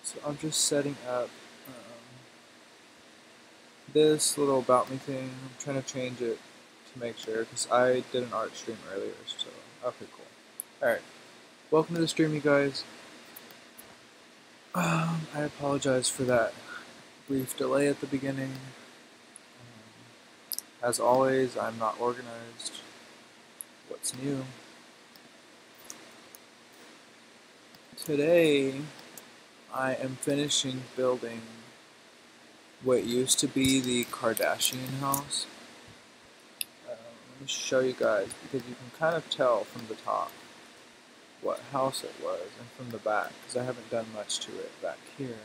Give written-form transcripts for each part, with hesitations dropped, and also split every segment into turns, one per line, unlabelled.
So I'm just setting up this little about me thing. I'm trying to change it to make sure, because I did an art stream earlier, so okay, cool. Alright, welcome to the stream, you guys. I apologize for that brief delay at the beginning. As always, I'm not organized. What's new? Today, I am finishing building what used to be the Kardashian house. Let me show you guys, because you can kind of tell from the top what house it was, and from the back, because I haven't done much to it back here.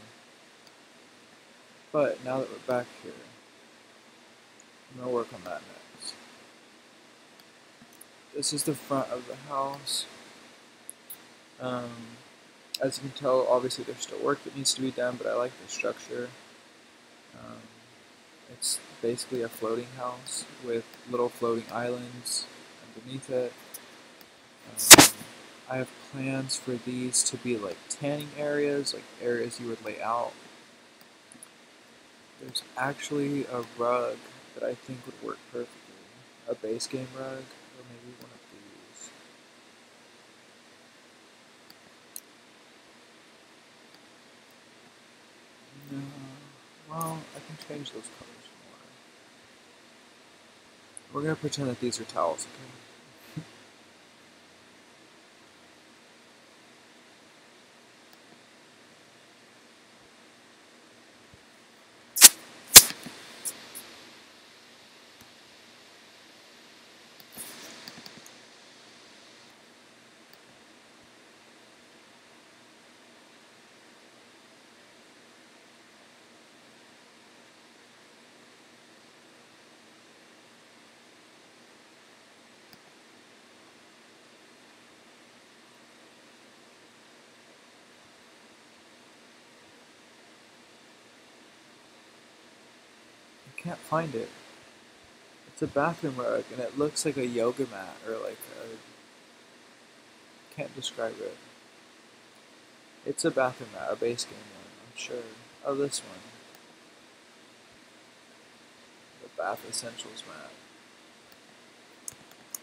But now that we're back here, I'm going to work on that next. This is the front of the house. As you can tell, obviously there's still work that needs to be done, but I like the structure. It's basically a floating house with little floating islands underneath it. I have plans for these to be like tanning areas, like areas you would lay out. There's actually a rug that I think would work perfectly. A base game rug, or maybe one of these. No, well, I can change those colors more. We're gonna pretend that these are towels, okay? I can't find it. It's a bathroom rug, and it looks like a yoga mat, or like a... can't describe it. It's a bathroom mat, a base game one, I'm sure. Oh, this one. The Bath Essentials mat.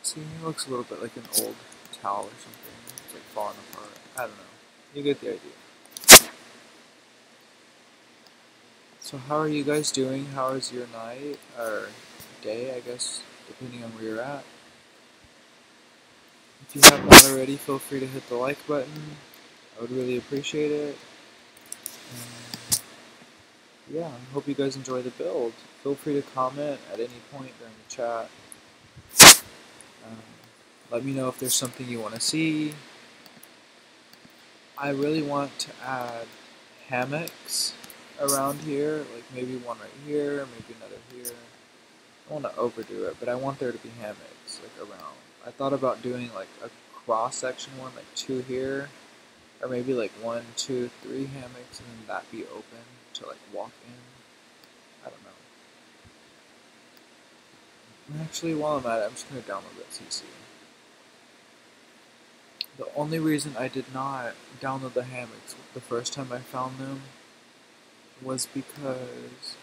See, it looks a little bit like an old towel or something. It's like falling apart. I don't know. You get the idea. So how are you guys doing? How is your night? Or day, I guess, depending on where you're at. If you have not already, feel free to hit the like button. I would really appreciate it. And yeah, I hope you guys enjoy the build. Feel free to comment at any point during the chat. Let me know if there's something you want to see. I really want to add hammocks around here, like maybe one right here, maybe another here. I don't want to overdo it, but I want there to be hammocks like around. I thought about doing like a cross-section one, like 2 here, or maybe like 1, 2, 3 hammocks, and then that be open to like walk in. I don't know. Actually, while I'm at it, I'm just going to download that CC. The only reason I did not download the hammocks the first time I found them was because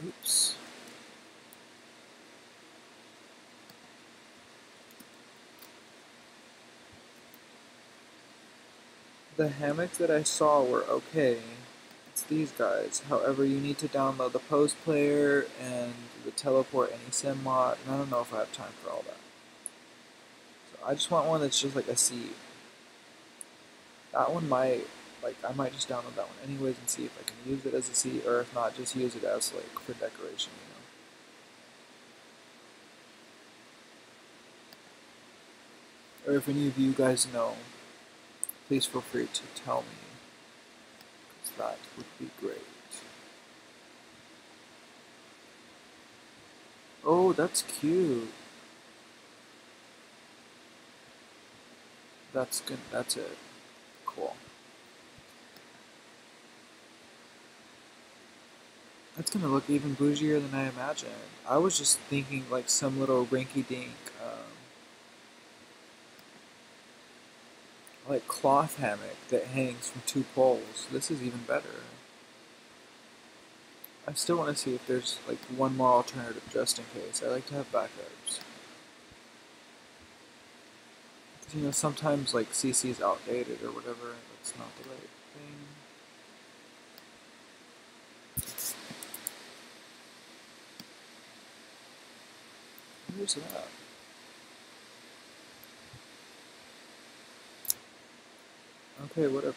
oops. The hammocks that I saw were okay. It's these guys. However, you need to download the post player and the teleport any sim mod, and I don't know if I have time for all that. So I just want one that's just like a seat. That one might, like, I might just download that one anyways and see if I can use it as a seat, or if not, just use it as like for decoration, you know. Or if any of you guys know, please feel free to tell me, because that would be great. Oh, that's cute. That's good. That's it. Cool. That's gonna look even bougier than I imagined. I was just thinking like some little rinky-dink I like cloth hammock that hangs from 2 poles. This is even better. I still want to see if there's like one more alternative just in case. I like to have backups. You know, sometimes like CC is outdated or whatever. That's not the right thing. Where's that? Okay, whatever.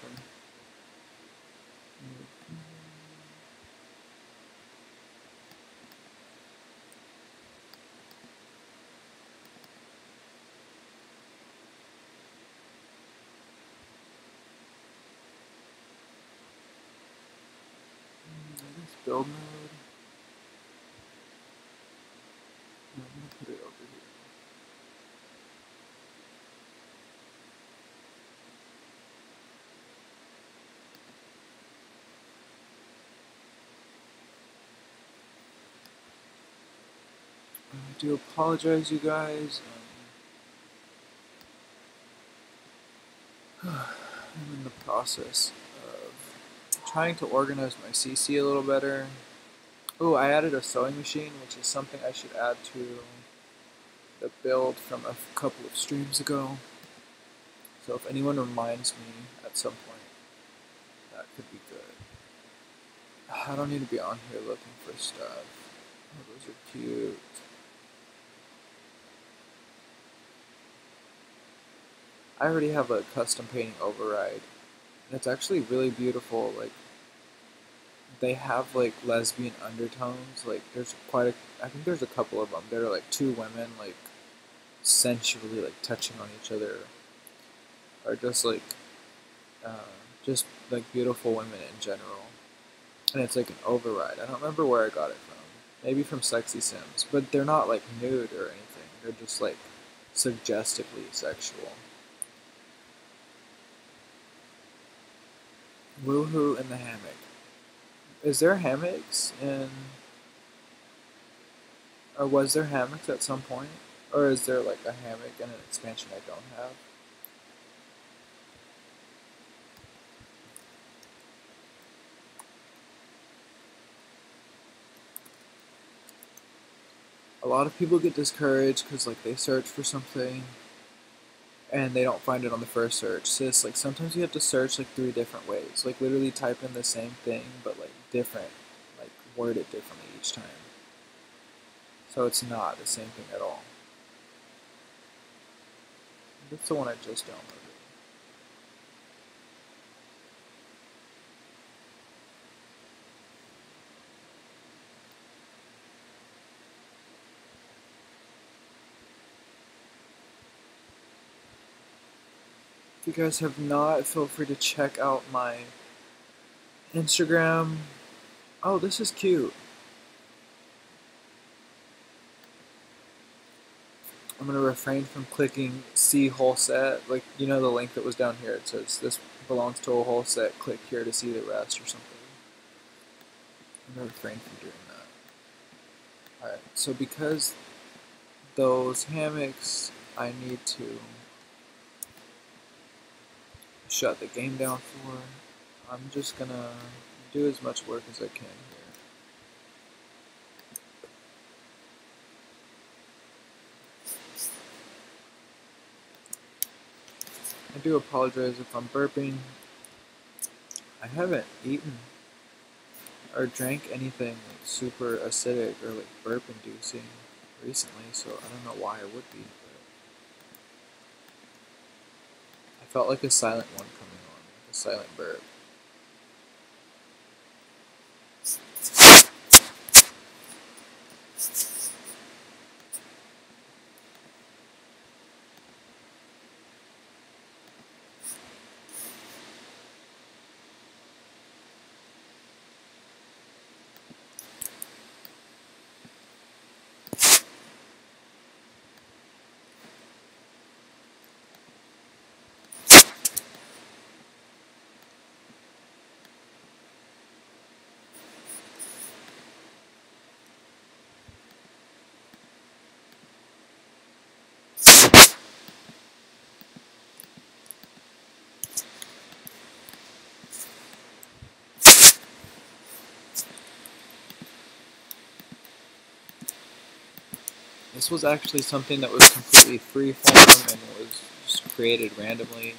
I guess build mode. No, I'm gonna put it over here. I do apologize, you guys. I'm in the process of trying to organize my CC a little better. Oh, I added a sewing machine, which is something I should add to the build from a couple of streams ago. So if anyone reminds me at some point, that could be good. I don't need to be on here looking for stuff. Oh, those are cute. I already have a custom painting override. And it's actually really beautiful. Like, they have like lesbian undertones. Like, I think there's a couple of them. They're like 2 women, like, sensually, like, touching on each other. Or uh, just like beautiful women in general. And it's like an override. I don't remember where I got it from. Maybe from Sexy Sims. But they're not like nude or anything. They're just like suggestively sexual. Woohoo in the hammock. Is there hammocks in... Or was there hammocks at some point? Or is there like a hammock in an expansion I don't have? A lot of people get discouraged because like they search for something and they don't find it on the first search. So it's like sometimes you have to search like 3 different ways. Like literally type in the same thing but like different, like word it differently each time. So it's not the same thing at all. That's the one I just downloaded. If you guys have not, feel free to check out my Instagram. Oh, this is cute. I'm going to refrain from clicking see whole set. Like, you know the link that was down here. It says this belongs to a whole set. Click here to see the rest or something. I'm going to refrain from doing that. Alright, so because those hammocks, I need to shut the game down for. I'm just going to do as much work as I can here. I do apologize if I'm burping. I haven't eaten or drank anything like super acidic or like burp inducing recently, so I don't know why I would be, but I felt like a silent one coming on, like a silent burp. This was actually something that was completely freeform and was just created randomly.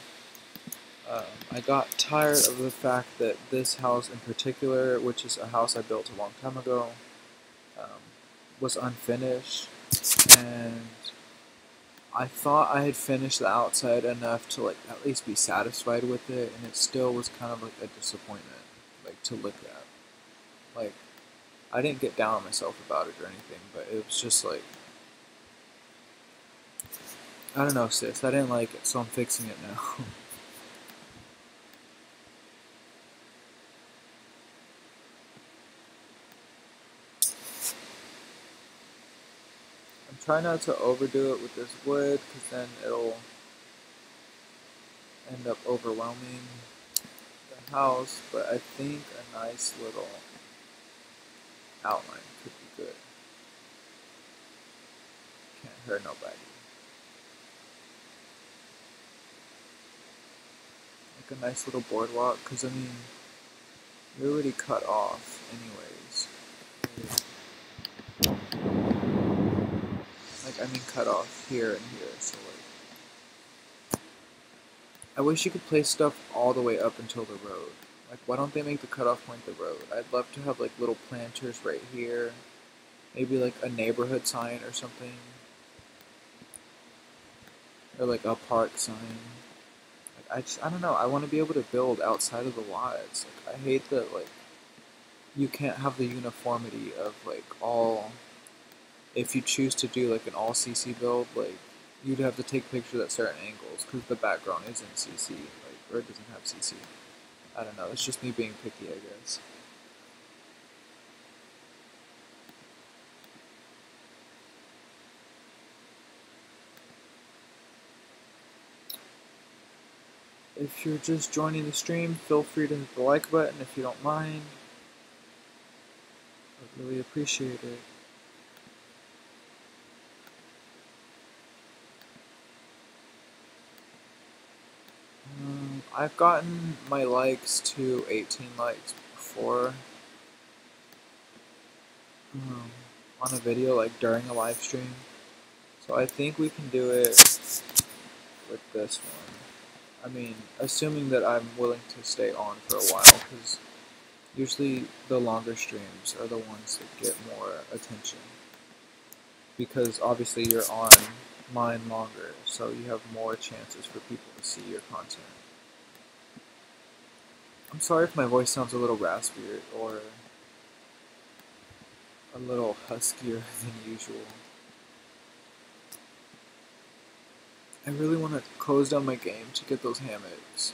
I got tired of the fact that this house in particular, which is a house I built a long time ago, um, was unfinished, and I thought I had finished the outside enough to like at least be satisfied with it, and it still was kind of like a disappointment, like to look at. Like I didn't get down on myself about it or anything, but it was just like I don't know, sis. I didn't like it, so I'm fixing it now. I'm trying not to overdo it with this wood, because then it'll end up overwhelming the house. But I think a nice little outline could be good. Can't hurt nobody. Like a nice little boardwalk, because I mean, you're already cut off anyways. Like, I mean cut off here and here, so like, I wish you could place stuff all the way up until the road. Like, why don't they make the cutoff point the road? I'd love to have like little planters right here. Maybe like a neighborhood sign or something. Or like a park sign. Like, I don't know, I want to be able to build outside of the lots. Like, I hate that, like, you can't have the uniformity of like all, if you choose to do like an all CC build, like you'd have to take pictures at certain angles because the background isn't CC, like, or it doesn't have CC. I don't know, it's just me being picky, I guess. If you're just joining the stream, feel free to hit the like button if you don't mind. I'd really appreciate it. I've gotten my likes to 18 likes before on a video, like during a live stream. So I think we can do it with this one. I mean, assuming that I'm willing to stay on for a while, because usually the longer streams are the ones that get more attention. Because obviously you're on mine longer, so you have more chances for people to see your content. I'm sorry if my voice sounds a little raspier or a little huskier than usual. I really want to close down my game to get those hammocks.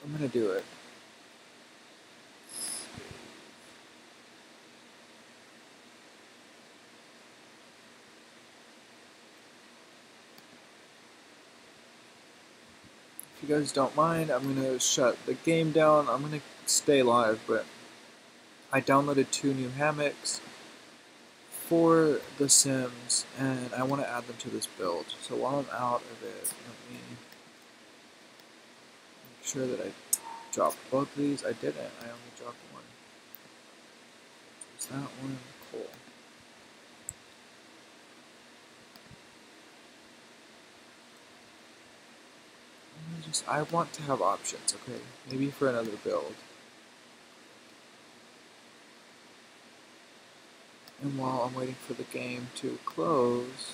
I'm gonna do it. If you guys don't mind, I'm gonna shut the game down. I'm gonna stay live, but I downloaded 2 new hammocks for The Sims, and I want to add them to this build. So while I'm out of it, let me make sure that I dropped both of these. I didn't. I only dropped one. Is that one? Cool. I want to have options, okay? Maybe for another build. And while I'm waiting for the game to close,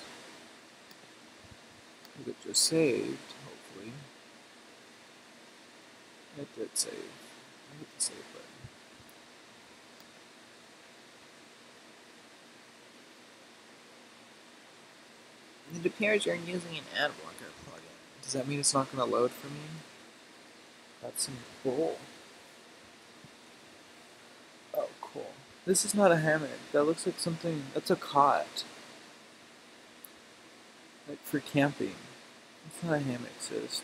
because it just saved, hopefully. It did save. I hit the save button. It appears you're using an ad blocker plugin. Does that mean it's not going to load for me? That's some bull. Oh, cool. This is not a hammock. That looks like something. That's a cot. Like for camping. It's not a hammock, sis.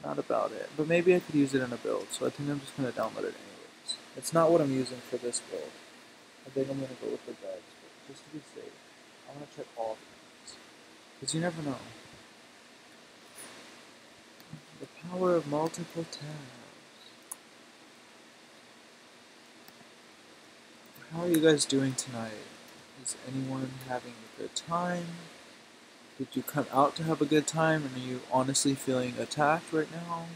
Not about it. But maybe I could use it in a build, so I think I'm just going to download it anyways. It's not what I'm using for this build. I think I'm going to go with the beds, but just to be safe, I want to check all of these. Because you never know. The power of multiple tabs. How are you guys doing tonight? Is anyone having a good time? Did you come out to have a good time, and are you honestly feeling attacked right now?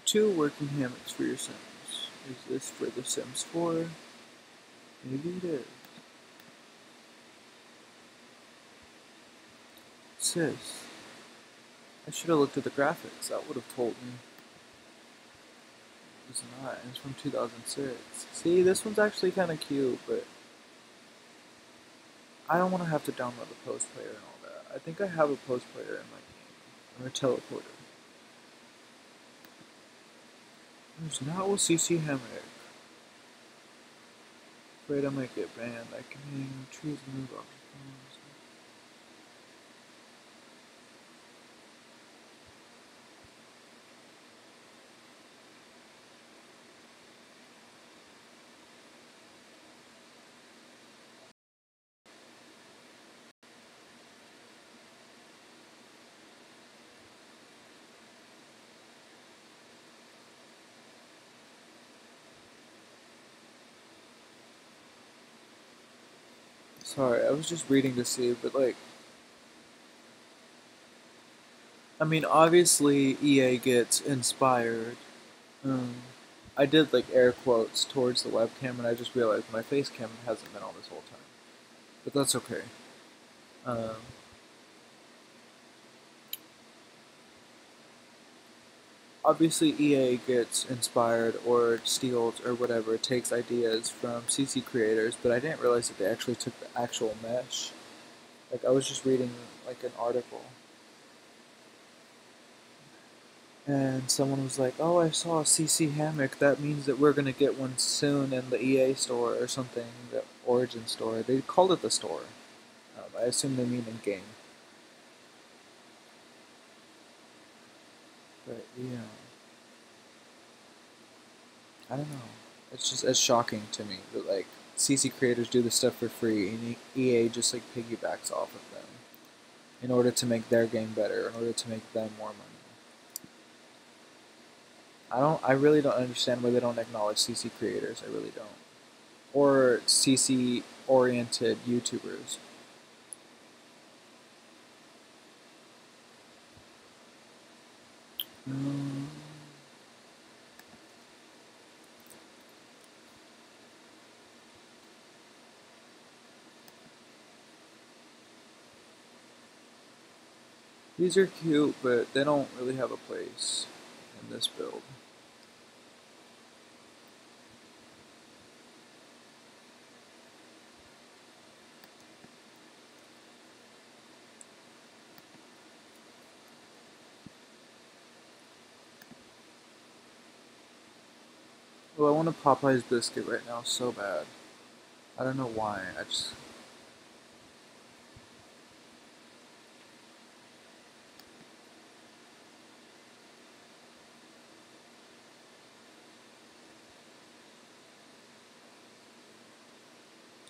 Two working hammocks for your Sims. Is this for The Sims 4? Maybe it is. Sis, I should have looked at the graphics. That would have told me. It's not. It's from 2006. See, this one's actually kind of cute, but I don't want to have to download the post player and all that. I think I have a post player in my game. Or a teleporter. There's not a CC hammock. Afraid I might get banned. I can hang trees and move up. Sorry, I was just reading to see, but like, I mean, obviously EA gets inspired. Um, I did like air quotes towards the webcam, and I just realized my face cam hasn't been on this whole time. But that's okay. Um, Obviously, EA gets inspired or steals or whatever, takes ideas from CC creators, but I didn't realize that they actually took the actual mesh. Like, I was just reading like an article, and someone was like, "Oh, I saw a CC hammock. That means that we're gonna get one soon in the EA store or something, the Origin store." They called it the store. I assume they mean in game. But yeah, I don't know. It's shocking to me that like CC creators do this stuff for free, and EA just like piggybacks off of them in order to make their game better, in order to make them more money. I really don't understand why they don't acknowledge CC creators. I really don't. Or CC oriented YouTubers. Mm. These are cute, but they don't really have a place in this build. Well, I want a Popeye's biscuit right now so bad. I don't know why. I just.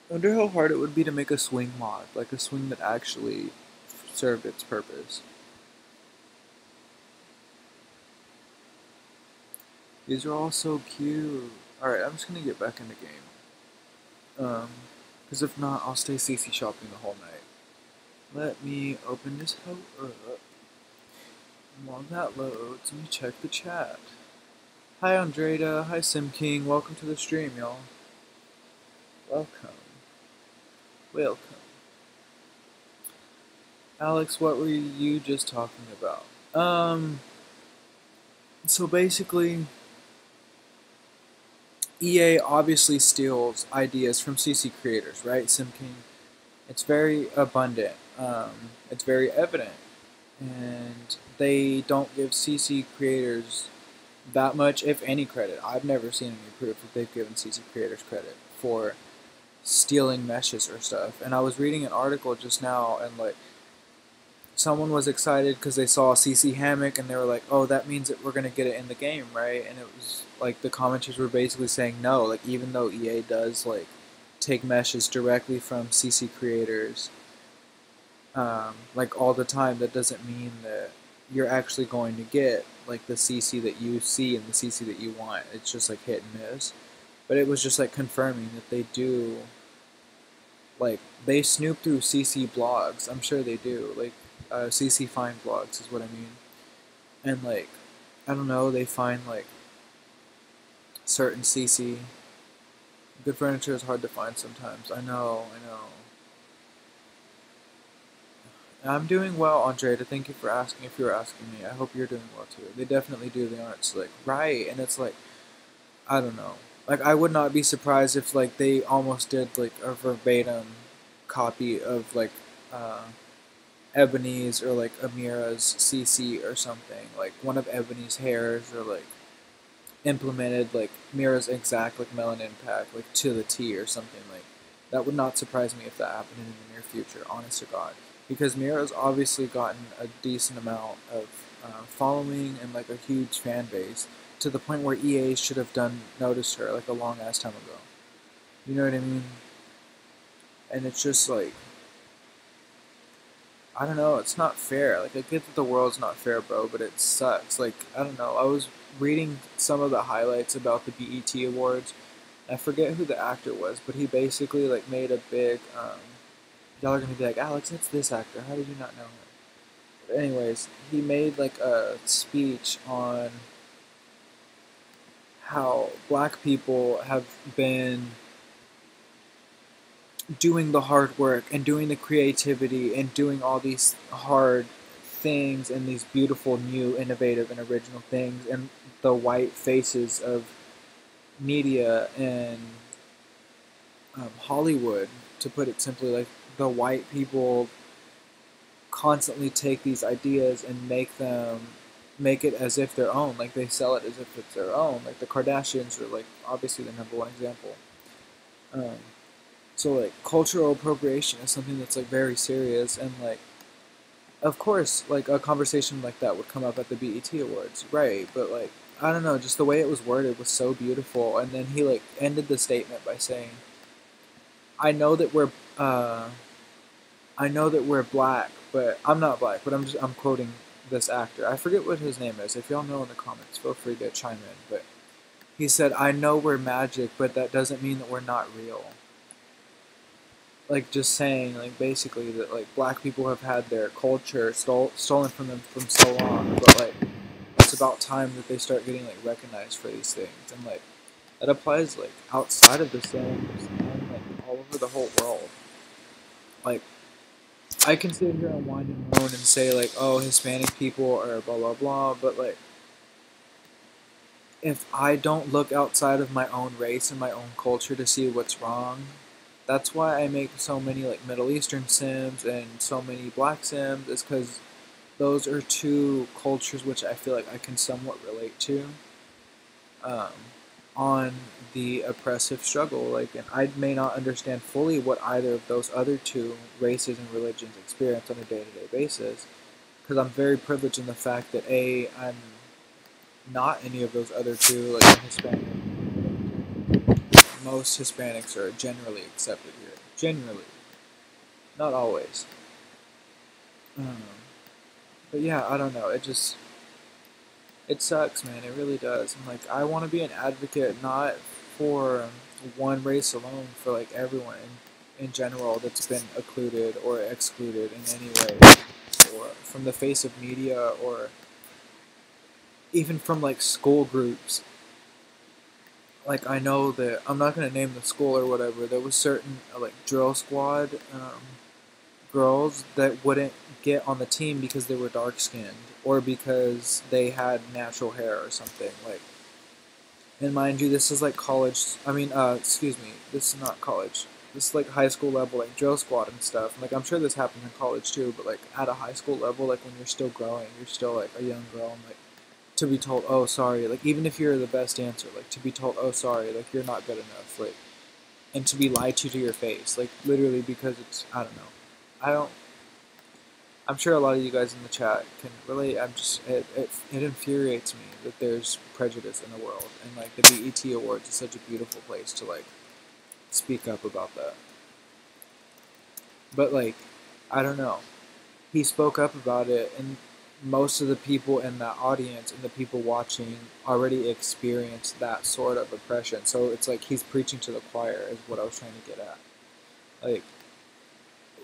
I wonder how hard it would be to make a swing mod, like a swing that actually served its purpose. These are all so cute. Alright, I'm just gonna get back in the game. Because if not, I'll stay CC shopping the whole night. Let me open this hoe up. And while that loads, let me check the chat. Hi Andreda, hi Sim King, welcome to the stream, y'all. Welcome. Welcome. Alex, what were you just talking about? So basically, EA obviously steals ideas from CC creators, right? Sim King. It's very abundant. It's very evident. And they don't give CC creators that much, if any, credit. I've never seen any proof that they've given CC creators credit for stealing meshes or stuff. And I was reading an article just now, and like someone was excited because they saw a CC hammock, and they were like, "Oh, that means that we're gonna get it in the game, right?" And it was like the commenters were basically saying no, like even though EA does like take meshes directly from CC creators, like all the time, that doesn't mean that you're actually going to get like the CC that you see and the CC that you want. It's just like hit and miss. But it was just like confirming that they do, like they snoop through CC blogs. I'm sure they do. Like CC find blogs is what I mean. And like I don't know, they find like certain CC. Good furniture is hard to find sometimes. I know, I know. I'm doing well, Andrea. Thank you for asking. If you're asking me, I hope you're doing well too. They definitely do. They aren't slick, right? And it's like I don't know. Like I would not be surprised if like they almost did like a verbatim copy of like uh, Ebony's or like Amira's CC or something. Like one of Ebony's hairs or like implemented like Mira's exact like melanin pack like to the T or something like that. Would not surprise me if that happened in the near future, honest to God, because Mira's obviously gotten a decent amount of following and like a huge fan base to the point where EA should have done noticed her like a long ass time ago. You know what I mean? And it's just like I don't know, it's not fair. Like I get that the world's not fair, bro, but it sucks. Like I don't know. I was reading some of the highlights about the BET Awards. I forget who the actor was, but he basically like made a big y'all are gonna be like, Alex, it's this actor. How did you not know him? But anyways, he made like a speech on how black people have been doing the hard work and doing the creativity and doing all these hard things and these beautiful, new, innovative, and original things, and the white faces of media and Hollywood, to put it simply, like the white people constantly take these ideas and make it as if their own. Like they sell it as if it's their own. Like the Kardashians are like obviously the number one example. Um, so like cultural appropriation is something that's like very serious, and like of course like a conversation like that would come up at the BET Awards, right? But like I don't know, just the way it was worded was so beautiful, and then he like ended the statement by saying, "I know that we're uh, I know that we're black, but I'm not black, but I'm quoting this actor. I forget what his name is. If y'all know in the comments, feel free to chime in. But he said, "I know we're magic, but that doesn't mean that we're not real." Like just saying, like basically that like black people have had their culture stolen from them from so long, but like it's about time that they start getting like recognized for these things, and like that applies like outside of the Sims and like all over the whole world. Like I can sit here and whine and moan and say like, oh, Hispanic people are blah blah blah, but like if I don't look outside of my own race and my own culture to see what's wrong, that's why I make so many like Middle Eastern Sims and so many Black Sims, is because those are two cultures which I feel like I can somewhat relate to. Um, on the oppressive struggle. Like, and I may not understand fully what either of those other two races and religions experience on a day-to-day basis, because I'm very privileged in the fact that I'm not any of those other two. Like, I'm Hispanic. Most Hispanics are generally accepted here. Generally, not always. Um, but yeah, I don't know. It sucks, man. It really does. And like, I want to be an advocate not for one race alone, for like everyone in general that's been occluded or excluded in any way, or from the face of media, or even from like school groups. Like I know that I'm not gonna name the school or whatever. There was certain like drill squad girls that wouldn't get on the team because they were dark skinned or because they had natural hair or something. Like, and mind you, this is like college. I mean, excuse me, this is not college. This is like high school level, like drill squad and stuff. Like, I'm sure this happens in college too, but like at a high school level, like when you're still growing, you're still like a young girl, and like to be told, oh sorry, like even if you're the best dancer, like to be told, oh sorry, like you're not good enough, like and to be lied to your face, like literally, because it's, I don't know. I don't. I'm sure a lot of you guys in the chat can relate. It infuriates me that there's prejudice in the world, and like the BET Awards is such a beautiful place to like speak up about that. But like, I don't know. He spoke up about it, and most of the people in that audience and the people watching already experienced that sort of oppression. So it's like he's preaching to the choir, is what I was trying to get at. Like,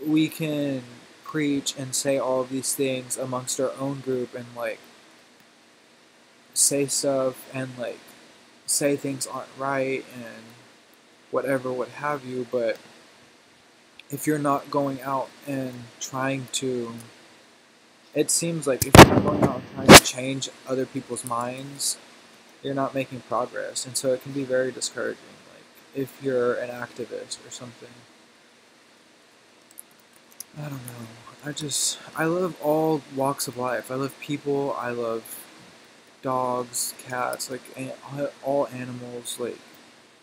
we can preach and say all of these things amongst our own group and like say stuff and like say things aren't right and whatever, what have you, but if you're not going out and trying to, it seems like if you're not going out and trying to change other people's minds, you're not making progress, and so it can be very discouraging. Like if you're an activist or something. I don't know. I love all walks of life. I love people. I love dogs, cats, like all animals. Like,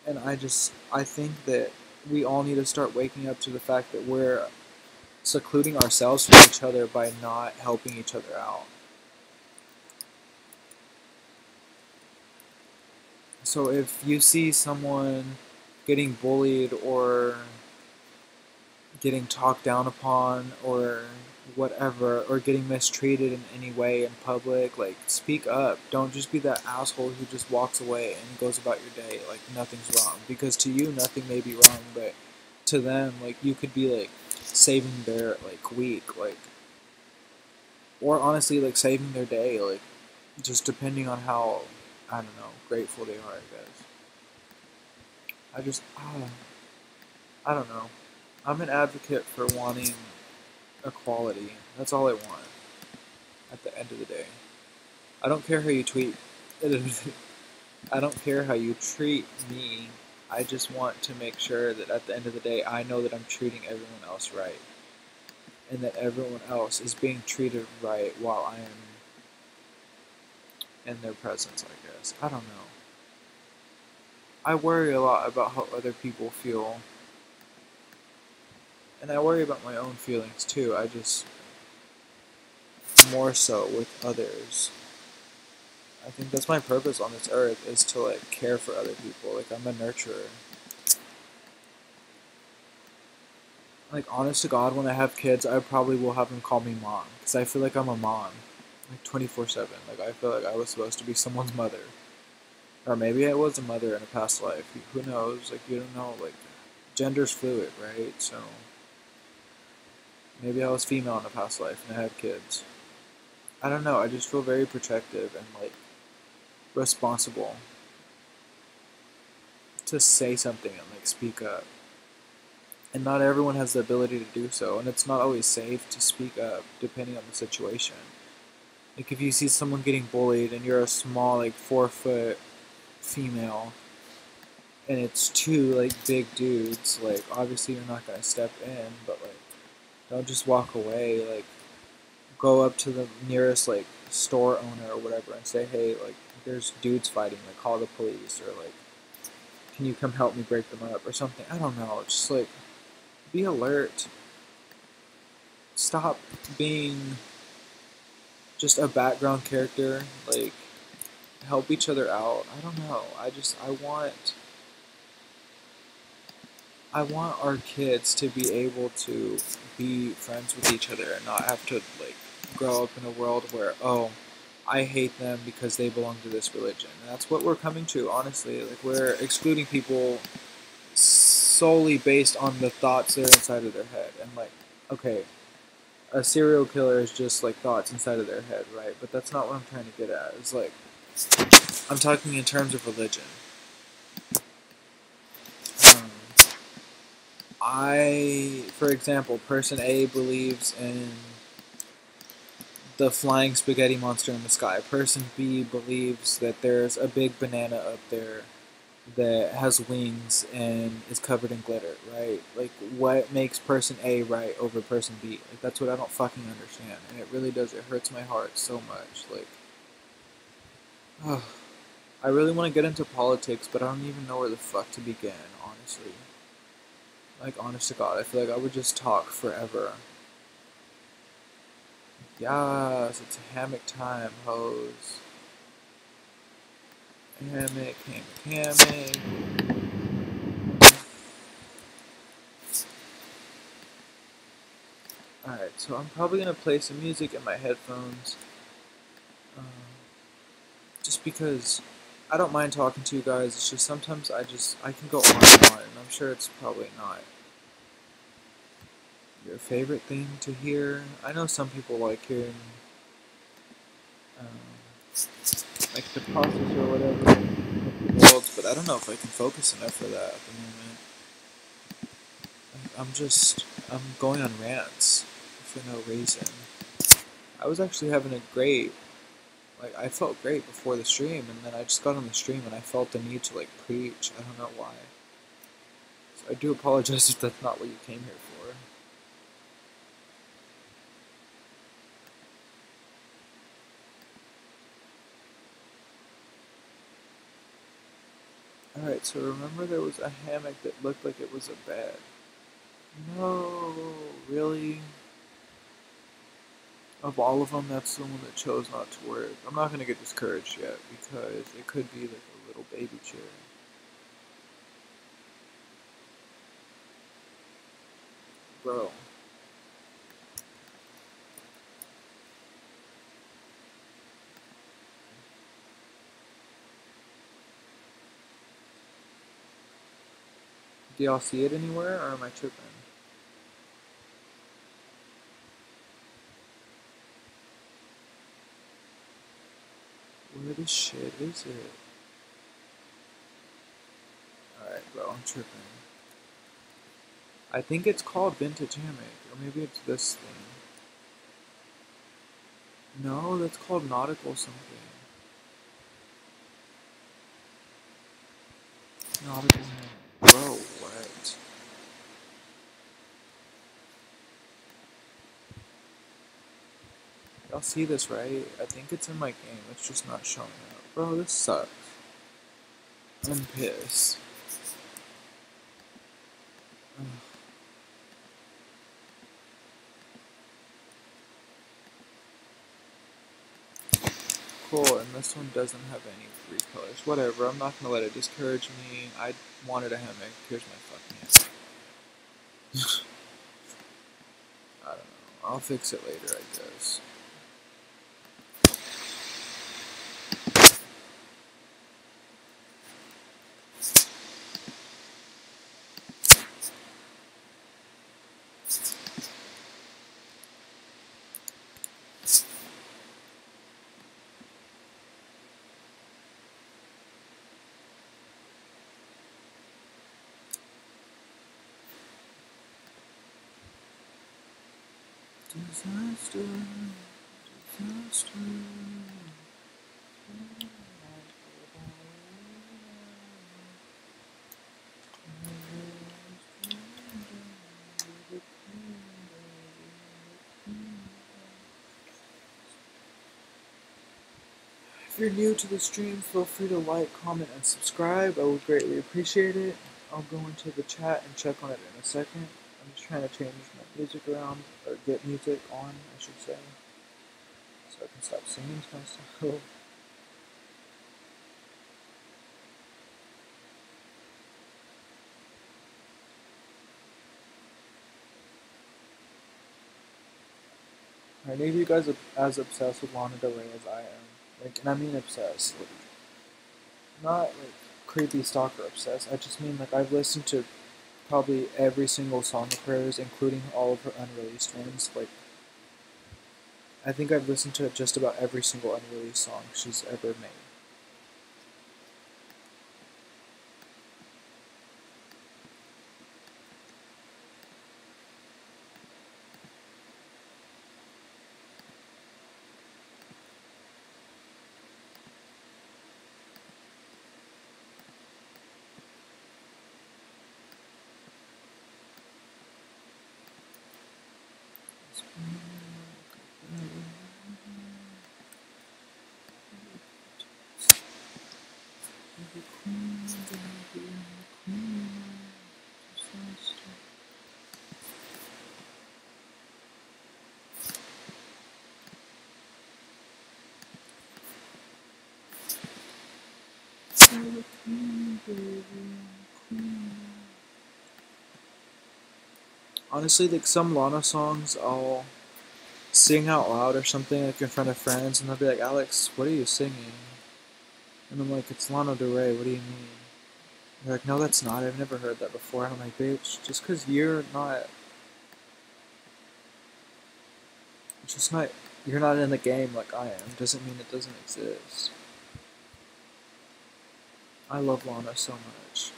and I think that we all need to start waking up to the fact that we're secluding ourselves from each other by not helping each other out. So if you see someone getting bullied or getting talked down upon or whatever, or getting mistreated in any way in public, like speak up. Don't just be that asshole who just walks away and goes about your day like nothing's wrong, because to you nothing may be wrong, but to them, like, you could be like saving their like week, like, or honestly like saving their day, like just depending on how, I don't know, grateful they are, I guess. I just I don't know. I'm an advocate for wanting equality. That's all I want at the end of the day. I don't care how you tweet. I don't care how you treat me. I just want to make sure that at the end of the day, I know that I'm treating everyone else right. And that everyone else is being treated right while I am in their presence, I guess. I don't know. I worry a lot about how other people feel. And I worry about my own feelings too. I just, more so with others. I think that's my purpose on this earth, is to like care for other people. Like, I'm a nurturer. Like, honest to God, when I have kids, I probably will have them call me mom, because I feel like I'm a mom, like 24/7. Like, I feel like I was supposed to be someone's mother, or maybe I was a mother in a past life. Who knows? Like, you don't know. Like, gender's fluid, right? So maybe I was female in a past life and I had kids. I don't know. I just feel very protective and like responsible to say something and like speak up. And not everyone has the ability to do so, and it's not always safe to speak up depending on the situation. Like, if you see someone getting bullied and you're a small, like 4 foot female, and it's two like big dudes, like obviously you're not gonna step in, but like don't just walk away. Like, go up to the nearest like store owner or whatever and say, hey, like there's dudes fighting, like call the police, or like can you come help me break them up or something. I don't know. Just like be alert. Stop being just a background character. Like, help each other out. I don't know. I want our kids to be able to be friends with each other and not have to like grow up in a world where, oh, I hate them because they belong to this religion. And that's what we're coming to, honestly. Like, we're excluding people solely based on the thoughts that are inside of their head. And like, okay, a serial killer is just like thoughts inside of their head, right? But that's not what I'm trying to get at. It's like, I'm talking in terms of religion. For example, person A believes in the flying spaghetti monster in the sky. Person B believes that there's a big banana up there that has wings and is covered in glitter, right? Like, what makes person A right over person B? Like, that's what I don't fucking understand. And it really does. It hurts my heart so much. Like, oh, I really want to get into politics, but I don't even know where the fuck to begin, honestly. Like, honest to God, I feel like I would just talk forever. Yes, it's hammock time, hoes. Hammock, hammock, hammock. Alright, so I'm probably gonna play some music in my headphones. Um, just because I don't mind talking to you guys, it's just sometimes I can go on and on, and I'm sure it's probably not your favorite thing to hear. I know some people like hearing um, like the process or whatever of the worlds, but I don't know if I can focus enough for that at the moment. I'm going on rants for no reason. I was actually having a great, like, I felt great before the stream, and then I just got on the stream and I felt the need to, like, preach. I don't know why. So I do apologize if that's not what you came here for. Alright, so remember there was a hammock that looked like it was a bed. No, really? Of all of them, that's the one that chose not to work. I'm not gonna get discouraged yet, because it could be like a little baby chair. Bro. Do y'all see it anywhere, or am I tripping? Where the shit is it? Alright, bro, I'm tripping. I think it's called Vintage Hammock, or maybe it's this thing. No, that's called Nautical something. Nautical Hammock. Bro, what? Y'all see this, right? I think it's in my game, it's just not showing up. Bro, this sucks. I'm pissed. Ugh. Cool, and this one doesn't have any free colors. Whatever, I'm not gonna let it discourage me. I wanted a hammock. Here's my fucking hammock. I don't know. I'll fix it later, I guess. Disaster, disaster. If you're new to the stream, feel free to like, comment, and subscribe. I would greatly appreciate it. I'll go into the chat and check on it in a second. I'm just trying to change my music around, or get music on, I should say, so I can stop singing to myself. Are any of you guys as obsessed with Lana Del Rey as I am? Like, and I mean obsessed. Like, not like creepy stalker obsessed. I just mean like I've listened to probably every single song of hers, including all of her unreleased ones. Like, I think I've listened to just about every single unreleased song she's ever made. Honestly, like some Lana songs, I'll sing out loud or something like in front of friends, and they'll be like, "Alex, what are you singing?" And I'm like, "It's Lana Del Rey. What do you mean?" They're like, "No, that's not. I've never heard that before." And I'm like, "Bitch, just not, you're not in the game like I am, doesn't mean it doesn't exist." I love Lana so much.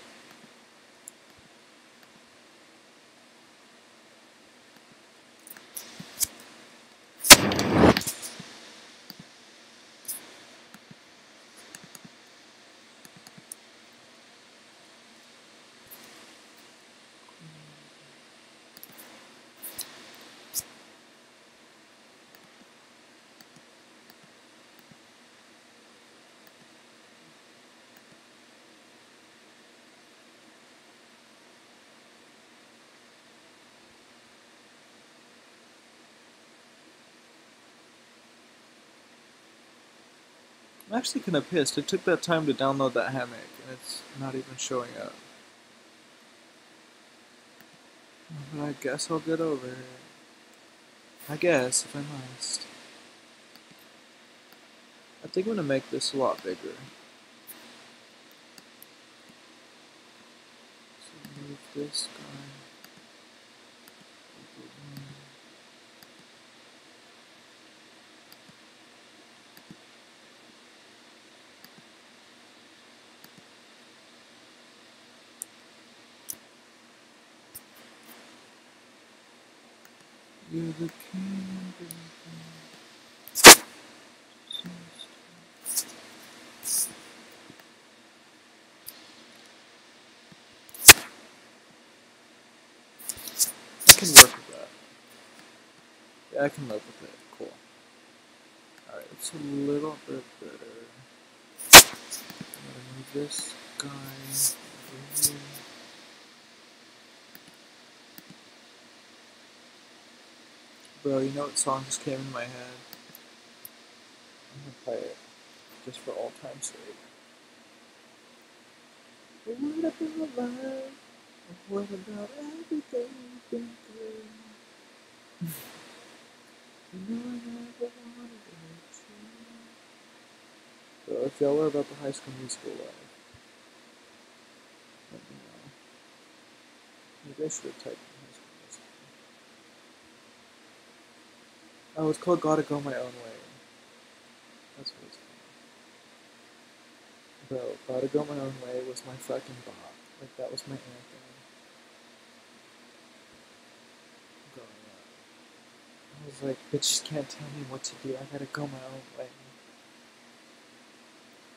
I'm actually kind of pissed. It took that time to download that hammock, and it's not even showing up. But I guess I'll get over it. I guess, if I must. I think I'm gonna make this a lot bigger. So move this guy. You're the king of everything. I can work with that. Yeah, I can live with it. Cool. Alright, it's a little bit better. I'm gonna move this guy over here. Bro, you know what song just came in my head? I'm gonna play it just for all time's sake. What about life? What about everything you've been through? You know I never wanted to hurt you. So if y'all are about the High School Musical life, let me know. Maybe I should have typed in High School Musical. Oh, it's called Gotta Go My Own Way. That's what it's called. Bro, Gotta Go My Own Way was my fucking bop. Like, that was my anthem growing up. I was like, bitches can't tell me what to do. I gotta go my own way.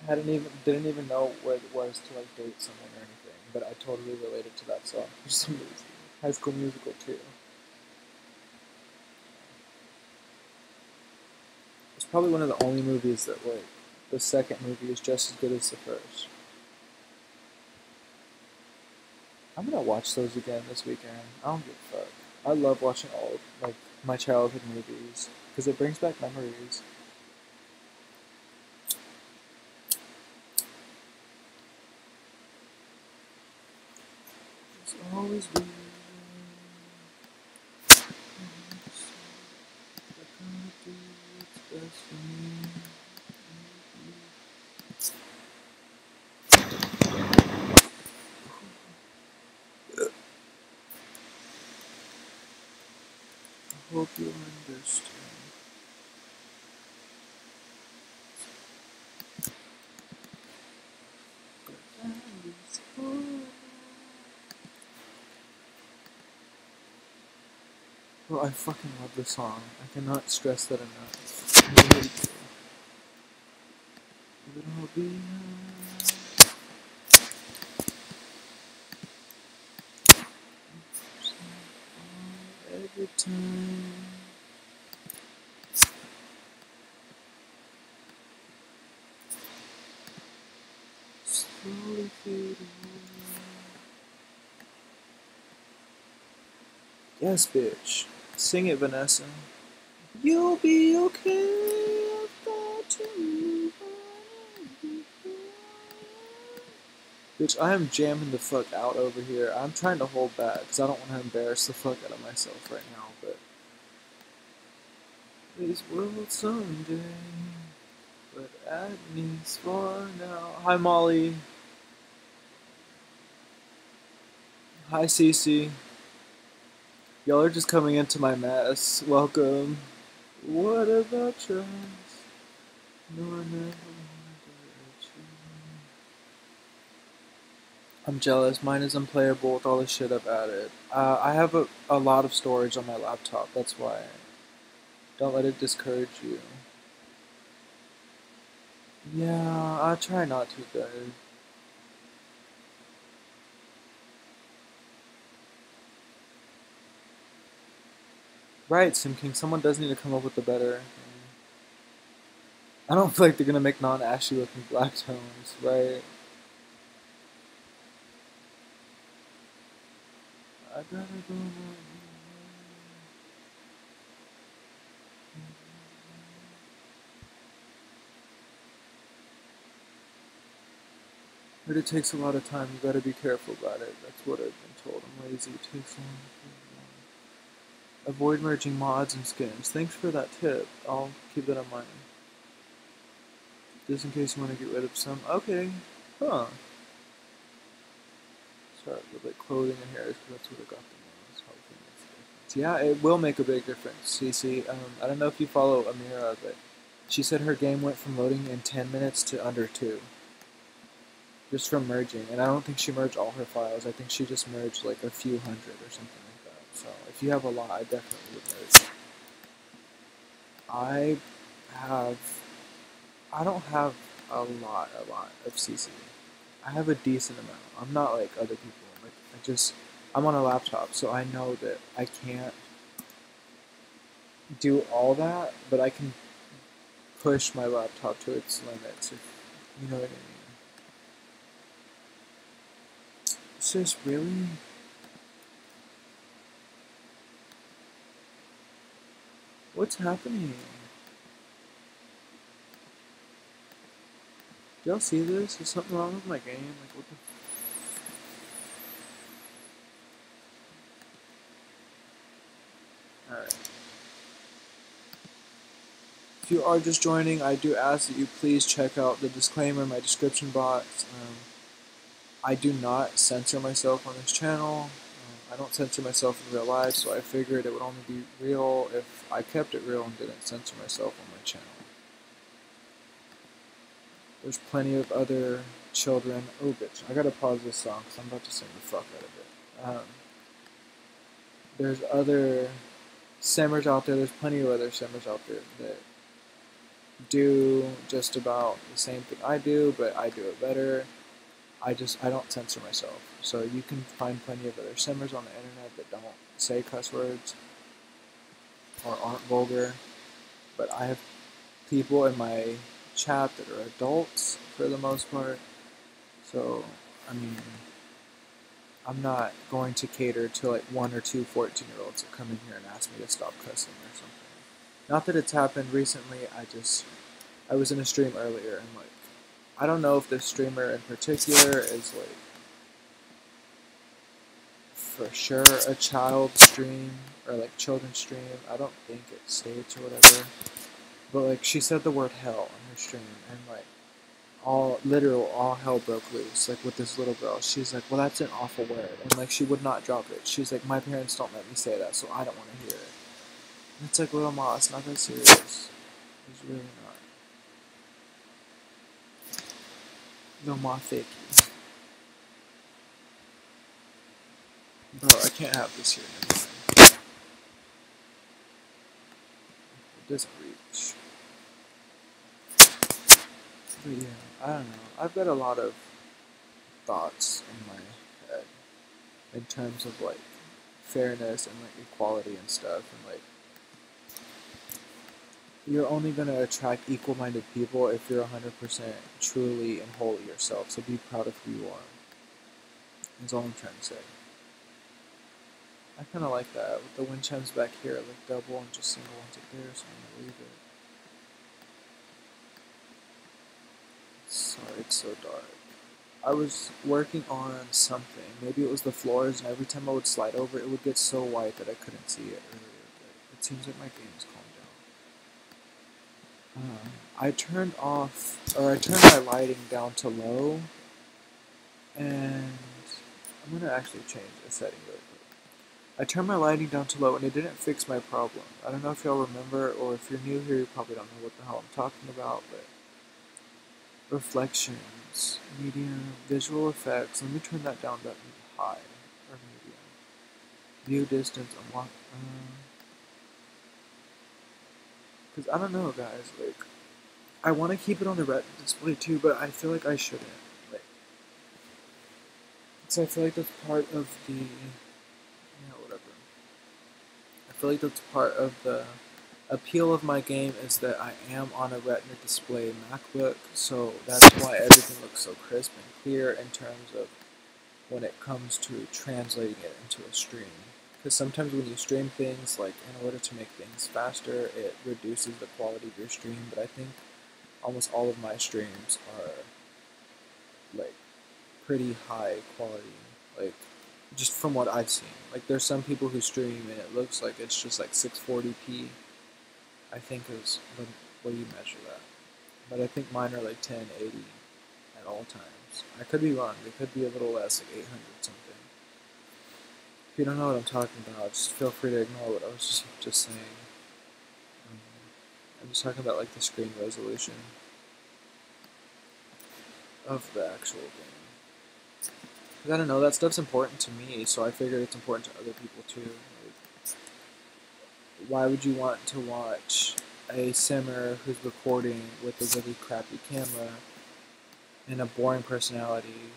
I didn't even know what it was to like date someone or anything, but I totally related to that song for some reason. High School Musical too. It's probably one of the only movies that like the second movie is just as good as the first. I'm gonna watch those again this weekend. I don't give a fuck. I love watching all like my childhood movies because it brings back memories. It's always real. Best for me. I hope you understand. Well, I fucking love this song. I cannot stress that enough. I really do. But I'll be nice. Every time. Slowly fade away. Yes, bitch. Sing it, Vanessa. You'll be okay. I've got to move on. Bitch, I am jamming the fuck out over here. I'm trying to hold back because I don't want to embarrass the fuck out of myself right now, but this world someday, but at least for now. Hi, Molly. Hi, Cece. Y'all are just coming into my mess. Welcome. What about trust? No, I never wanted to hurt you. I'm jealous. Mine is unplayable with all the shit I've added. I have a lot of storage on my laptop. That's why. Don't let it discourage you. Yeah, I try not to, guys. Right, Sim King. Someone does need to come up with a better. I don't feel like they're gonna make non-ashy looking black tones, right? I gotta go. But it takes a lot of time. You gotta be careful about it. That's what I've been told. I'm lazy. It takes long. Avoid merging mods and skins. Thanks for that tip. I'll keep that in mind. Just in case you want to get rid of some. Okay. Huh. Start with like clothing and hair because that's what I got the most. Hopefully makes a difference. Yeah, it will make a big difference. Cece, I don't know if you follow Amira, but she said her game went from loading in 10 minutes to under 2. Just from merging. And I don't think she merged all her files. I think she just merged like a few hundred or something like that. So if you have a lot, I definitely would merge. I have... I don't have a lot of CC. I have a decent amount. I'm not like other people. Like I'm on a laptop, so I know that I can't do all that, but I can push my laptop to its limits. If you know what I mean. It's just really. What's happening? Do y'all see this? Is something wrong with my game? Like what the? Alright. If you are just joining, I do ask that you please check out the disclaimer in my description box. I do not censor myself on this channel. I don't censor myself in real life, so I figured it would only be real if I kept it real and didn't censor myself on my channel. There's plenty of other children. Oh, bitch. I gotta pause this song because I'm about to sing the fuck out of it. There's other simmers out there. There's plenty of other simmers out there that do just about the same thing I do, but I do it better. I don't censor myself. So you can find plenty of other simmers on the internet that don't say cuss words or aren't vulgar. But I have people in my chat that are adults for the most part. So, I mean, I'm not going to cater to like 1 or 2 14-year-olds that come in here and ask me to stop cussing or something. Not that it's happened recently, I was in a stream earlier and like, I don't know if this streamer in particular is like for sure a child stream or like children's stream. I don't think it states or whatever. But like she said the word hell in her stream and like all hell broke loose, like with this little girl. She's like, well, that's an awful word. And like she would not drop it. She's like, my parents don't let me say that, so I don't want to hear it. And it's like, little ma, it's not that serious. It's really not. Little ma, thank you. Bro, I can't have this here anymore. It doesn't reach. But yeah, I don't know. I've got a lot of thoughts in my head in terms of like fairness and like equality and stuff, and like you're only going to attract equal-minded people if you're 100% truly and wholly yourself. So be proud of who you are. That's all I'm trying to say. I kind of like that with the wind chimes back here, like double and just single ones up there, so I'm gonna leave it. Sorry, it's so dark. I was working on something. Maybe it was the floors, and every time I would slide over, it would get so white that I couldn't see it earlier. But it seems like my game's calmed down. I turned my lighting down to low, and I'm gonna actually change a setting really quick. I turned my lighting down to low, and it didn't fix my problem. I don't know if y'all remember, or if you're new here, you probably don't know what the hell I'm talking about, but reflections, medium, visual effects. Let me turn that down to high or medium. View distance, unlock. Because I don't know, guys. Like, I want to keep it on the Retina display too, but I feel like I shouldn't. Like, so I feel like that's part of the, whatever. I feel like that's part of the appeal of my game is that I am on a Retina display MacBook, so that's why everything looks so crisp and clear in terms of when it comes to translating it into a stream. Because sometimes when you stream things, like in order to make things faster, it reduces the quality of your stream, but I think almost all of my streams are like pretty high quality, like just from what I've seen. Like there's some people who stream and it looks like it's just like 640p, I think is where you measure that. But I think mine are like 1080 at all times. I could be wrong, they could be a little less, like 800 something. If you don't know what I'm talking about, just feel free to ignore what I was just saying. I'm just talking about like the screen resolution of the actual game. Because I don't know, that stuff's important to me, so I figured it's important to other people too. Like, why would you want to watch a simmer who's recording with a really crappy camera and a boring personality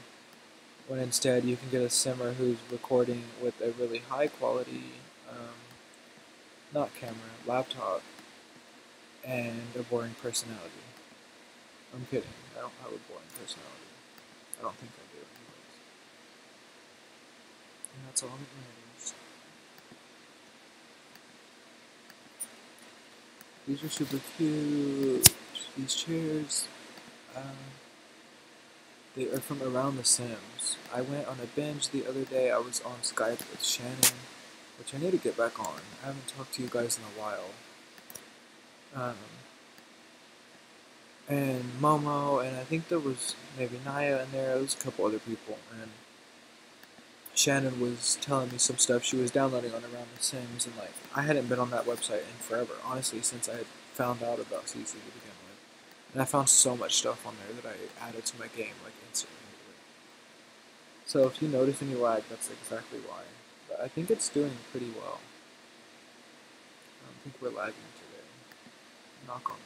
when instead you can get a simmer who's recording with a really high quality, not camera, laptop, and a boring personality? I'm kidding, I don't have a boring personality. I don't think I do anyways. And that's all that matters. These are super cute. These chairs, they are from around The Sims. I went on a binge the other day. I was on Skype with Shannon, which I need to get back on. I haven't talked to you guys in a while. And Momo, and I think there was maybe Naya in there. There was a couple other people, and Shannon was telling me some stuff she was downloading on Around The Sims, and like I hadn't been on that website in forever, honestly, since I had found out about CC to begin with. And I found so much stuff on there that I added to my game like instantly. So if you notice any lag, that's exactly why. But I think it's doing pretty well. I don't think we're lagging today. Knock on wood.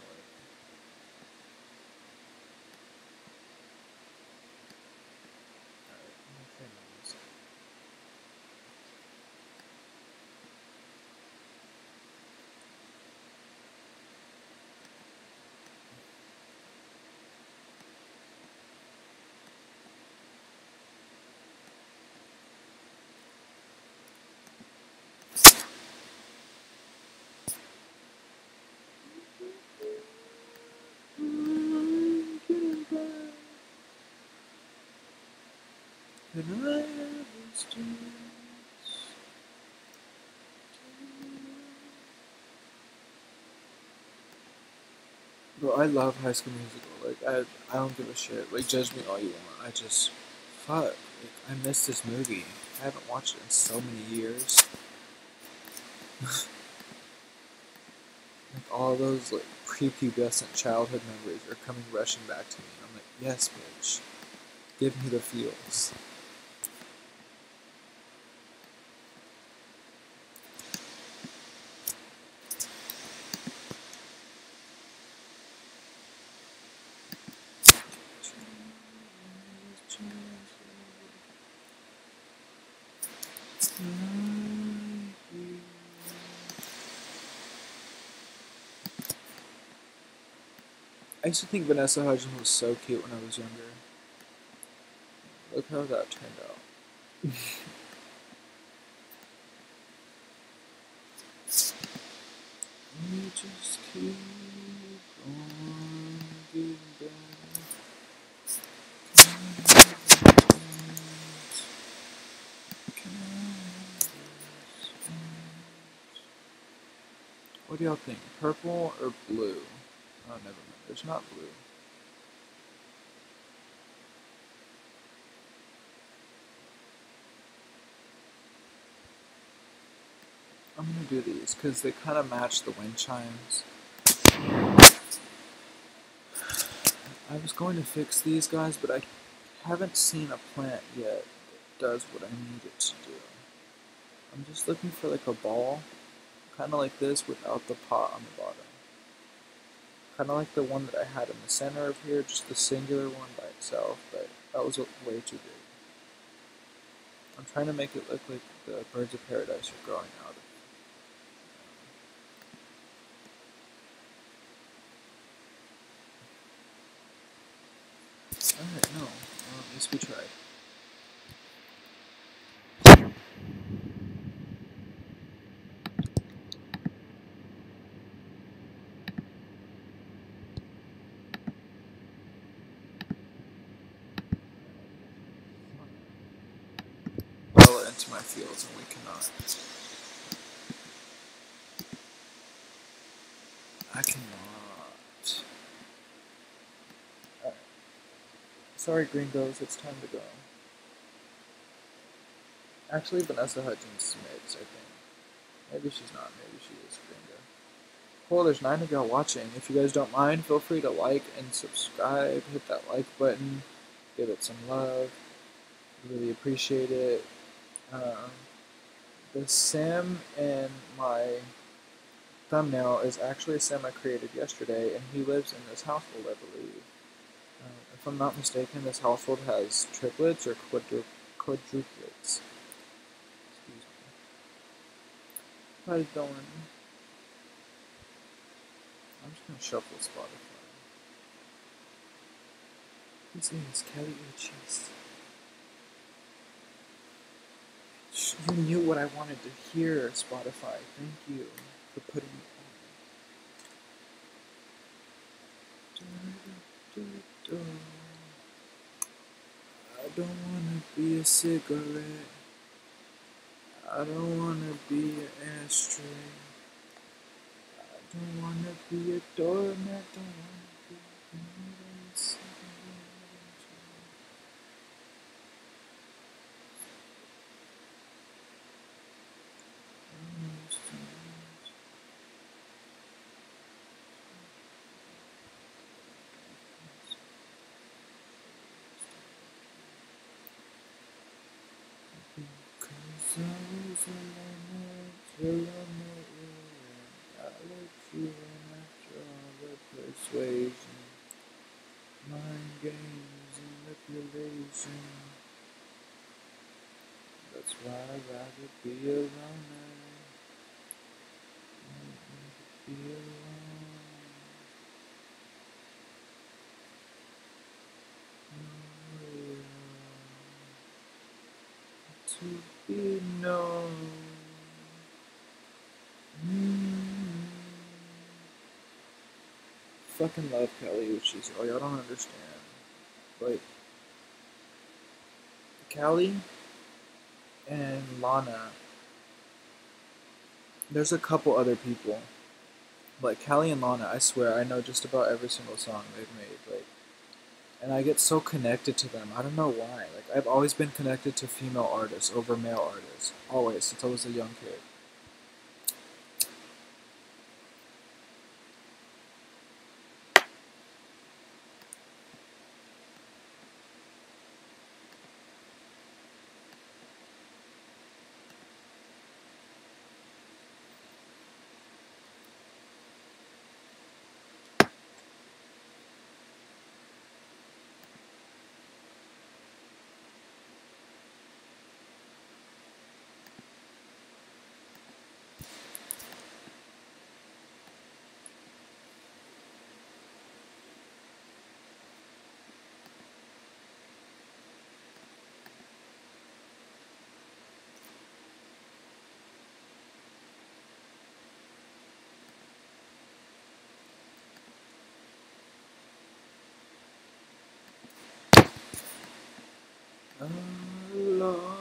Bro, I love High School Musical. Like, I don't give a shit. Like, judge me all you want. I just, fuck. Like, I miss this movie. I haven't watched it in so many years. Like, all those, like, prepubescent childhood memories are coming rushing back to me. I'm like, yes, bitch. Give me the feels. I used to think Vanessa Hudgens was so cute when I was younger. Look how that turned out. We just keep on getting better. What do y'all think? Purple or blue? Oh, never mind. There's not blue. I'm gonna do these because they kind of match the wind chimes. I was going to fix these guys, but I haven't seen a plant yet that does what I need it to do. I'm just looking for like a ball, kind of like this without the pot on the bottom. Kind of like the one that I had in the center of here, just the singular one by itself, but that was way too big. I'm trying to make it look like the birds of paradise are growing out of it. Alright, no. Well, at least we tried. Well into my fields and we cannot. I cannot. Alright. Sorry, gringos, it's time to go. Actually, Vanessa Hudgens is mixed, I think. Maybe she's not, maybe she is gringo. Cool, there's 9 of y'all watching. If you guys don't mind, feel free to like and subscribe. Hit that like button. Give it some love. Really appreciate it. The sim in my thumbnail is actually a sim I created yesterday, and he lives in this household, I believe. If I'm not mistaken, this household has triplets or quadruplets. Excuse me. How's it going? I'm just gonna shuffle Spotify. His name is Kelly Uchis. You knew what I wanted to hear, Spotify. Thank you for putting it on. I don't wanna be a cigarette. I don't wanna be an ashtray. I don't wanna be a doormat. Don't wanna be a cigarette. Cause I was alone till I met you, and I let you in after all the persuasion, mind games and manipulation. That's why I'd rather be alone. I'd rather be alone. To be known. Fucking love Kelly Uchis. Oh, y'all don't understand. Like, Kelly and Lana. There's a couple other people. Like, Kelly and Lana, I swear, I know just about every single song they've made. Like, and I get so connected to them. I don't know why. Like, I've always been connected to female artists over male artists. Always, since I was a young kid. Alone.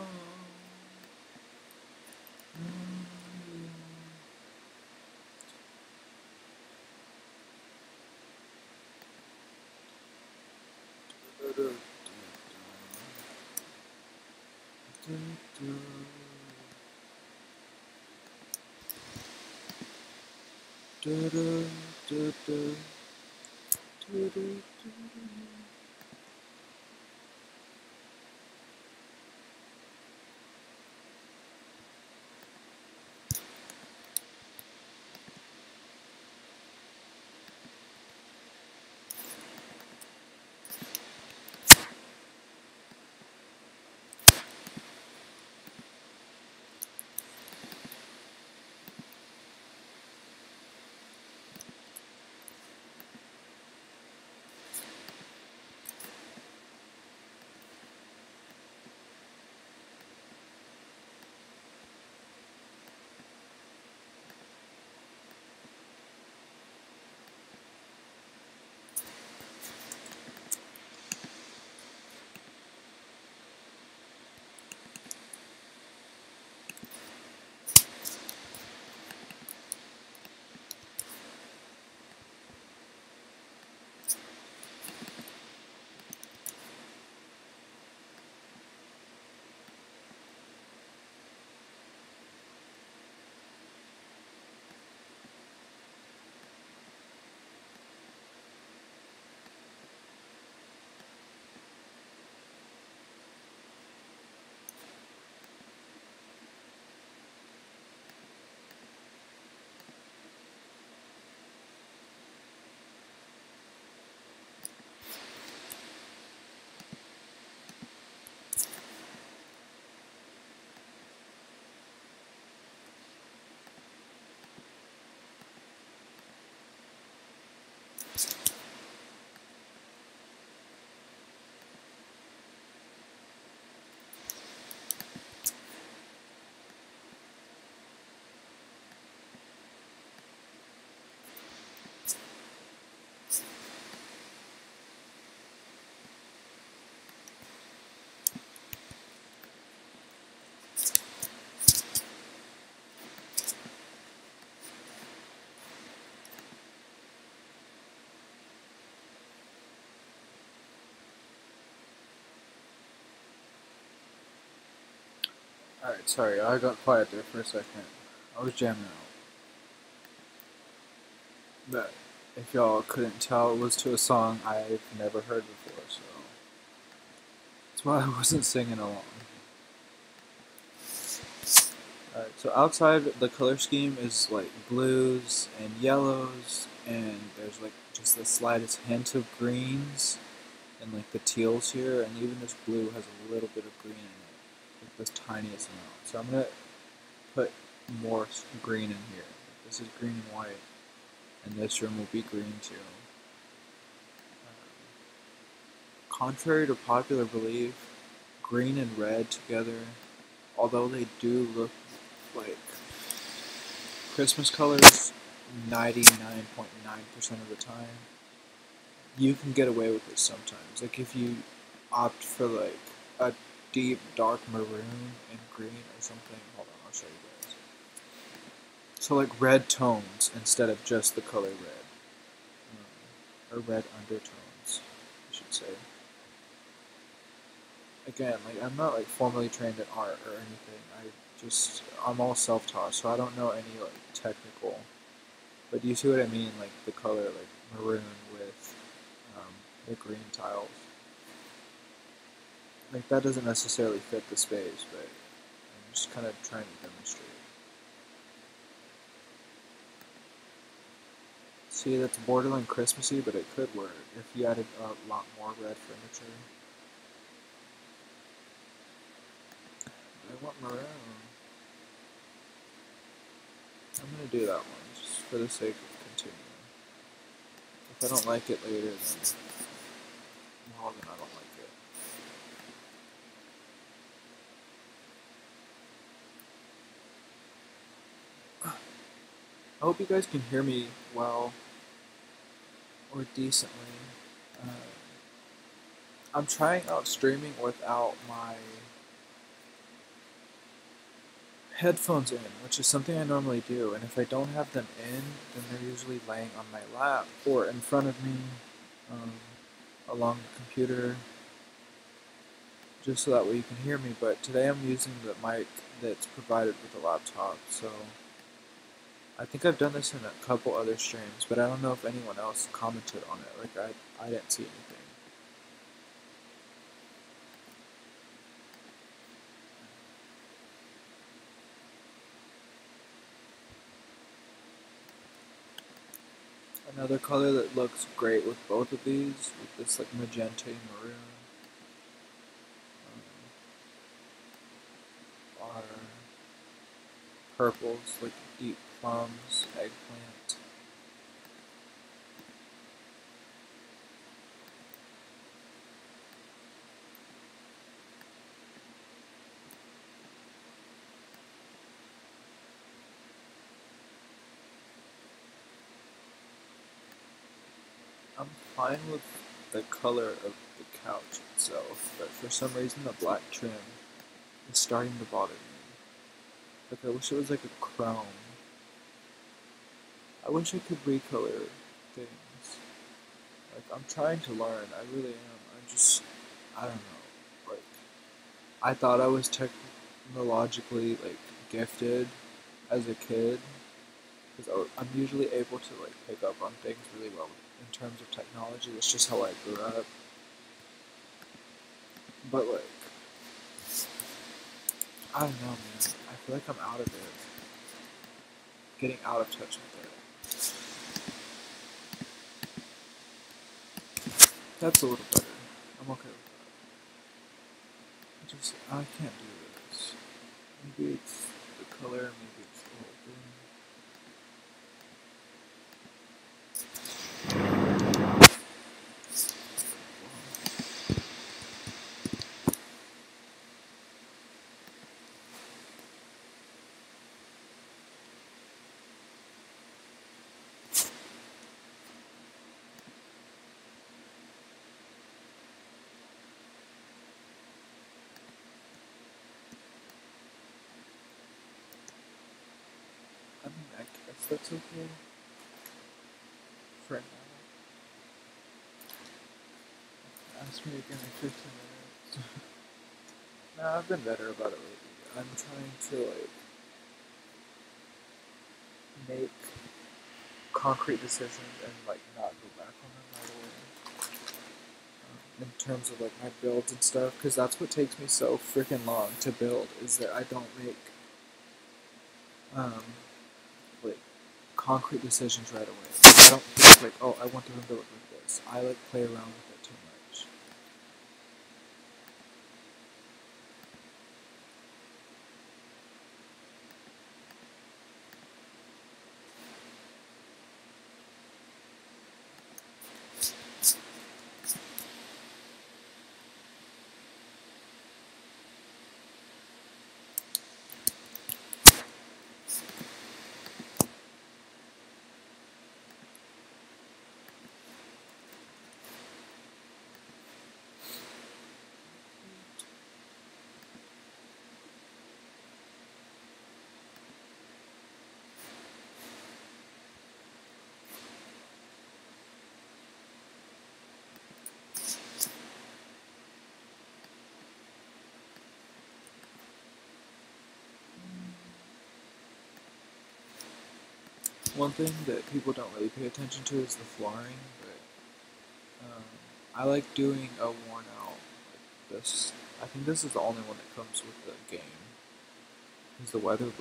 Alright, sorry, I got quiet there for a second. I was jamming out. But if y'all couldn't tell, it was to a song I've never heard before, so that's why I wasn't singing along. Alright, so outside the color scheme is like blues and yellows, and there's like just the slightest hint of greens, and like the teals here, and even this blue has a little bit of green in it, like the tiniest amount. So I'm gonna put more green in here. This is green and white, and this room will be green too. Contrary to popular belief, green and red together, although they do look like Christmas colors 99.9% of the time, you can get away with it sometimes. Like if you opt for like a deep dark maroon and green or something. Hold on, I'll show you guys. So like red tones instead of just the color red. Or red undertones, I should say. Again, like I'm not like formally trained in art or anything. I'm all self-taught, so I don't know any like technical. But do you see what I mean? Like the color, like maroon with the green tiles. Like that doesn't necessarily fit the space, but I'm just kind of trying to demonstrate. See, that's borderline Christmassy, but it could work if you added a lot more red furniture. I want maroon. I'm gonna do that one, just for the sake of continuing. If I don't like it later, then well, then I don't like it. I hope you guys can hear me well, or decently. I'm trying out streaming without my headphones in, which is something I normally do, and if I don't have them in, then they're usually laying on my lap or in front of me, along the computer, just so that way you can hear me. But today I'm using the mic that's provided with the laptop, so I think I've done this in a couple other streams, but I don't know if anyone else commented on it. Like I didn't see anything. Another color that looks great with both of these, with this like magenta and maroon, are purples, like deep plums, eggplant. I'm fine with the color of the couch itself, but for some reason the black trim is starting to bother me. Like I wish it was like a chrome. I wish I could recolor things. Like I'm trying to learn, I really am. I don't know. Like I thought I was technologically like gifted as a kid because I'm usually able to like pick up on things really well in terms of technology. That's just how I grew up. But like, I don't know, man. I feel like I'm out of it. Getting out of touch with it. That's a little better. I'm okay with that. I can't do this. Maybe it's the color, maybe it's the whole thing. I mean, I guess that's okay. For now. Ask me again in 15 minutes. Nah, I've been better about it lately. I'm trying to like make concrete decisions and like not go back on them right away. In terms of like my builds and stuff, because that's what takes me so freaking long to build is that I don't make um, like concrete decisions right away. I don't think like, oh, I want to build it with this. I like play around with it too much. One thing that people don't really pay attention to is the flooring, but I like doing a worn out like this. I think this is the only one that comes with the game. Is the weathered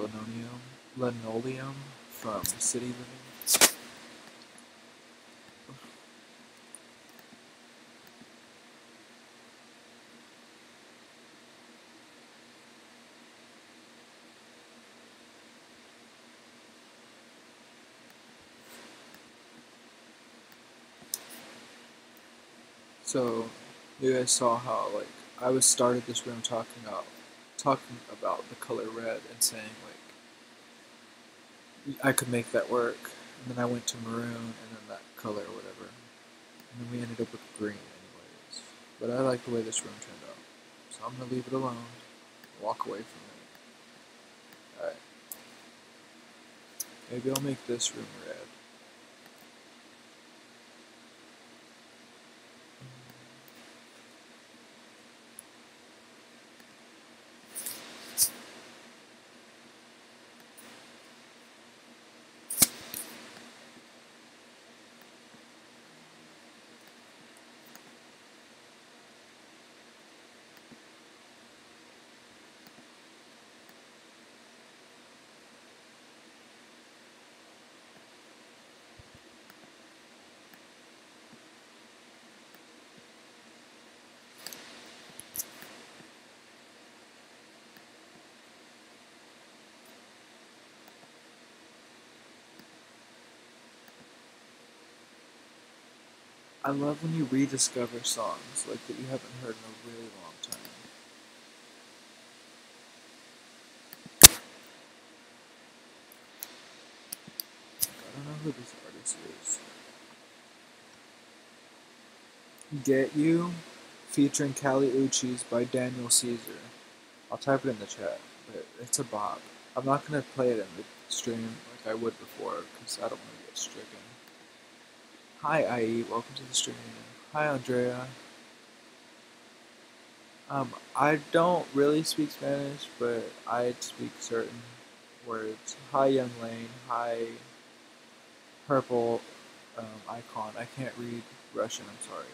linoleum from City Living. So you guys saw how like I was started this room talking about the color red and saying like I could make that work, and then I went to maroon and then that color or whatever, and then we ended up with green anyways. But I like the way this room turned out, so I'm gonna leave it alone, walk away from it. All right, maybe I'll make this room red. I love when you rediscover songs like that you haven't heard in a really long time. I don't know who this artist is. Get You, featuring Kali Uchis by Daniel Caesar. I'll type it in the chat, but it's a bop. I'm not gonna play it in the stream like I would before because I don't want to get stricken. Hi IE, welcome to the stream. Hi Andrea. I don't really speak Spanish, but I speak certain words. Hi Young Lane. Hi Purple Icon. I can't read Russian. I'm sorry.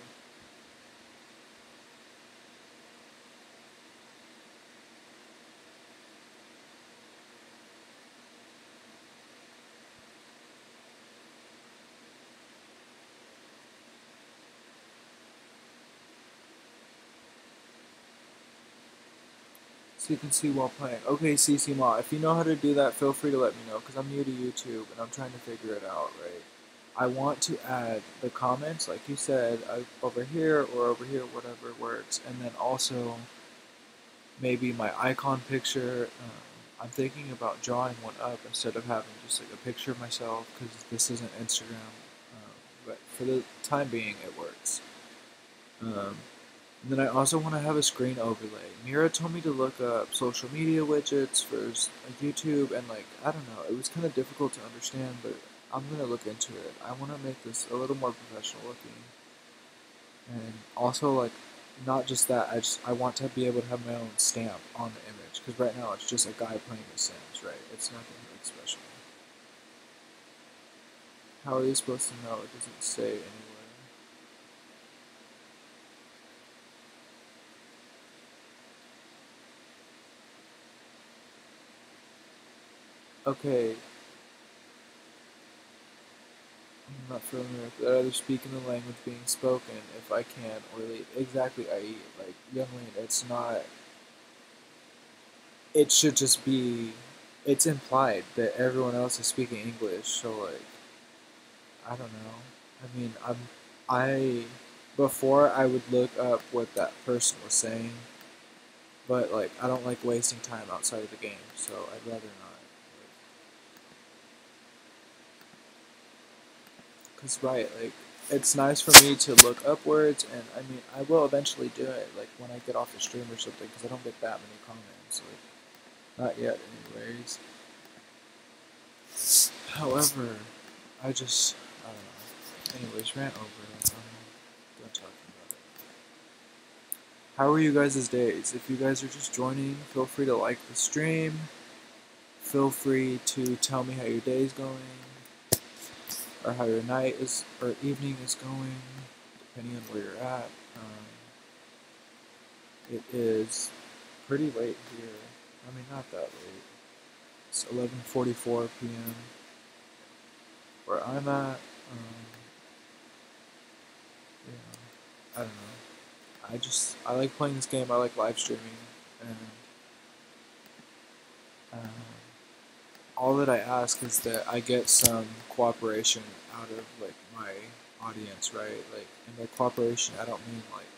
So you can see while playing. Okay, CC Ma, if you know how to do that, feel free to let me know, because I'm new to YouTube, and I'm trying to figure it out, right? I want to add the comments, like you said, over here or over here, whatever works, and then also maybe my icon picture. I'm thinking about drawing one up instead of having just like a picture of myself, because this isn't Instagram, but for the time being, it works. And then I also want to have a screen overlay. Mira told me to look up social media widgets for like YouTube, and like I don't know, it was kind of difficult to understand, but I'm gonna look into it. I want to make this a little more professional looking, and also like not just that. I want to be able to have my own stamp on the image, because right now it's just a guy playing The Sims, right? It's nothing like special. How are you supposed to know? It doesn't say anywhere. Okay, I'm not familiar with that. Either speaking the language being spoken, if I can, or leave. Exactly, I like young lane. It's not. It should just be. It's implied that everyone else is speaking English, so like, I don't know. I mean, I before I would look up what that person was saying, but like I don't like wasting time outside of the game, so I'd rather not. Cause right, like it's nice for me to look upwards, and I mean I will eventually do it, like when I get off the stream or something, because I don't get that many comments. Like not yet, anyways. However, I don't know. Anyways, rant over. I'm done talking about it. How are you guys' days? If you guys are just joining, feel free to like the stream. Feel free to tell me how your day is going, or how your night is or evening is going, depending on where you're at. It is pretty late here. I mean, not that late. It's 11:44 p.m. where I'm at. Yeah, I don't know. I like playing this game. I like live streaming, and um, all that I ask is that I get some cooperation out of like my audience, right? Like, and by cooperation, I don't mean like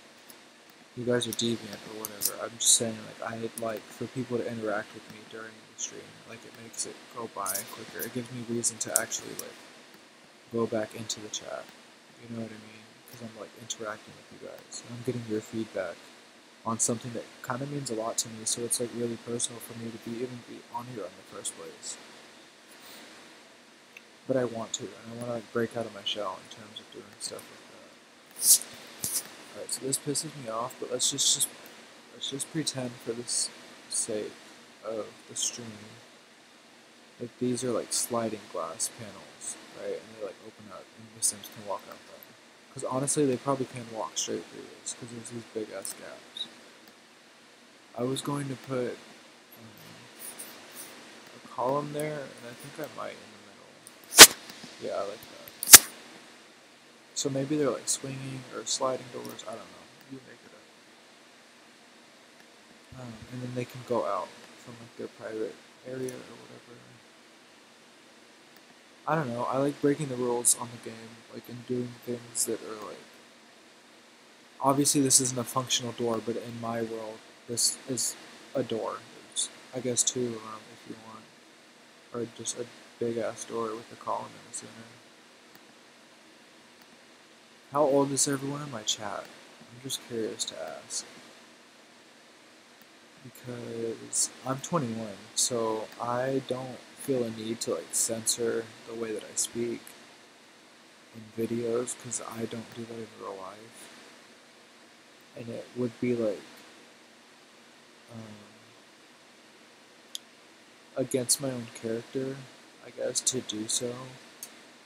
you guys are deviant or whatever. I'm just saying like I'd like for people to interact with me during the stream. Like it makes it go by quicker. It gives me reason to actually like go back into the chat. You know what I mean? Because I'm like interacting with you guys. And I'm getting your feedback on something that kind of means a lot to me. So it's like really personal for me to even be on here in the first place. But I want to, and I want to like break out of my shell in terms of doing stuff like that. Alright, so this pisses me off, but let's just pretend for the sake of the stream, like these are like sliding glass panels, right? And they like open up, and the Sims can walk out them. Because honestly, they probably can walk straight through this, because there's these big ass gaps. I was going to put a column there, and I think I might in the middle. Yeah, I like that. So maybe they're like swinging or sliding doors. I don't know. You make it up. And then they can go out from like their private area or whatever. I don't know. I like breaking the rules on the game, like and doing things that are like obviously this isn't a functional door, but in my world, this is a door. There's, I guess, two of them if you want, or just a big ass door with a column in the center. How old is everyone in my chat? I'm just curious to ask. Because I'm 21, so I don't feel a need to like censor the way that I speak in videos because I don't do that in real life. And it would be like um, against my own character, I guess, to do so.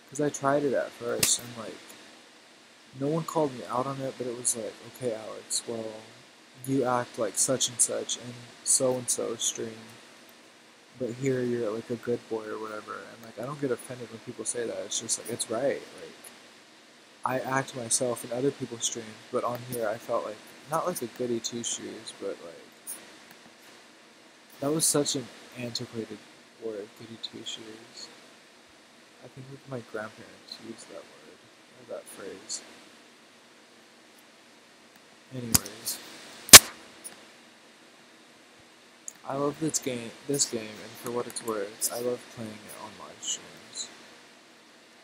Because I tried it at first and like no one called me out on it, but it was like, okay, Alex, well, you act like such and so stream, but here you're like a good boy or whatever, and like I don't get offended when people say that. It's just like it's right. Like I act myself in other people's streams, but on here I felt like not like a goody two shoes, but like that was such an antiquated word, goody two shoes. I think like my grandparents used that word or that phrase. Anyways, I love this game, and for what it's worth, I love playing it on live streams.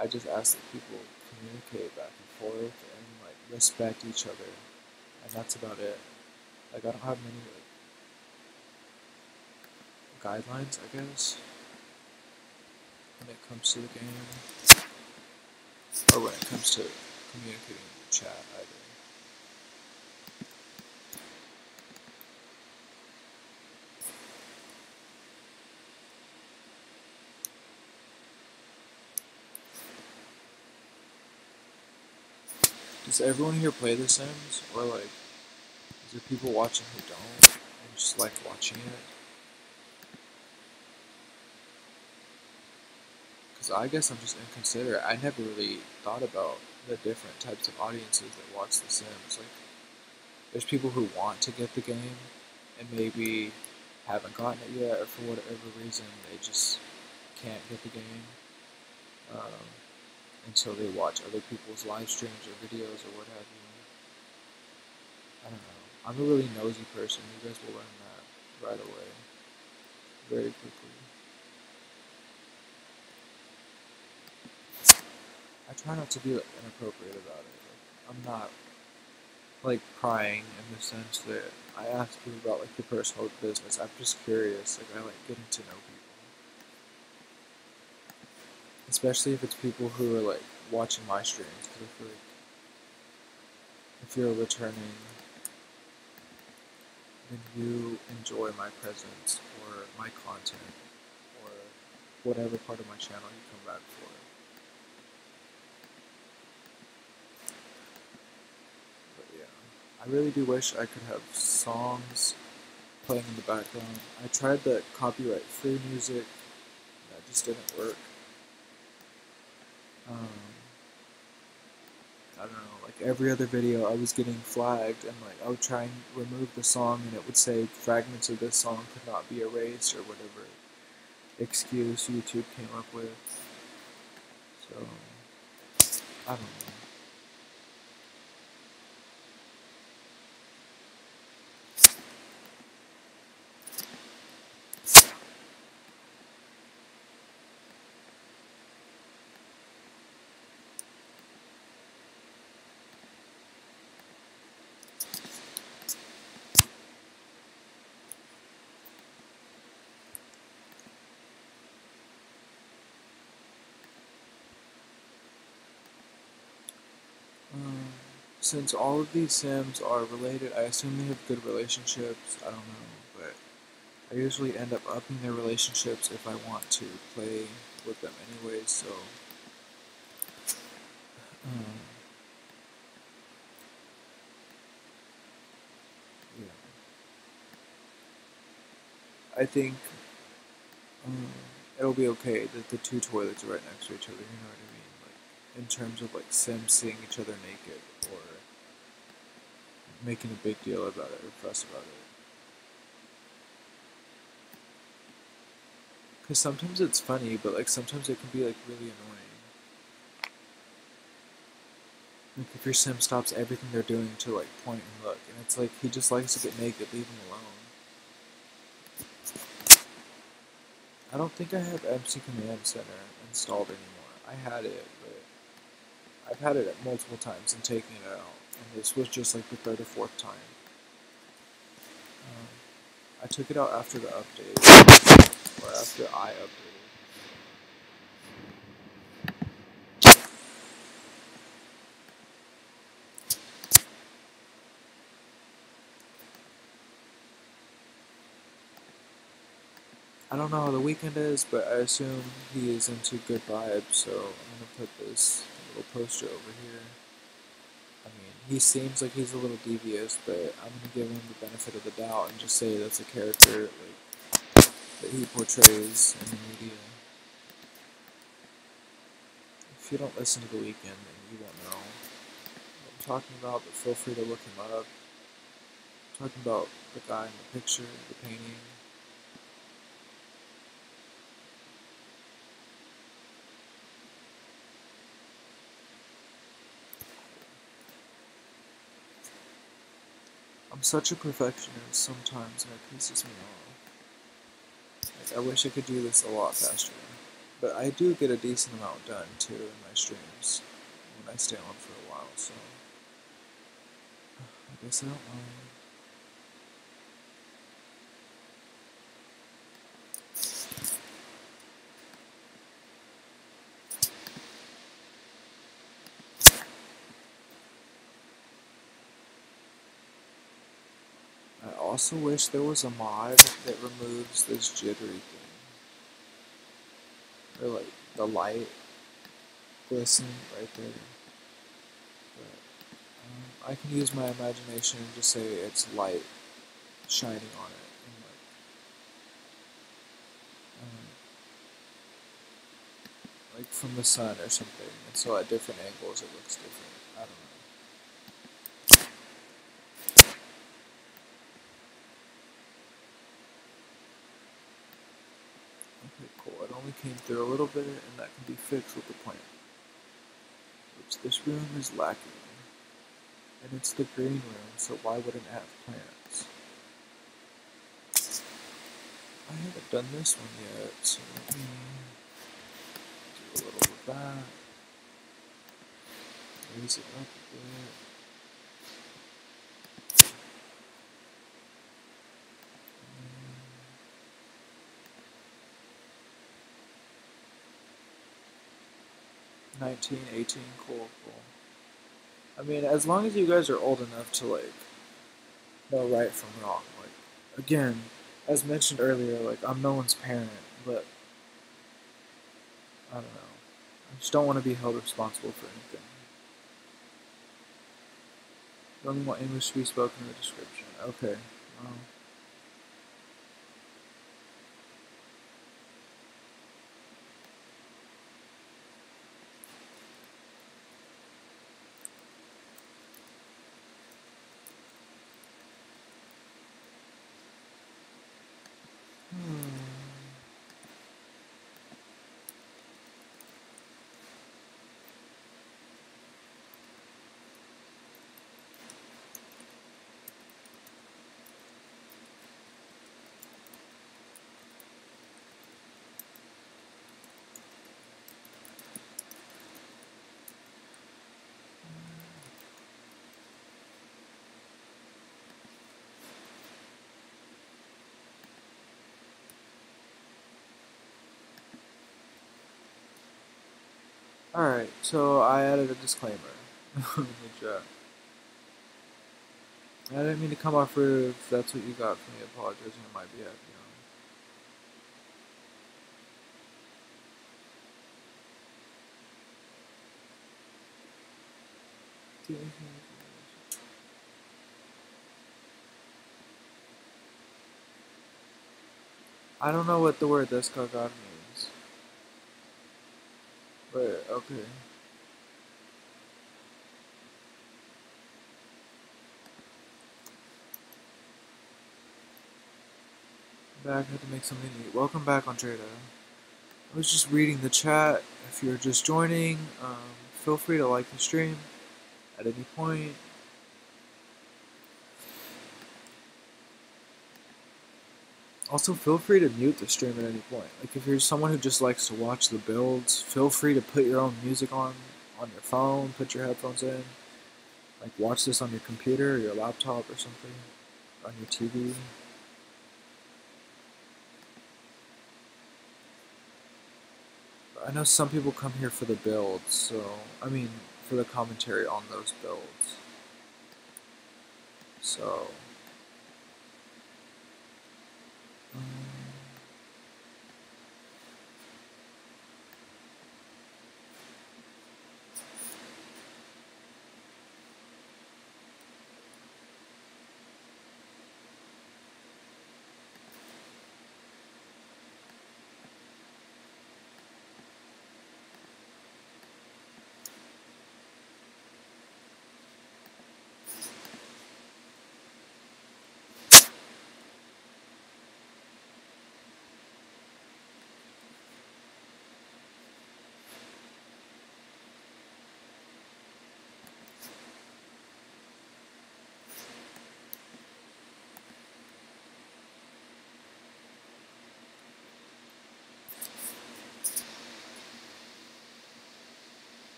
I just ask that people communicate back and forth and like respect each other, and that's about it. Like I don't have many like guidelines, I guess, when it comes to the game, or when it comes to communicating in the chat either. Does everyone here play The Sims, or like, is there people watching who don't and just like watching it? Because I guess I'm just inconsiderate. I never really thought about the different types of audiences that watch The Sims. Like, there's people who want to get the game and maybe haven't gotten it yet, or for whatever reason they just can't get the game, um, and so they watch other people's live streams or videos or what have you. I don't know. I'm a really nosy person. You guys will learn that right away, very quickly. I try not to be like, inappropriate about it. Like, I'm not like prying in the sense that I ask people about like their personal business. I'm just curious. Like I like getting to know people, especially if it's people who are like watching my streams. Because I feel like if you're returning, then you enjoy my presence or my content or whatever part of my channel you come back for. But yeah, I really do wish I could have songs playing in the background. I tried the copyright-free music, that just didn't work. Um, I don't know, like every other video I was getting flagged and like I would try and remove the song and it would say fragments of this song could not be erased or whatever excuse YouTube came up with. So, I don't know. Um, since all of these Sims are related, I assume they have good relationships. I don't know, but I usually end up upping their relationships if I want to play with them anyways, so um, yeah. I think um, it'll be okay that the two toilets are right next to each other, you know what I mean? Like, in terms of like Sims seeing each other naked or making a big deal about it or fuss about it. Because sometimes it's funny, but like sometimes it can be like really annoying. Like if your sim stops everything they're doing to like point and look, and it's like he just likes to get naked, leave him alone. I don't think I have MC Command Center installed anymore. I had it, but I've had it multiple times and taking it out, and this was just like the third or fourth time. I took it out after the update, or after I updated. I don't know how the weekend is, but I assume he is into good vibes, so I'm gonna put this little poster over here. I mean, he seems like he's a little devious, but I'm gonna give him the benefit of the doubt and just say that's a character like that he portrays in the media. If you don't listen to the weekend, then you won't know what I'm talking about, but feel free to look him up. I'm talking about the guy in the picture, the painting. I'm such a perfectionist sometimes, and it pisses me off. Like, I wish I could do this a lot faster. But I do get a decent amount done, too, in my streams when I stay on for a while, so I guess I don't mind. I also wish there was a mod that removes this jittery thing. Or like the light glisten right there. But I can use my imagination and just say it's light shining on it. And like from the sun or something. And so at different angles it looks different. I don't know. Okay, cool. It only came through a little bit, and that can be fixed with the plant. Which this room is lacking. And it's the green room, so why wouldn't it have plants? I haven't done this one yet, so let me do a little of that. Raise it up a bit. 19, 18, cool. I mean, as long as you guys are old enough to, like, know right from wrong. Like, again, as mentioned earlier, like, I'm no one's parent, but I don't know. I just don't want to be held responsible for anything. You only want English to be spoken in the description. Okay. Well. Alright, so I added a disclaimer in the chat. I didn't mean to come off rude. If that's what you got from me apologizing, it might be happy. I don't know what the word "descagad" means, but okay. Back, I had to make something to eat. Welcome back, Andrea. I was just reading the chat. If you're just joining, feel free to like the stream. at any point. Also, feel free to mute the stream at any point. Like, if you're someone who just likes to watch the builds, feel free to put your own music on your phone, put your headphones in. Like, watch this on your computer or your laptop or something, on your TV. I know some people come here for the builds, so, I mean, for the commentary on those builds. So, um,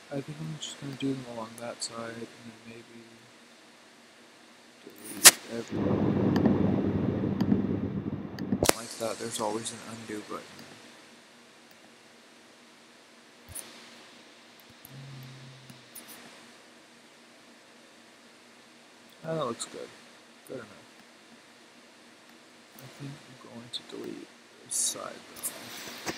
I think I'm just going to do them along that side, and then maybe delete everything. Like that, there's always an undo button. That looks good. Good enough. I think I'm going to delete this side though.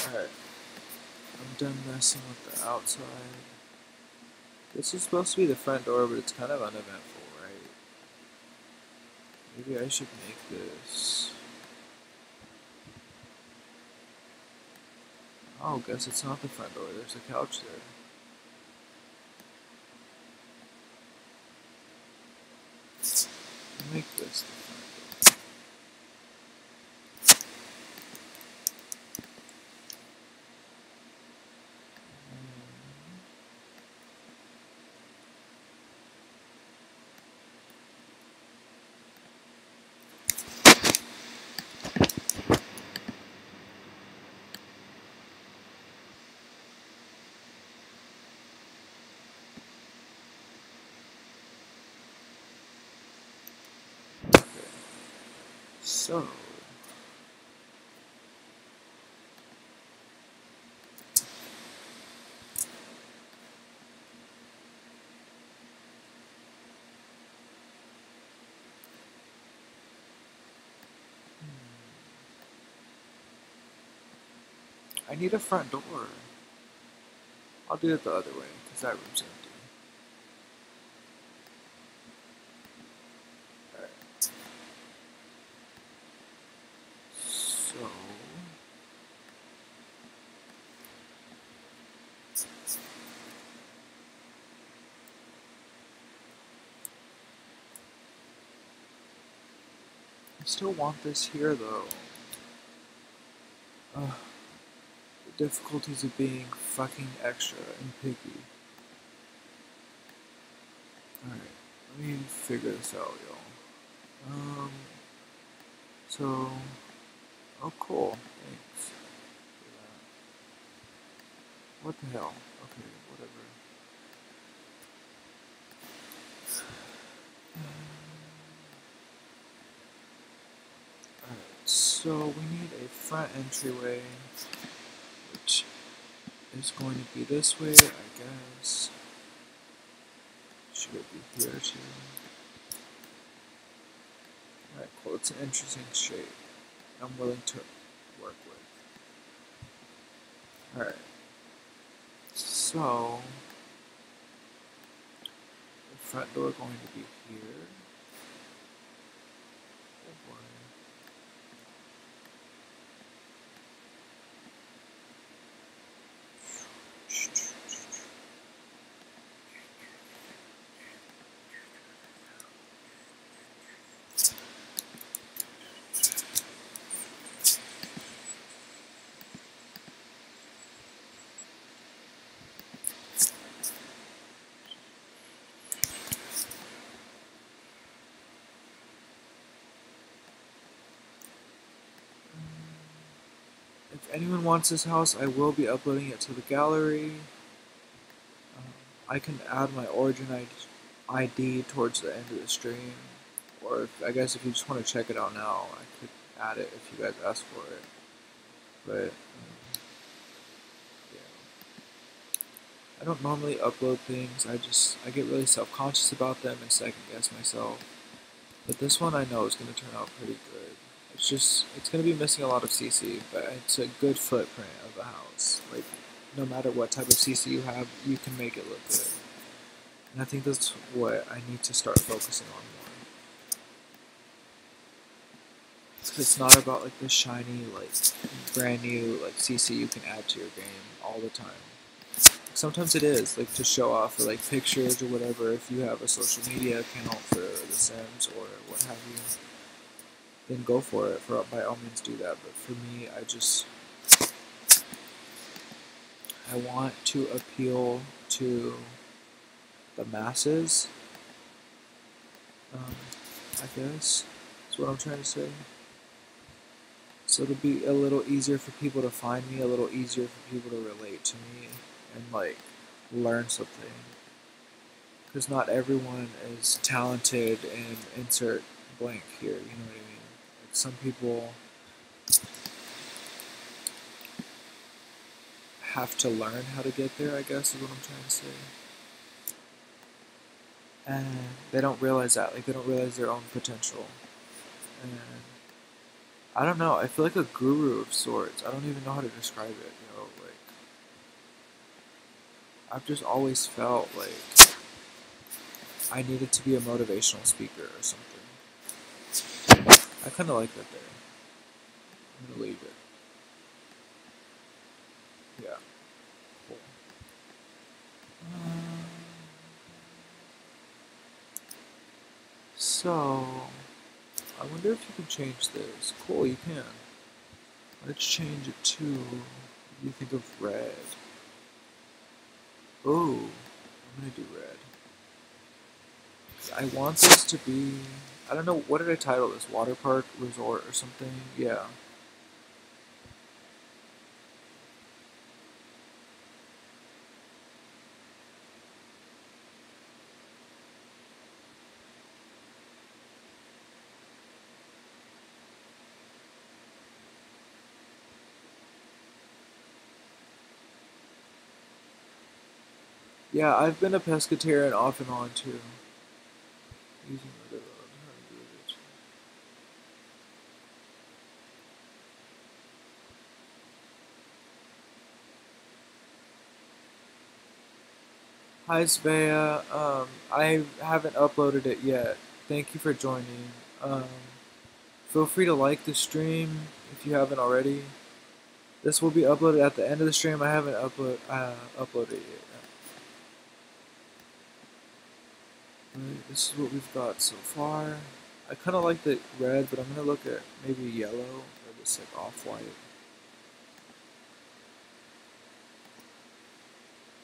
Alright. done messing with the outside. This is supposed to be the front door, but it's kind of uneventful, right? Maybe I should make this. Oh, guess it's not the front door. There's a couch there. Make this the front door. So, I need a front door. I'll do it the other way, because that room's empty. Alright. So... I still want this here, though. Ugh. The difficulties of being fucking extra and picky. Alright, let me figure this out, y'all. So... Oh, cool. Thanks. What the hell? Okay, whatever. Alright, so we need a front entryway, which is going to be this way, I guess. Should it be here too? Alright, cool. It's an interesting shape. I'm willing to work with. Alright. So, the front door going to be here. Oh boy. If anyone wants this house, I will be uploading it to the gallery. I can add my origin ID towards the end of the stream, or I guess if you just want to check it out now, I could add it if you guys ask for it. But yeah, I don't normally upload things. I get really self-conscious about them and second guess myself. But this one I know is going to turn out pretty good. It's going to be missing a lot of CC, but it's a good footprint of a house. Like, no matter what type of CC you have, you can make it look good. And I think that's what I need to start focusing on more. It's not about like the shiny, like brand new like CC you can add to your game all the time. Sometimes it is, like to show off for like pictures or whatever, if you have a social media account for The Sims or what have you. Then go for it. By all means do that. But for me, I want to appeal to the masses. I guess that's what I'm trying to say. So it'll be a little easier for people to find me, a little easier for people to relate to me and like learn something. Because not everyone is talented in insert blank here. You know what I mean? Some people have to learn how to get there, I guess is what I'm trying to say. And they don't realize that, like they don't realize their own potential. And I don't know, I feel like a guru of sorts. I don't even know how to describe it, you know, like I've just always felt like I needed to be a motivational speaker or something. I kind of like that there. I'm gonna leave it. Yeah, cool. So, I wonder if you can change this. Cool, you can. Let's change it to, what do you think of red? Oh, I'm gonna do red. I want this to be, I don't know, what did I title this? Waterpark Resort or something? Yeah. Yeah, I've been a pescatarian off and on too. Using the road, how to do it. Hi Svea, I haven't uploaded it yet. Thank you for joining. Feel free to like the stream if you haven't already. This will be uploaded at the end of the stream. I haven't uploaded it yet. Right, this is what we've got so far. I kind of like the red, but I'm gonna look at maybe yellow or this like off-white.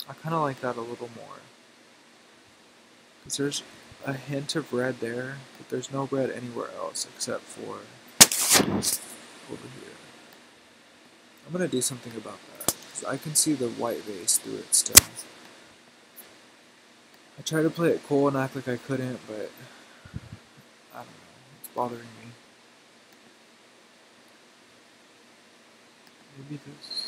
I kind of like that a little more. Because there's a hint of red there, but there's no red anywhere else except for over here. I'm going to do something about that, because I can see the white vase through it still. I tried to play it cool and act like I couldn't, but I don't know, it's bothering me. Maybe this...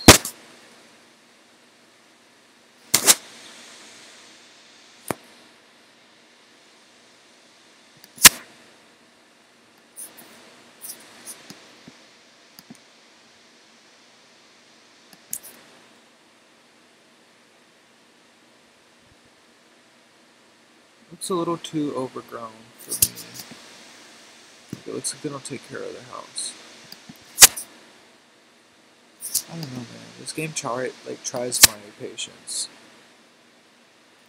Looks a little too overgrown for me. It looks like they don't take care of the house. I don't know, man. This game tries my patience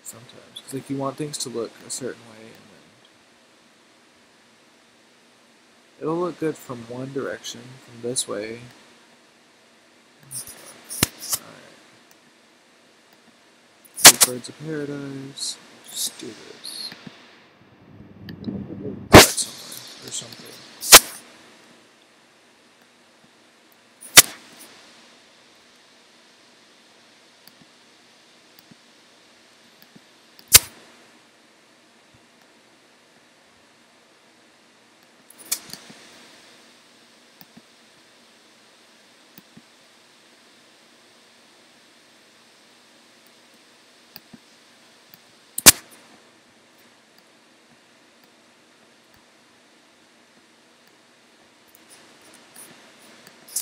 sometimes. Because like you want things to look a certain way, and then it'll look good from one direction, from this way. Alright. Birds of Paradise. Just do this. Right somewhere or something.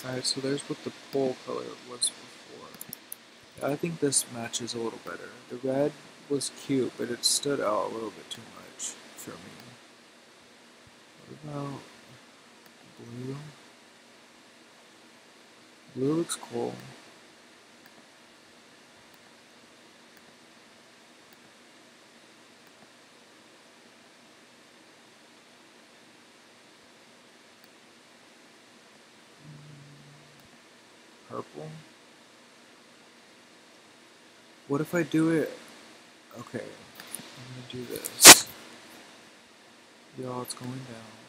Alright, so there's what the pole color was before. I think this matches a little better. The red was cute, but it stood out a little bit too much for me. What about blue? Blue looks cool. Purple. What if I do it? Okay, I'm gonna do this. Y'all, it's going down.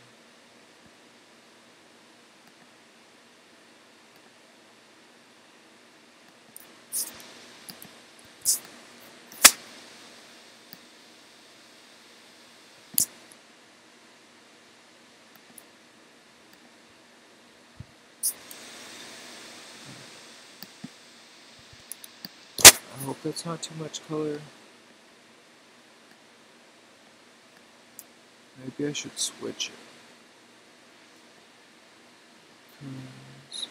I hope that's not too much color. Maybe I should switch it. 'Cause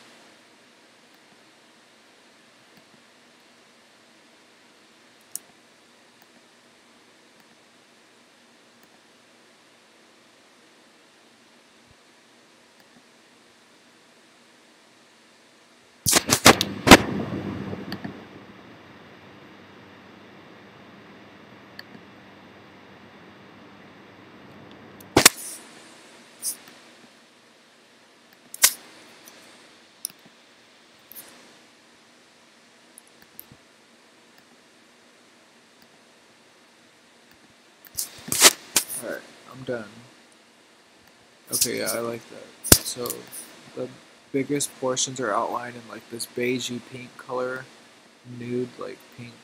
Alright, I'm done. Okay, yeah, I like that. So, the biggest portions are outlined in like this beigey pink color. Nude, like pink.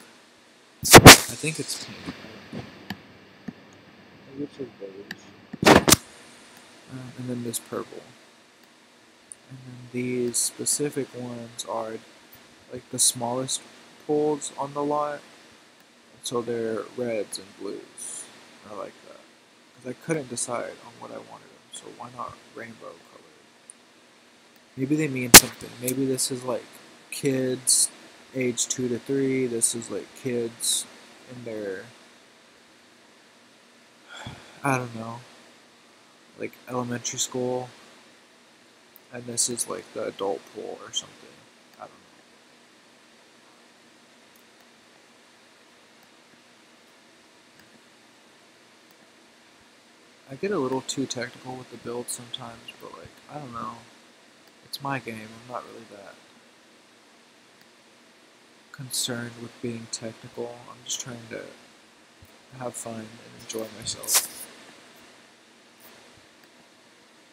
I think it's pink. Maybe it's just beige. And then this purple. And then these specific ones are like the smallest poles on the lot. So they're reds and blues. I like that. Because I couldn't decide on what I wanted them. So why not rainbow colored? Maybe they mean something. Maybe this is like kids age 2 to 3. This is like kids in their, I don't know, like elementary school. And this is like the adult pool or something. I don't know. I get a little too technical with the build sometimes, but like, I don't know. It's my game. I'm not really that concerned with being technical. I'm just trying to have fun and enjoy myself.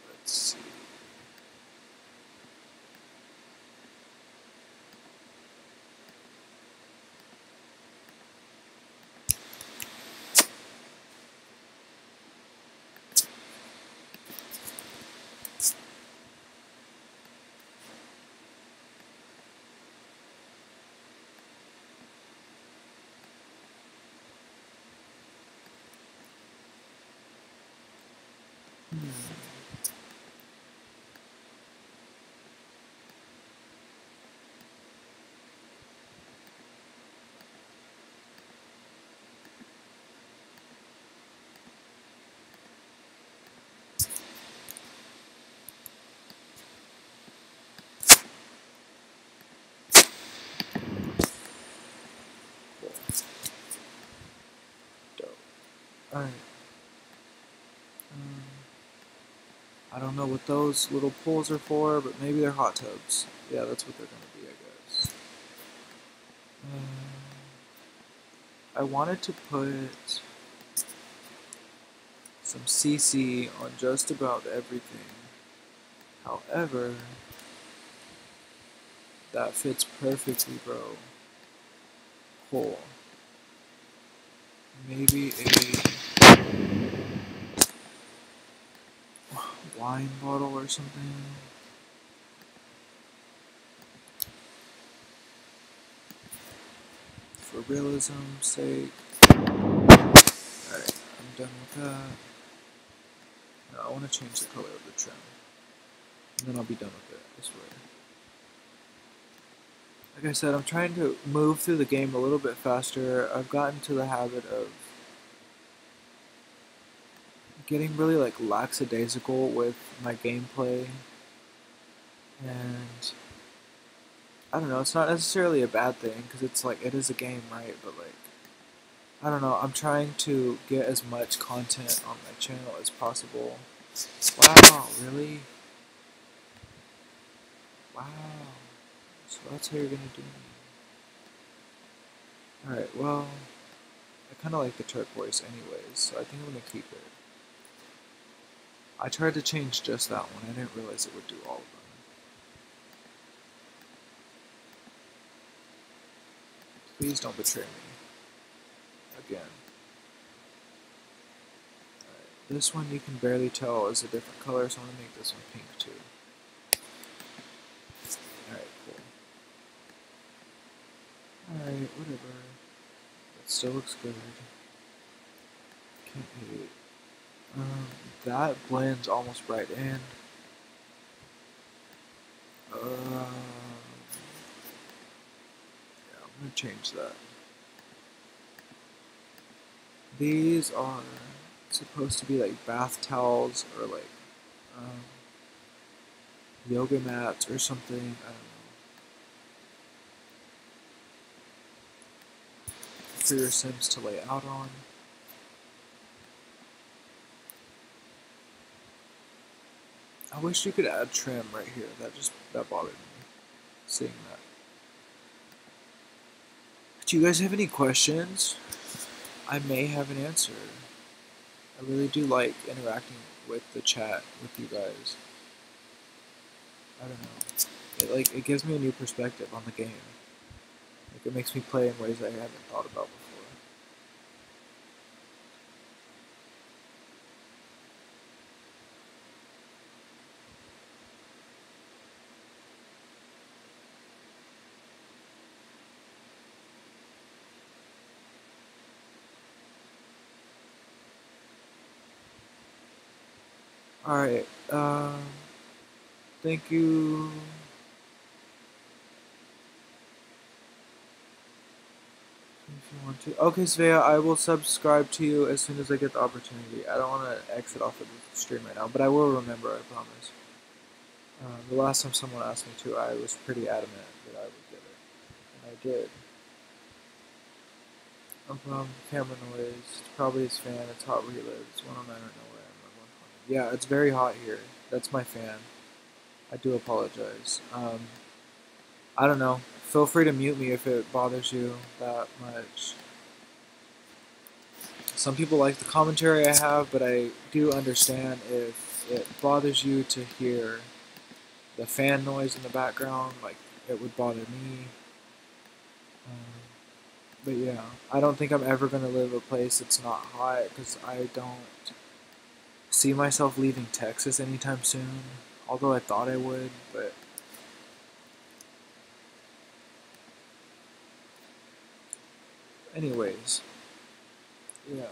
Let's see. Cool. Dope. Alright. I don't know what those little pools are for, but maybe they're hot tubs. Yeah, that's what they're gonna be, I guess. I wanted to put some CC on just about everything. However, that fits perfectly, bro. Cool. Maybe a wine bottle or something. For realism's sake. Alright, I'm done with that. No, I want to change the color of the trim. And then I'll be done with it, I swear. Like I said, I'm trying to move through the game a little bit faster. I've gotten to the habit of getting really like lackadaisical with my gameplay. And I don't know, it's not necessarily a bad thing, because it's like, it is a game, right? But like, I don't know, I'm trying to get as much content on my channel as possible. Wow, really? Wow. So that's how you're gonna do me. Alright, well, I kinda like the turquoise anyways, so I think I'm gonna keep it. I tried to change just that one, I didn't realize it would do all of them. Please don't betray me. Again. Alright, this one you can barely tell is a different color, so I'm gonna make this one pink too. Alright, cool. Alright, whatever. That still looks good. Can't hate. That blends almost right in. Yeah, I'm gonna change that. These are supposed to be like bath towels or like yoga mats or something. I don't know. For your Sims to lay out on. I wish you could add trim right here. That bothered me, seeing that. Do you guys have any questions? I may have an answer. I really do like interacting with the chat with you guys. I don't know. It gives me a new perspective on the game. Like, it makes me play in ways I haven't thought about before. Alright, thank you. If you want to. Okay, Svea, I will subscribe to you as soon as I get the opportunity. I don't want to exit off of the stream right now, but I will remember, I promise. The last time someone asked me to, I was pretty adamant that I would get it. And I did. I'm from Camera Noise. It's probably his fan. It's hot where he lives. 109 right nowhere. I'm 120. Yeah, it's very hot here. That's my fan. I do apologize. I don't know. Feel free to mute me if it bothers you that much. Some people like the commentary I have, but I do understand if it bothers you to hear the fan noise in the background, like it would bother me. But yeah, I don't think I'm ever going to live a place that's not hot because I don't see myself leaving Texas anytime soon, although I thought I would, but anyways, yeah.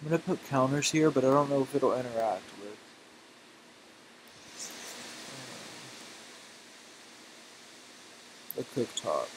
I'm gonna put counters here, but I don't know if it'll interact with the cooktop.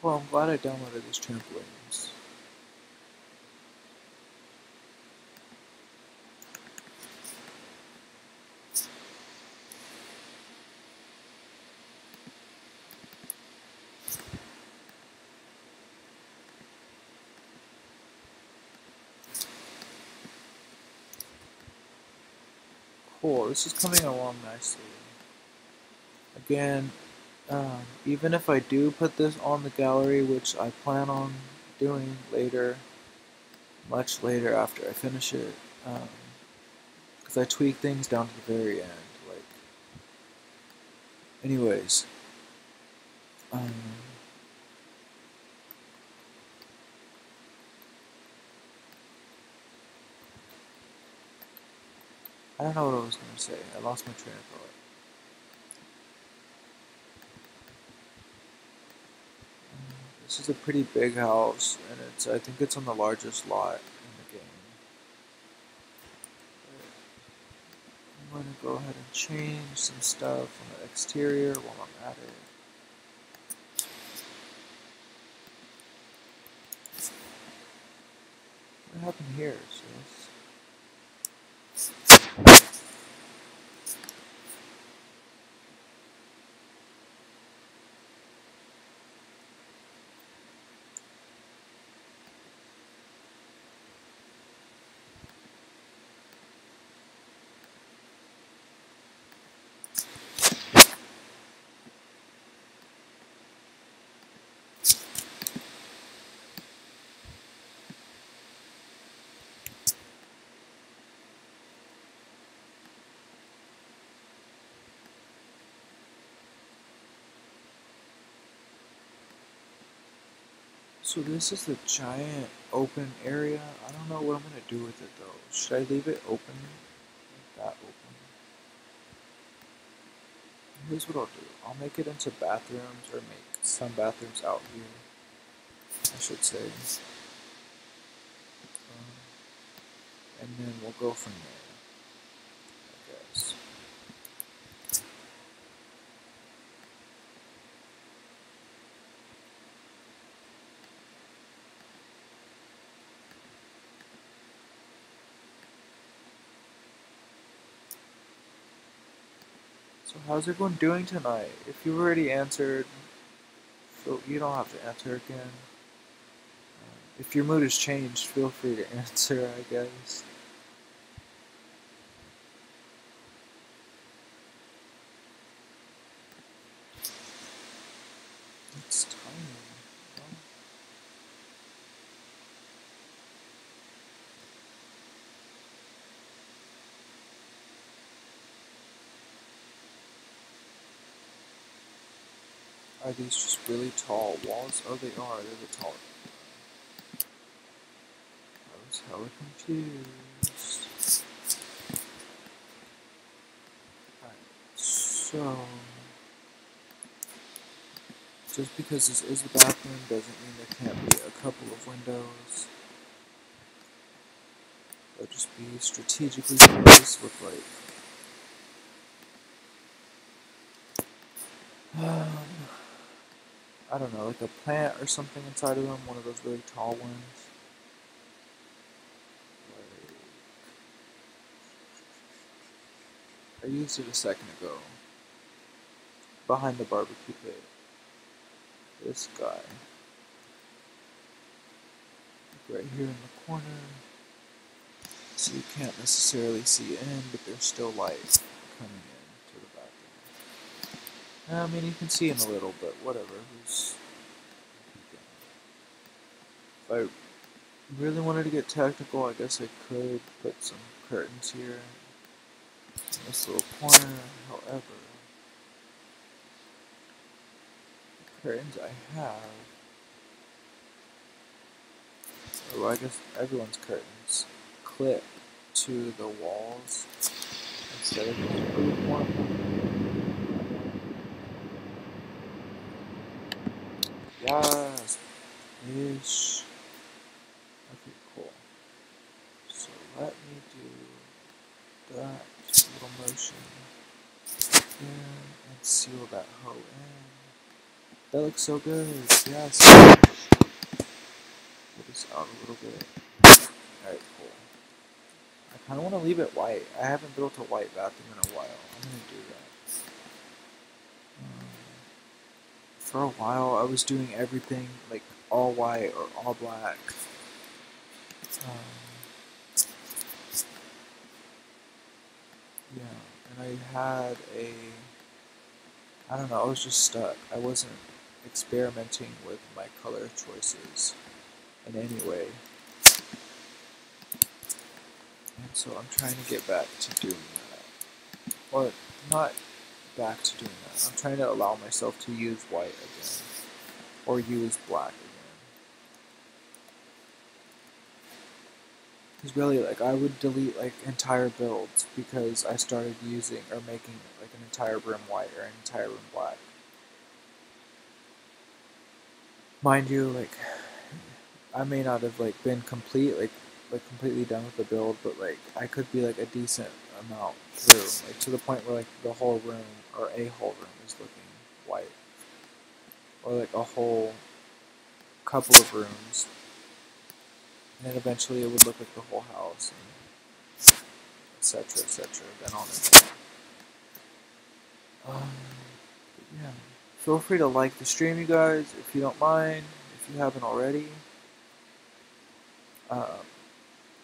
Well, I'm glad I downloaded these trampolines. Cool, this is coming along nicely. Again, even if I do put this on the gallery, which I plan on doing later, much later after I finish it, because I tweak things down to the very end. Like, anyways, I don't know what I was gonna say. I lost my train of thought. This is a pretty big house, and I think it's on the largest lot in the game. I'm going to go ahead and change some stuff on the exterior while I'm at it. What happened here, sis? So this is the giant open area. I don't know what I'm going to do with it though. Should I leave it open? Like that open? Here's what I'll do. I'll make it into bathrooms, or make some bathrooms out here, I should say. And then we'll go from there, I guess. So how's everyone doing tonight? If you've already answered, you don't have to answer again. If your mood has changed, feel free to answer, I guess. It's tiny. Are these just really tall walls? Oh, they are. They're the tall. I was hella confused. Alright, so just because this is a bathroom doesn't mean there can't be a couple of windows. They'll just be strategically placed with I don't know, like a plant or something inside of them, one of those really tall ones. I used it a second ago. Behind the barbecue pit. This guy. Like right here in the corner. So you can't necessarily see in, but there's still light coming in to the bathroom. I mean, you can see in a little, but whatever. If I really wanted to get technical, I guess I could put some curtains here in this little corner. However, the curtains I have, or I guess everyone's curtains, clip to the walls instead of just putting one. Yes, ish. Okay, cool. So let me do that little motion there and seal that hoe in. That looks so good. Yes. Pull this out a little bit. Alright, cool. I kind of want to leave it white. I haven't built a white bathroom in a while. I'm going to do that. For a while, I was doing everything like all white or all black. Yeah, and I had I don't know, I was just stuck. I wasn't experimenting with my color choices in any way. And so I'm trying to get back to doing that. Or not back to doing that. I'm trying to allow myself to use white again. Or use black again. Because really, like, I would delete, like, entire builds because I started using or making, like, an entire room white or an entire room black. Mind you, like, I may not have, like, been complete, like completely done with the build, but, like, I could be, like, a decent amount through, like, to the point where, like, the whole room, or a whole room is looking white. Or, like, a whole couple of rooms. And then eventually it would look like the whole house, and etc., then on and on. Yeah. Feel free to like the stream, you guys, if you don't mind, if you haven't already.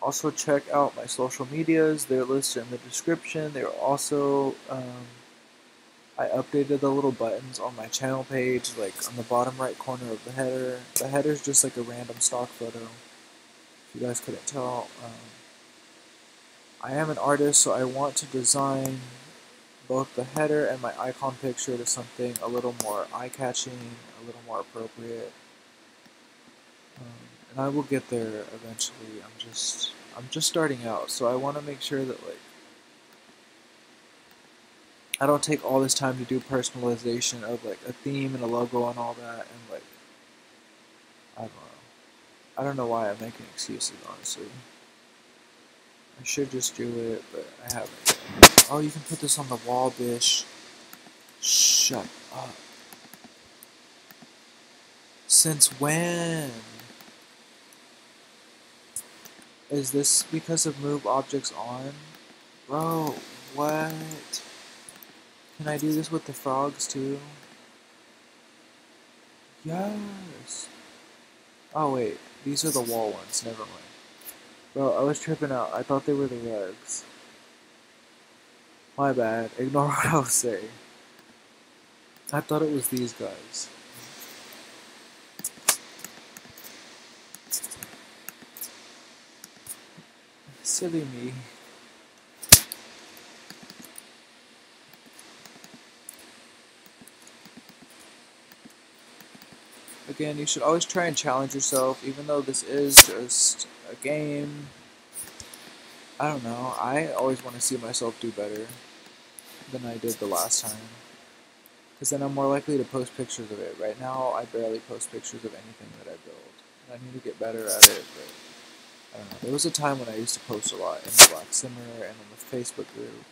Also check out my social medias. They're listed in the description. They're also, I updated the little buttons on my channel page, like on the bottom right corner of the header. The header's just like a random stock photo, if you guys couldn't tell. I am an artist, so I want to design both the header and my icon picture to something a little more eye-catching, a little more appropriate. And I will get there eventually. I'm just starting out, so I want to make sure that, like, I don't take all this time to do personalization of, like, a theme and a logo and all that, and, like, I don't know. I don't know why I'm making excuses, honestly. I should just do it, but I haven't. Oh, you can put this on the wall, bish. Shut up. Since when? Is this because of move objects on? Bro, what? Can I do this with the frogs too? Yes. Oh wait, these are the wall ones, never mind. Bro, I was tripping out. I thought they were the rugs. My bad. Ignore what I was saying. I thought it was these guys. Silly me. Again, you should always try and challenge yourself, even though this is just a game. I don't know, I always want to see myself do better than I did the last time. Because then I'm more likely to post pictures of it. Right now, I barely post pictures of anything that I build. And I need to get better at it, but I don't know. There was a time when I used to post a lot in the Black Simmer and in the Facebook group.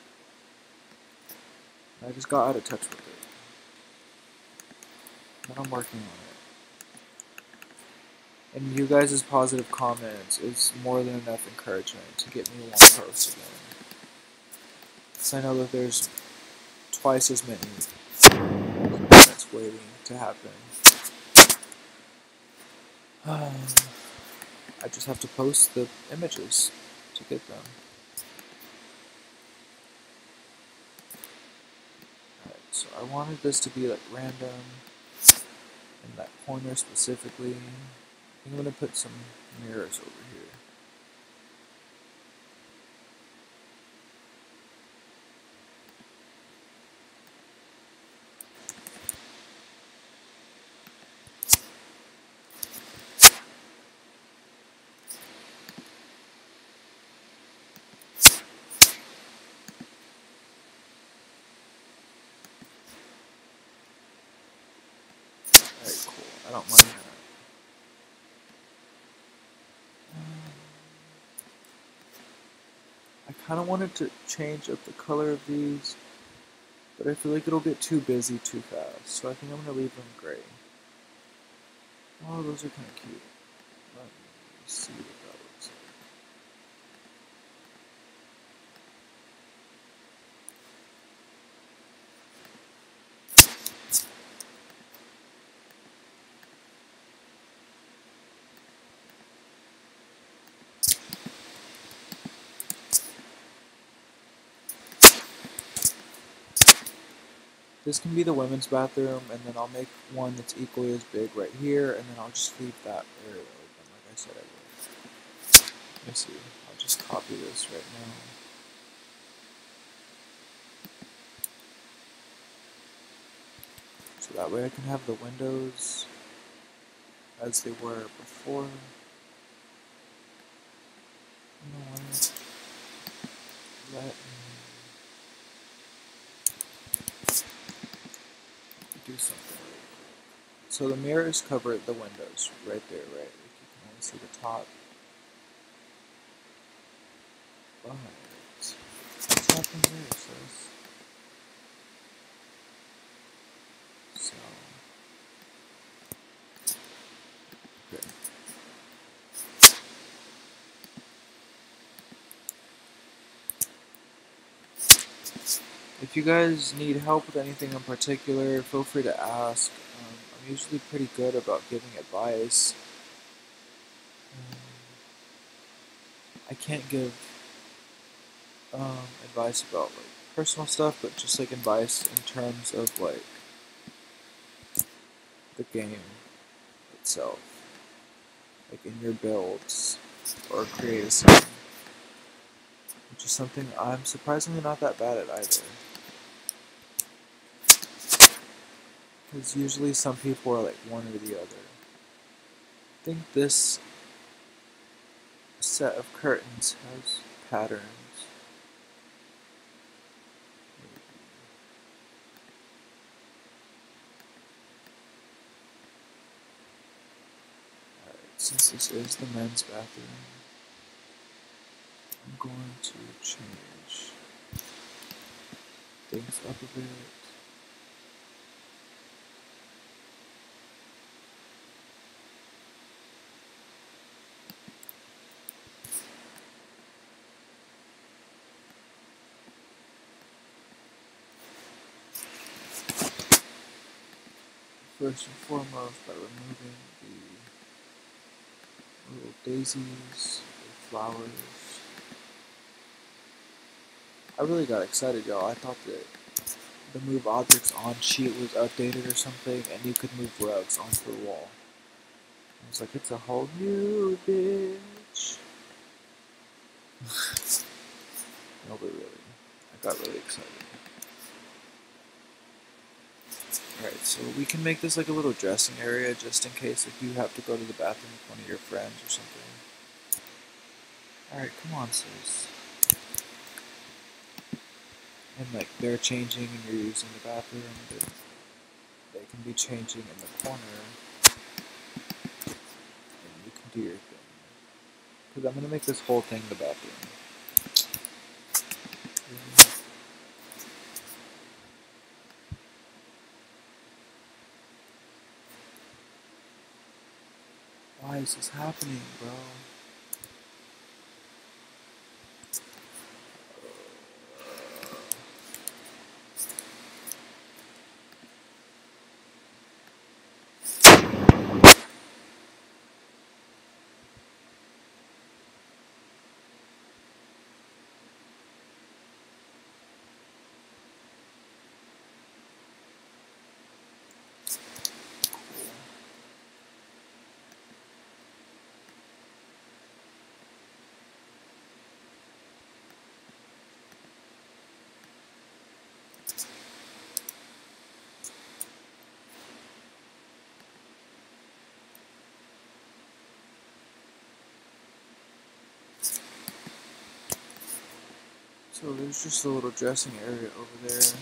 And I just got out of touch with it. But I'm working on it. And you guys' positive comments is more than enough encouragement to get me one post again. Because I know that there's twice as many comments waiting to happen. I just have to post the images to get them. Alright, so I wanted this to be like random in that corner specifically. I think I'm going to put some mirrors over here. Alright, cool. I don't mind that. I kind of wanted to change up the color of these, but I feel like it'll get too busy too fast, so I think I'm going to leave them gray. Oh, those are kind of cute. Let me see what that looks like. This can be the women's bathroom, and then I'll make one that's equally as big right here, and then I'll just leave that area open, like I said I would. Let me see. I'll just copy this right now. So that way I can have the windows as they were before. You know what? Let me do something really quick. So the mirrors cover the windows right there, right? Like you can only see the top. But what's happening there, sis? So okay. If you guys need help with anything in particular, feel free to ask. I'm usually pretty good about giving advice. I can't give advice about like personal stuff, but just like advice in terms of like the game itself, like in your builds or create a scene, which is something I'm surprisingly not that bad at either. Because usually some people are like one or the other. I think this set of curtains has patterns. Alright, since this is the men's bathroom, I'm going to change things up a bit. First and foremost, by removing the little daisies, the flowers. I really got excited, y'all. I thought that the move objects on sheet was updated or something, and you could move rugs onto the wall. I was like, it's a whole new bitch. No, but really, I got really excited. Alright, so we can make this like a little dressing area just in case if you have to go to the bathroom with one of your friends or something. Alright, come on, sis. And like they're changing and you're using the bathroom, then they can be changing in the corner and you can do your thing. Because I'm going to make this whole thing the bathroom. Why is this happening, bro? So there's just a little dressing area over there.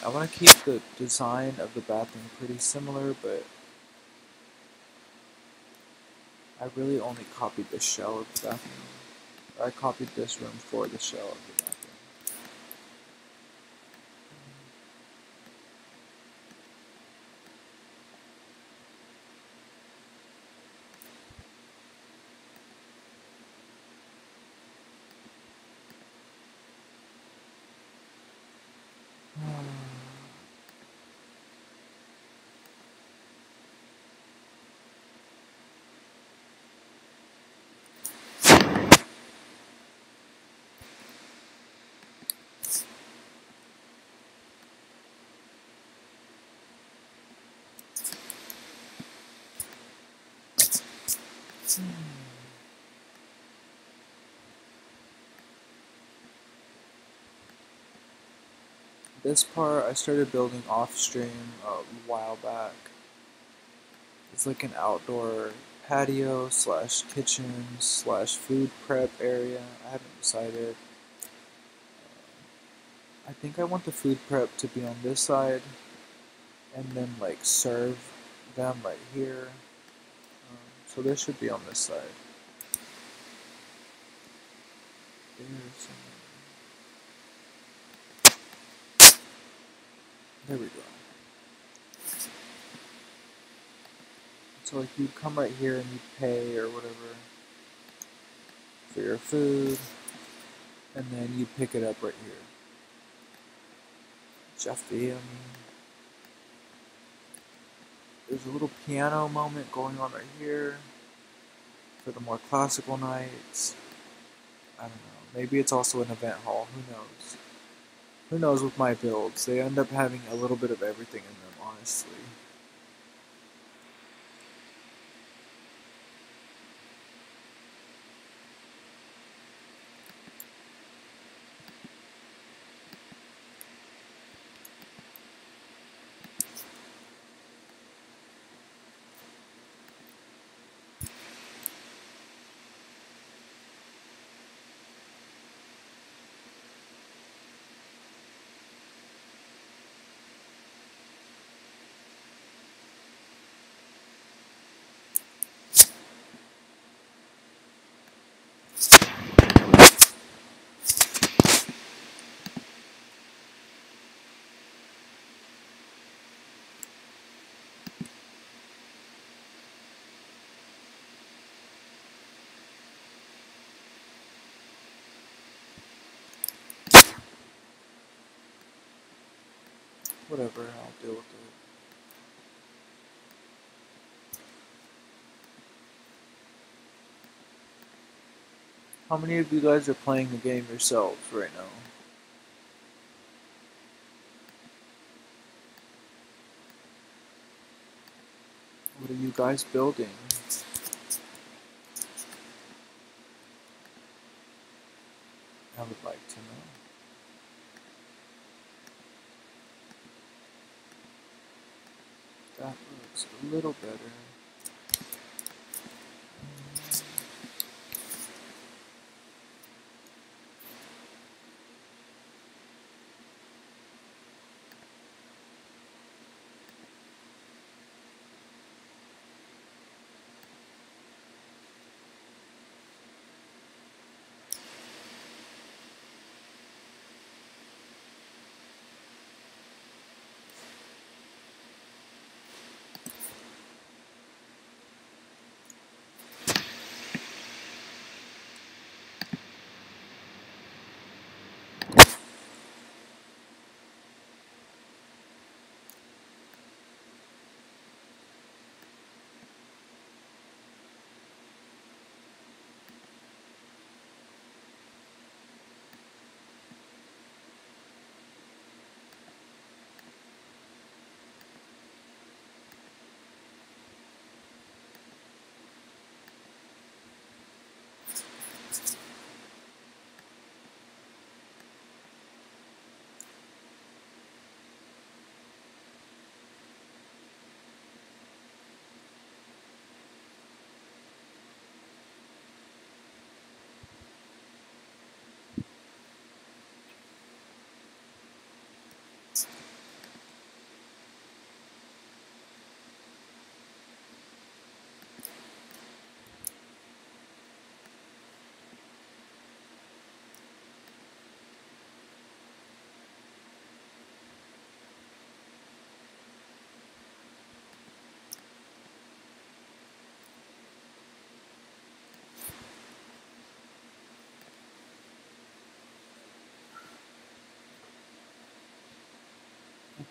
I want to keep the design of the bathroom pretty similar, but I really only copied the shell of the bathroom. Or I copied this room for the shell of the bathroom. This part I started building off stream a while back. It's like an outdoor patio slash kitchen slash food prep area. I haven't decided. I think I want the food prep to be on this side and then like serve them right here. So this should be on this side. There we go. So like you'd come right here and you'd pay or whatever for your food, and then you'd pick it up right here. Jeffy, there's a little piano moment going on right here for the more classical nights. I don't know. Maybe it's also an event hall. Who knows? Who knows with my builds? They end up having a little bit of everything in them, honestly. Whatever, I'll deal with it. How many of you guys are playing the game yourselves right now? What are you guys building? I would like to know. That looks a little better.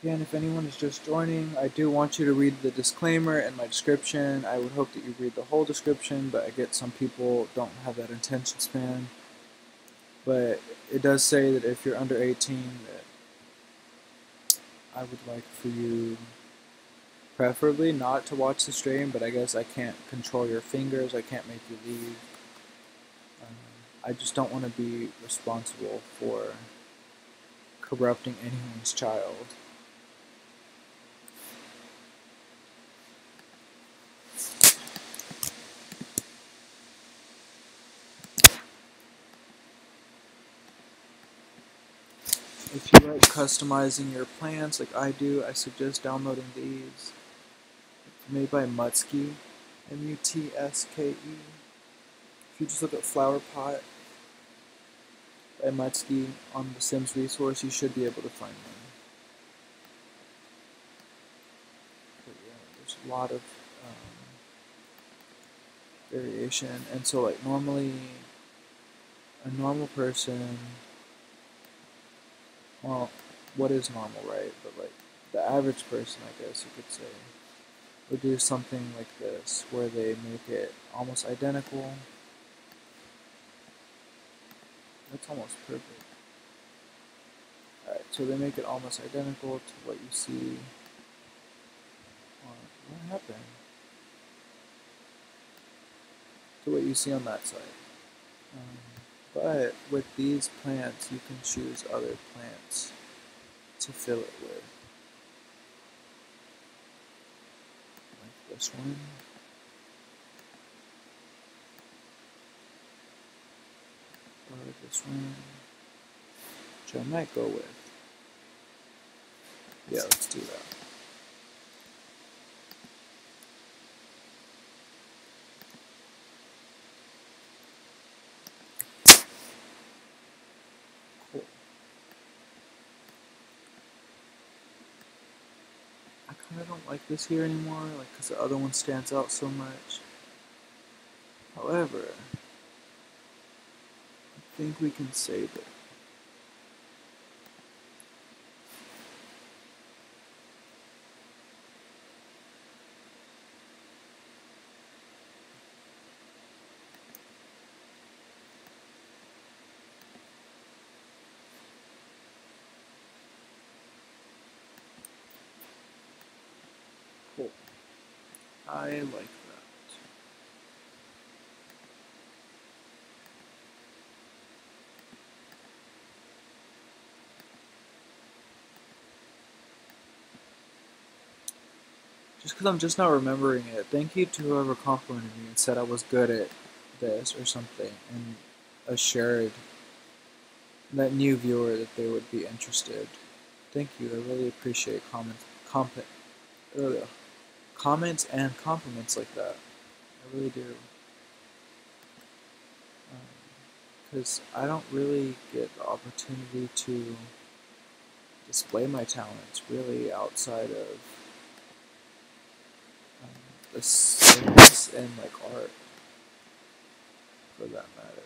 Again, if anyone is just joining, I do want you to read the disclaimer and my description. I would hope that you read the whole description, but I get some people don't have that attention span. But it does say that if you're under 18, that I would like for you Preferably not to watch the stream, but I guess I can't control your fingers. I can't make you leave. I just don't want to be responsible for corrupting anyone's child. If you like customizing your plants like I do, I suggest downloading these. Made by Mutske, M-U-T-S-K-E. If you just look at Flower Pot by Mutske on the Sims resource, you should be able to find them. But yeah, there's a lot of variation, and so like normally a normal person, well, what is normal, right? But like the average person, I guess you could say, would do something like this, where they make it almost identical. That's almost perfect. Alright, so they make it almost identical to what you see on, what happened? To what you see on that side. But with these plants, you can choose other plants to fill it with. Like this one. Or this one. Which I might go with. Yeah, let's do that. Cool. I kind of don't like this here anymore, like, because the other one stands out so much. However, I think we can save it. Cool. I like that. Just because I'm just not remembering it. Thank you to whoever complimented me and said I was good at this or something, and assured that new viewer that they would be interested. Thank you. I really appreciate comments and compliments like that. I really do. Because I don't really get the opportunity to display my talents really outside of the Sims and like art, for that matter.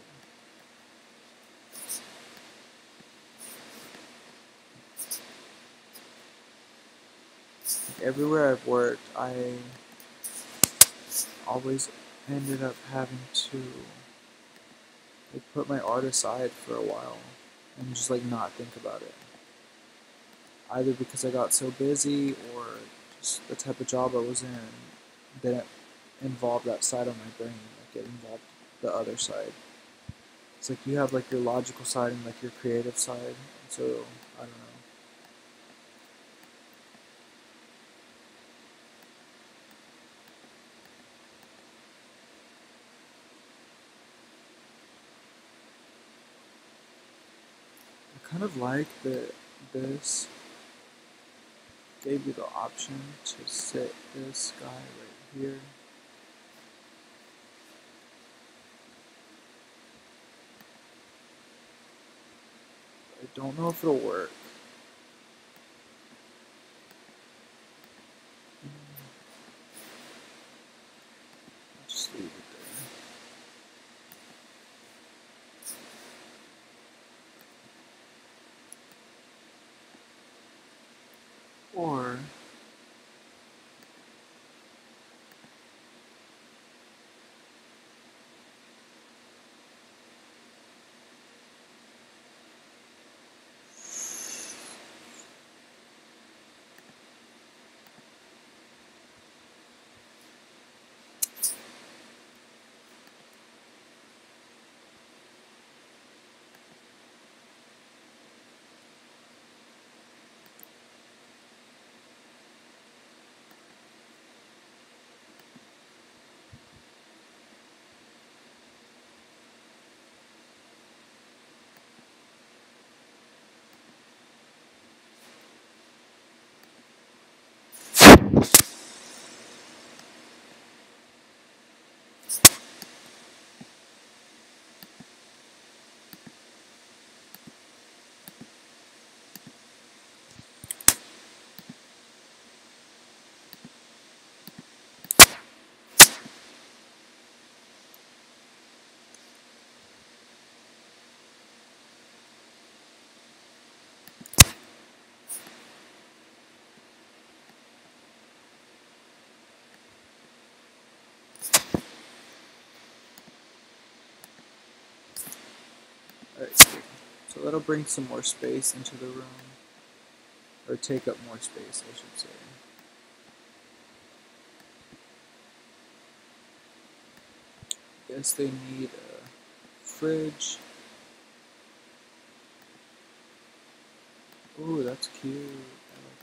Everywhere I've worked, I always ended up having to like put my art aside for a while and just like not think about it. Either because I got so busy or just the type of job I was in didn't involve that side of my brain. Like it involved the other side. It's like you have like your logical side and like your creative side. And so I don't know. I kind of like that this gave you the option to sit this guy right here. I don't know if it'll work. I'll just leave it there. Or Alright, so that'll bring some more space into the room. Or take up more space, I should say. Guess they need a fridge. Ooh, that's cute. I like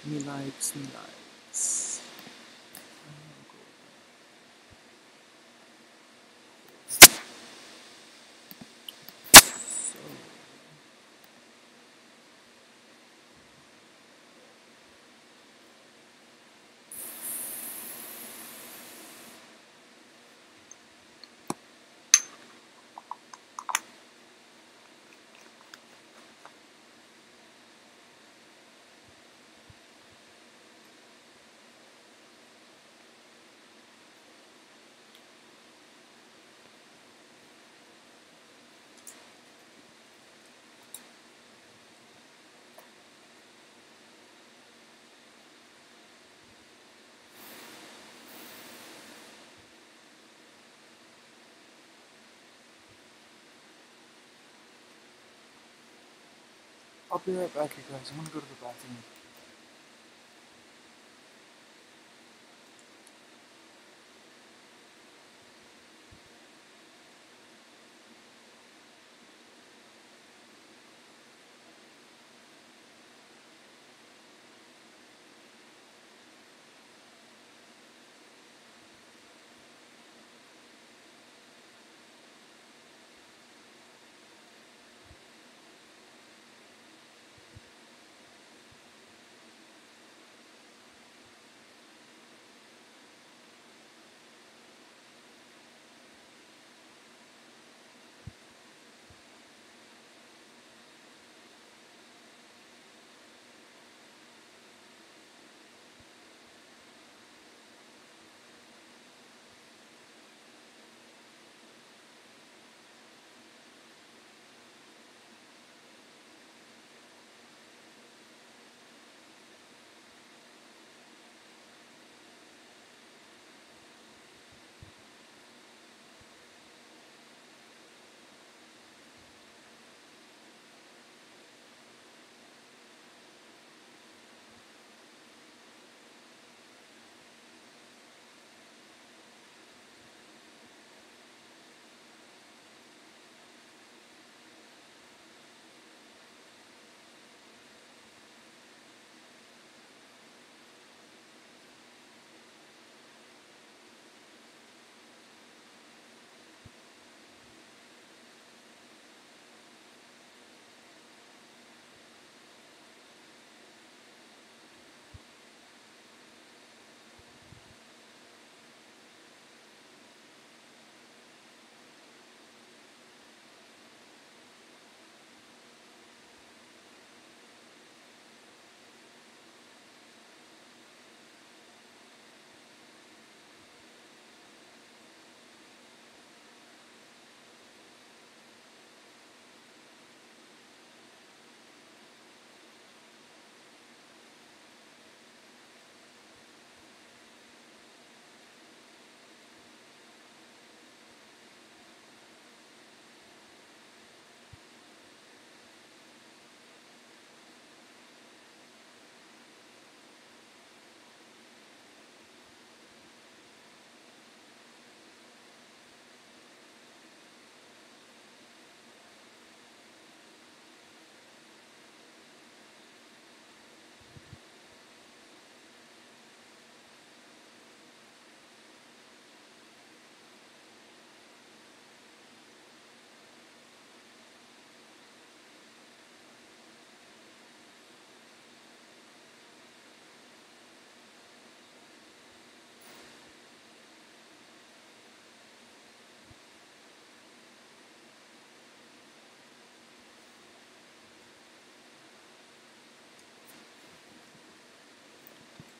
that. Me likes, me likes. So, I'll be right back, you guys. I'm gonna go to the bathroom.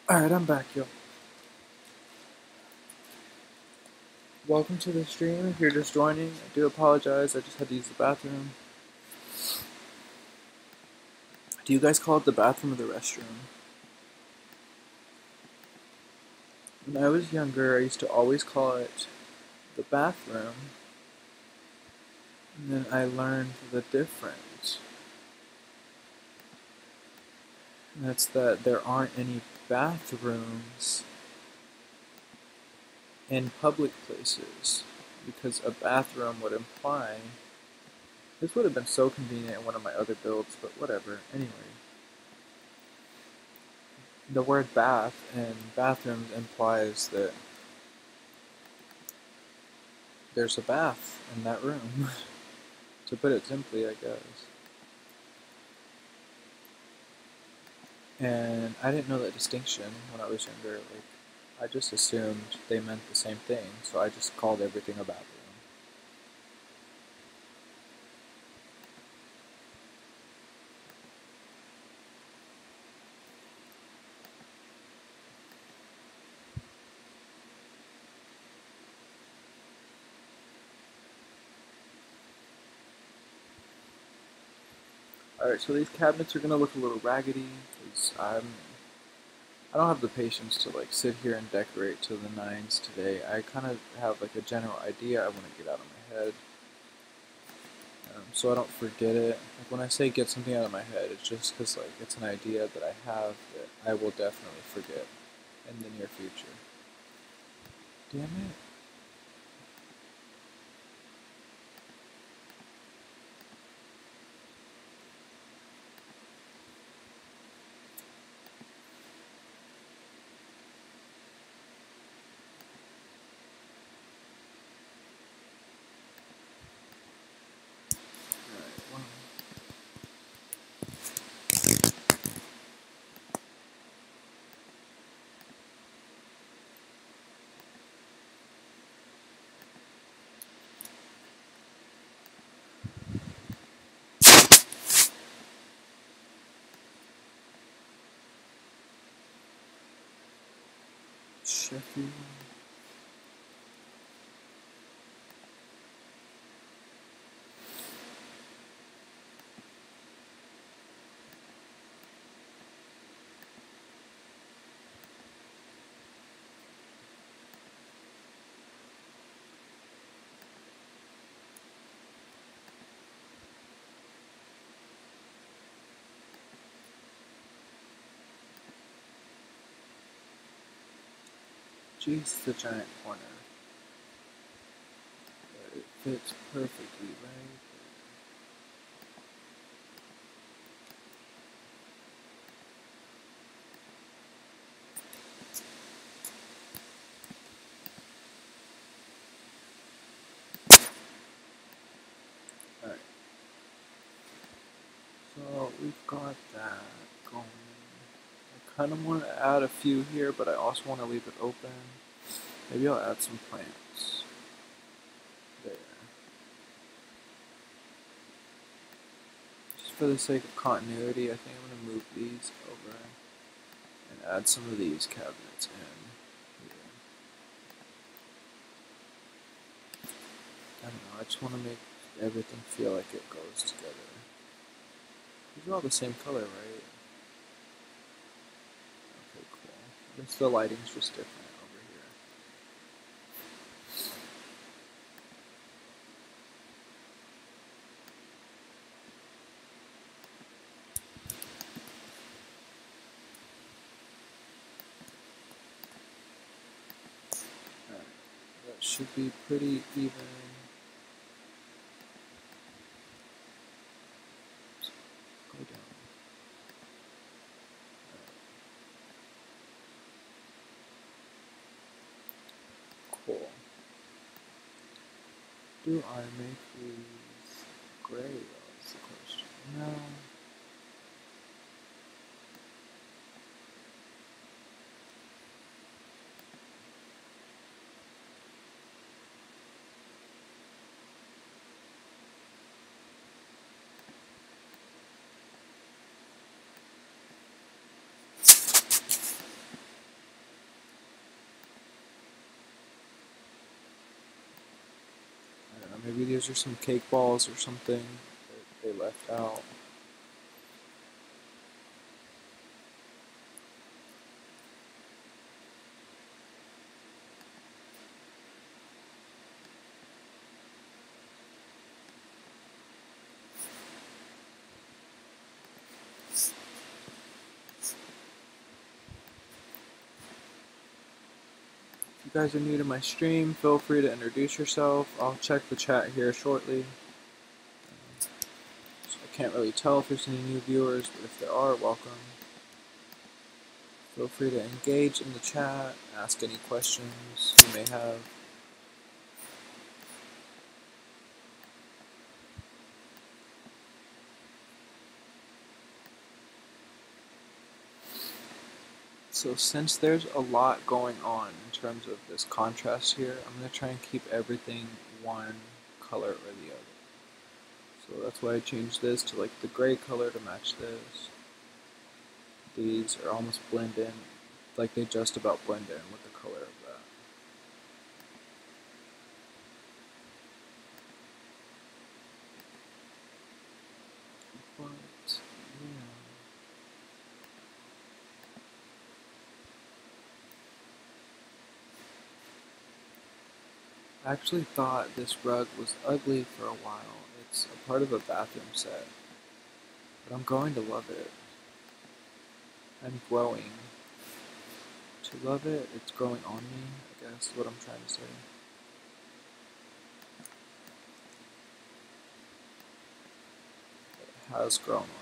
Alright, I'm back, yo. Welcome to the stream. If you're just joining, I do apologize. I just had to use the bathroom. Do you guys call it the bathroom or the restroom? When I was younger, I used to always call it the bathroom. And then I learned the difference. And that's that there aren't any bathrooms in public places. Because a bathroom would imply. This would have been so convenient in one of my other builds, but whatever. Anyway. The word bath in bathrooms implies that there's a bath in that room. To put it simply, I guess. And I didn't know that distinction when I was younger. Like, I just assumed they meant the same thing, so I just called everything a bathroom. Alright, so these cabinets are gonna look a little raggedy, because I don't have the patience to like sit here and decorate to the nines today. I kind of have like a general idea I want to get out of my head, so I don't forget it. Like when I say get something out of my head, it's just because like it's an idea that I have that I will definitely forget in the near future. Damn it. Alright, well. Sheffield. Jeez, the giant corner. But it fits perfectly right. Alright. So we've got that going. I kind of want to add a few here, but I also want to leave it open. Maybe I'll add some plants. There. Just for the sake of continuity, I think I'm going to move these over and add some of these cabinets in here. I don't know, I just want to make everything feel like it goes together. These are all the same color, right? Okay, cool. I guess the lighting's just different over here. Alright, that should be pretty even. Go down. Cool. Do I make these gray? That's the question. No. I don't know, maybe these are some cake balls or something that they left out. you guys are new to my stream, feel free to introduce yourself. I'll check the chat here shortly. So I can't really tell if there's any new viewers, but if there are, welcome. Feel free to engage in the chat, ask any questions you may have. So since there's a lot going on in terms of this contrast here, I'm going to try and keep everything one color or the other. So that's why I changed this to like the gray color to match this. These are almost blend in, like they just about blend in with the color of that. But, yeah. I actually thought this rug was ugly for a while. It's a part of a bathroom set. But I'm going to love it. I'm growing to love it. It's growing on me, I guess is what I'm trying to say. It has grown on me.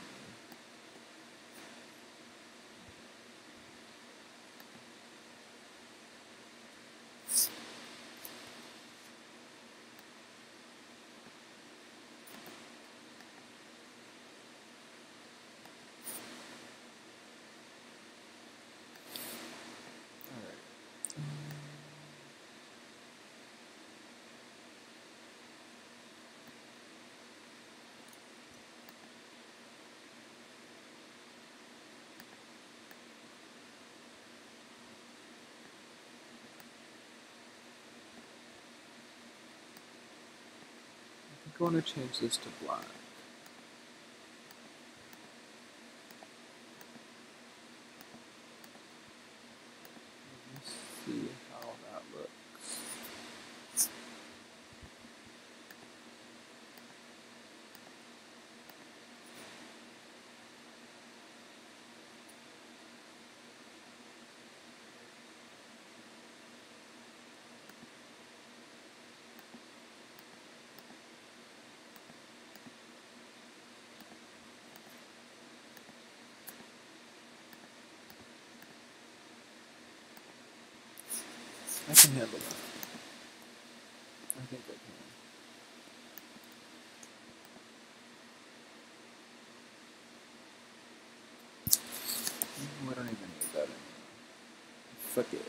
I want to change this to black. Let's see how that looks. I can handle that. I think I can. We don't even need that anymore. Fuck it.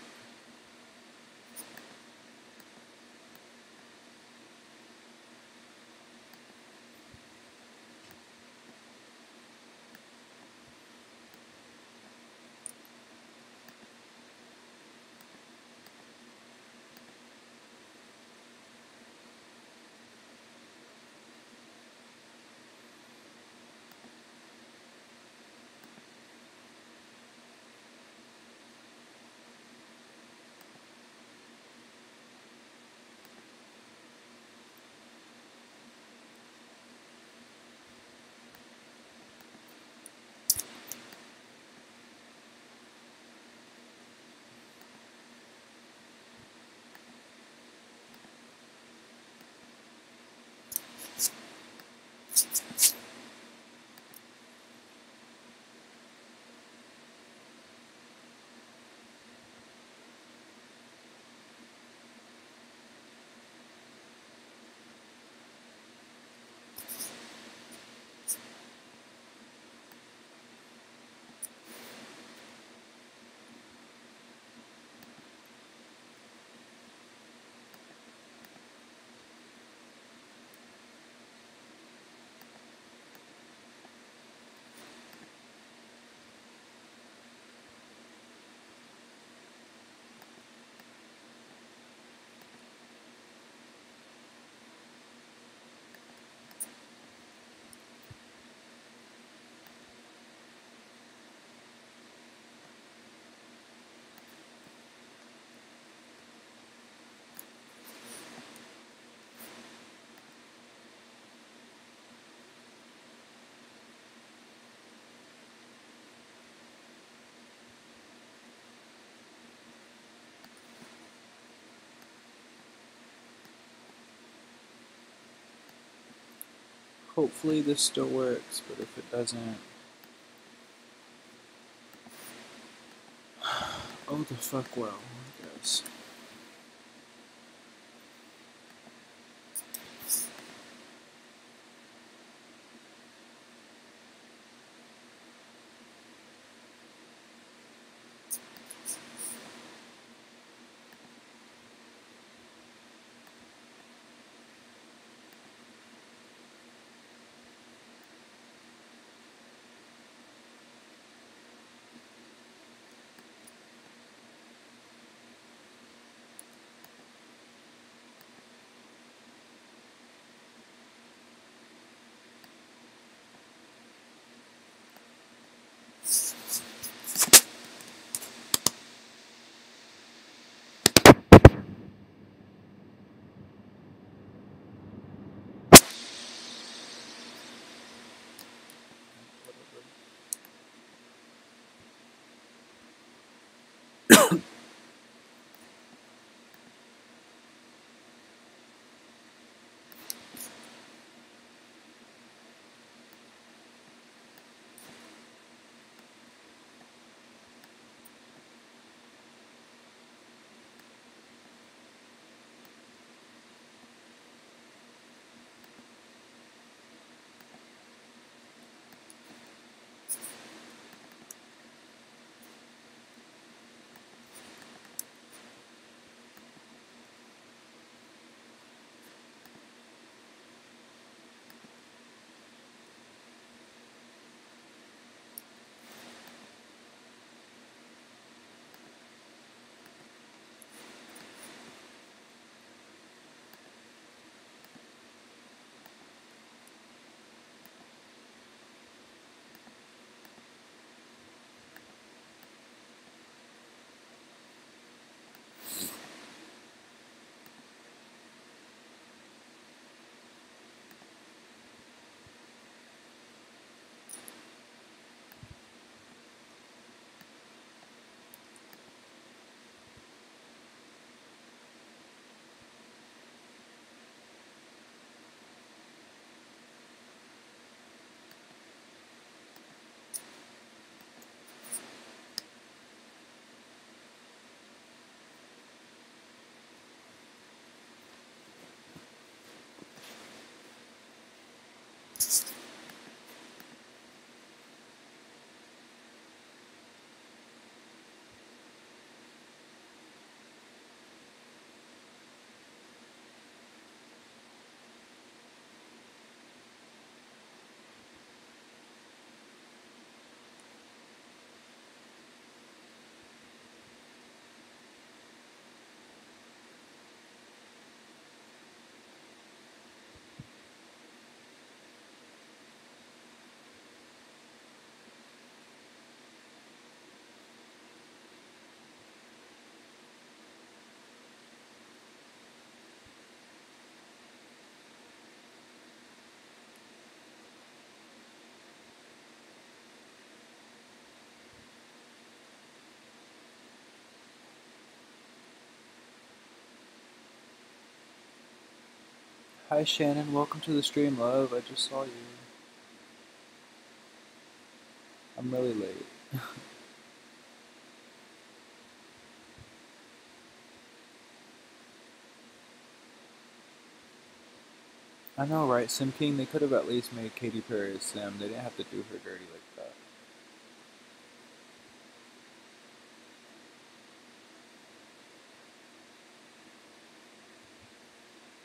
Hopefully this still works, but if it doesn't... Oh, the fuck well, I guess. Hi Shannon, welcome to the stream, love. I just saw you. I'm really late. I know, right? Sim King, they could have at least made Katy Perry a Sim. They didn't have to do her dirty like that.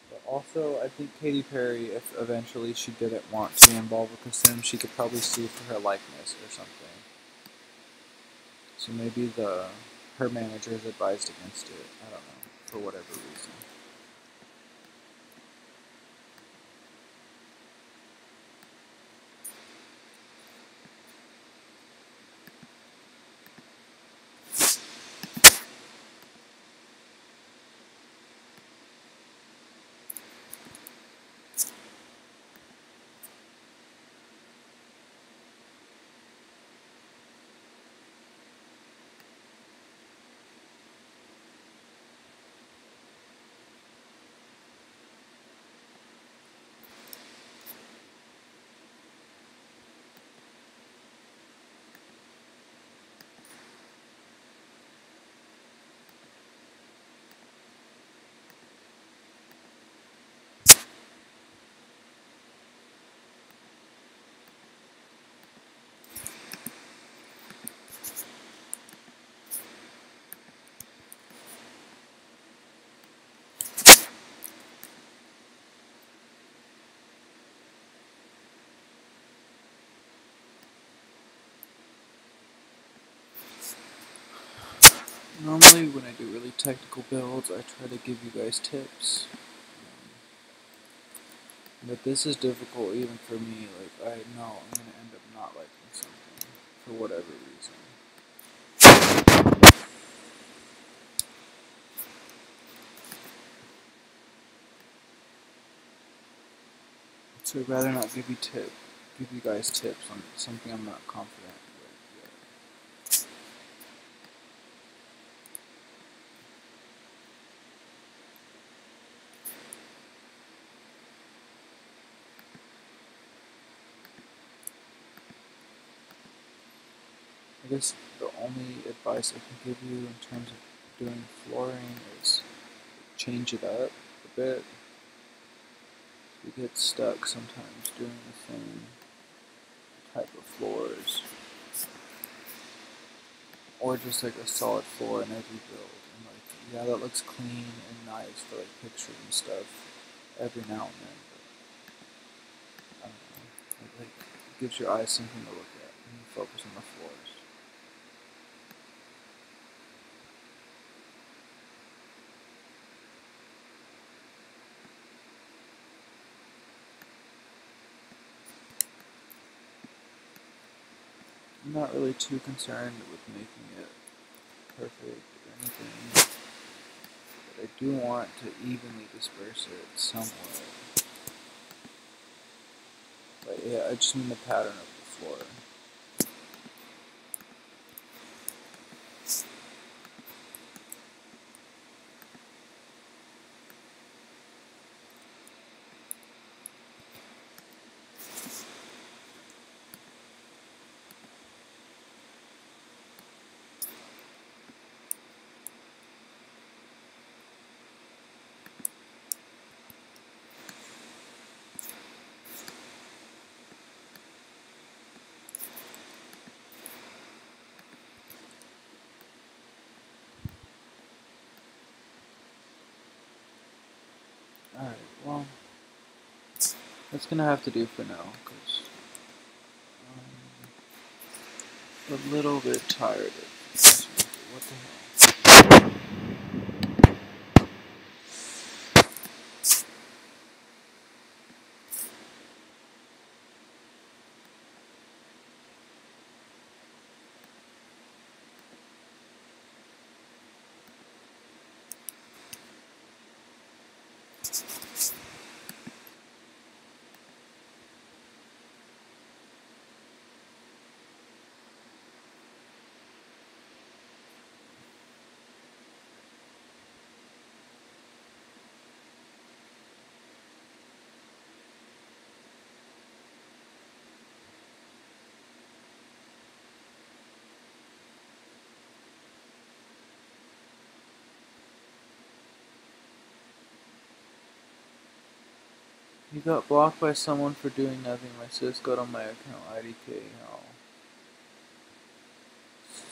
But also, I think Katy Perry, if eventually she didn't want to be involved with the Sim, she could probably sue for her likeness or something. So maybe her managers advised against it. I don't know, for whatever reason. Normally when I do really technical builds, I try to give you guys tips. But this is difficult even for me. Like, I know I'm going to end up not liking something for whatever reason. So I'd rather not give you guys tips on something I'm not confident with yet. I guess the only advice I can give you in terms of doing flooring is change it up a bit. You get stuck sometimes doing the same type of floors, or just like a solid floor in every build. And like, yeah, that looks clean and nice for like pictures and stuff every now and then. But I don't know, it like gives your eyes something to look at when you focus on the floors. I'm not really too concerned with making it perfect or anything, but I do want to evenly disperse it somewhat. But yeah, I just mean the pattern of the floor. Alright, well, that's gonna have to do for now, because I'm a little bit tired of this. What the hell? You got blocked by someone for doing nothing. My sis got on my account. IDK. How?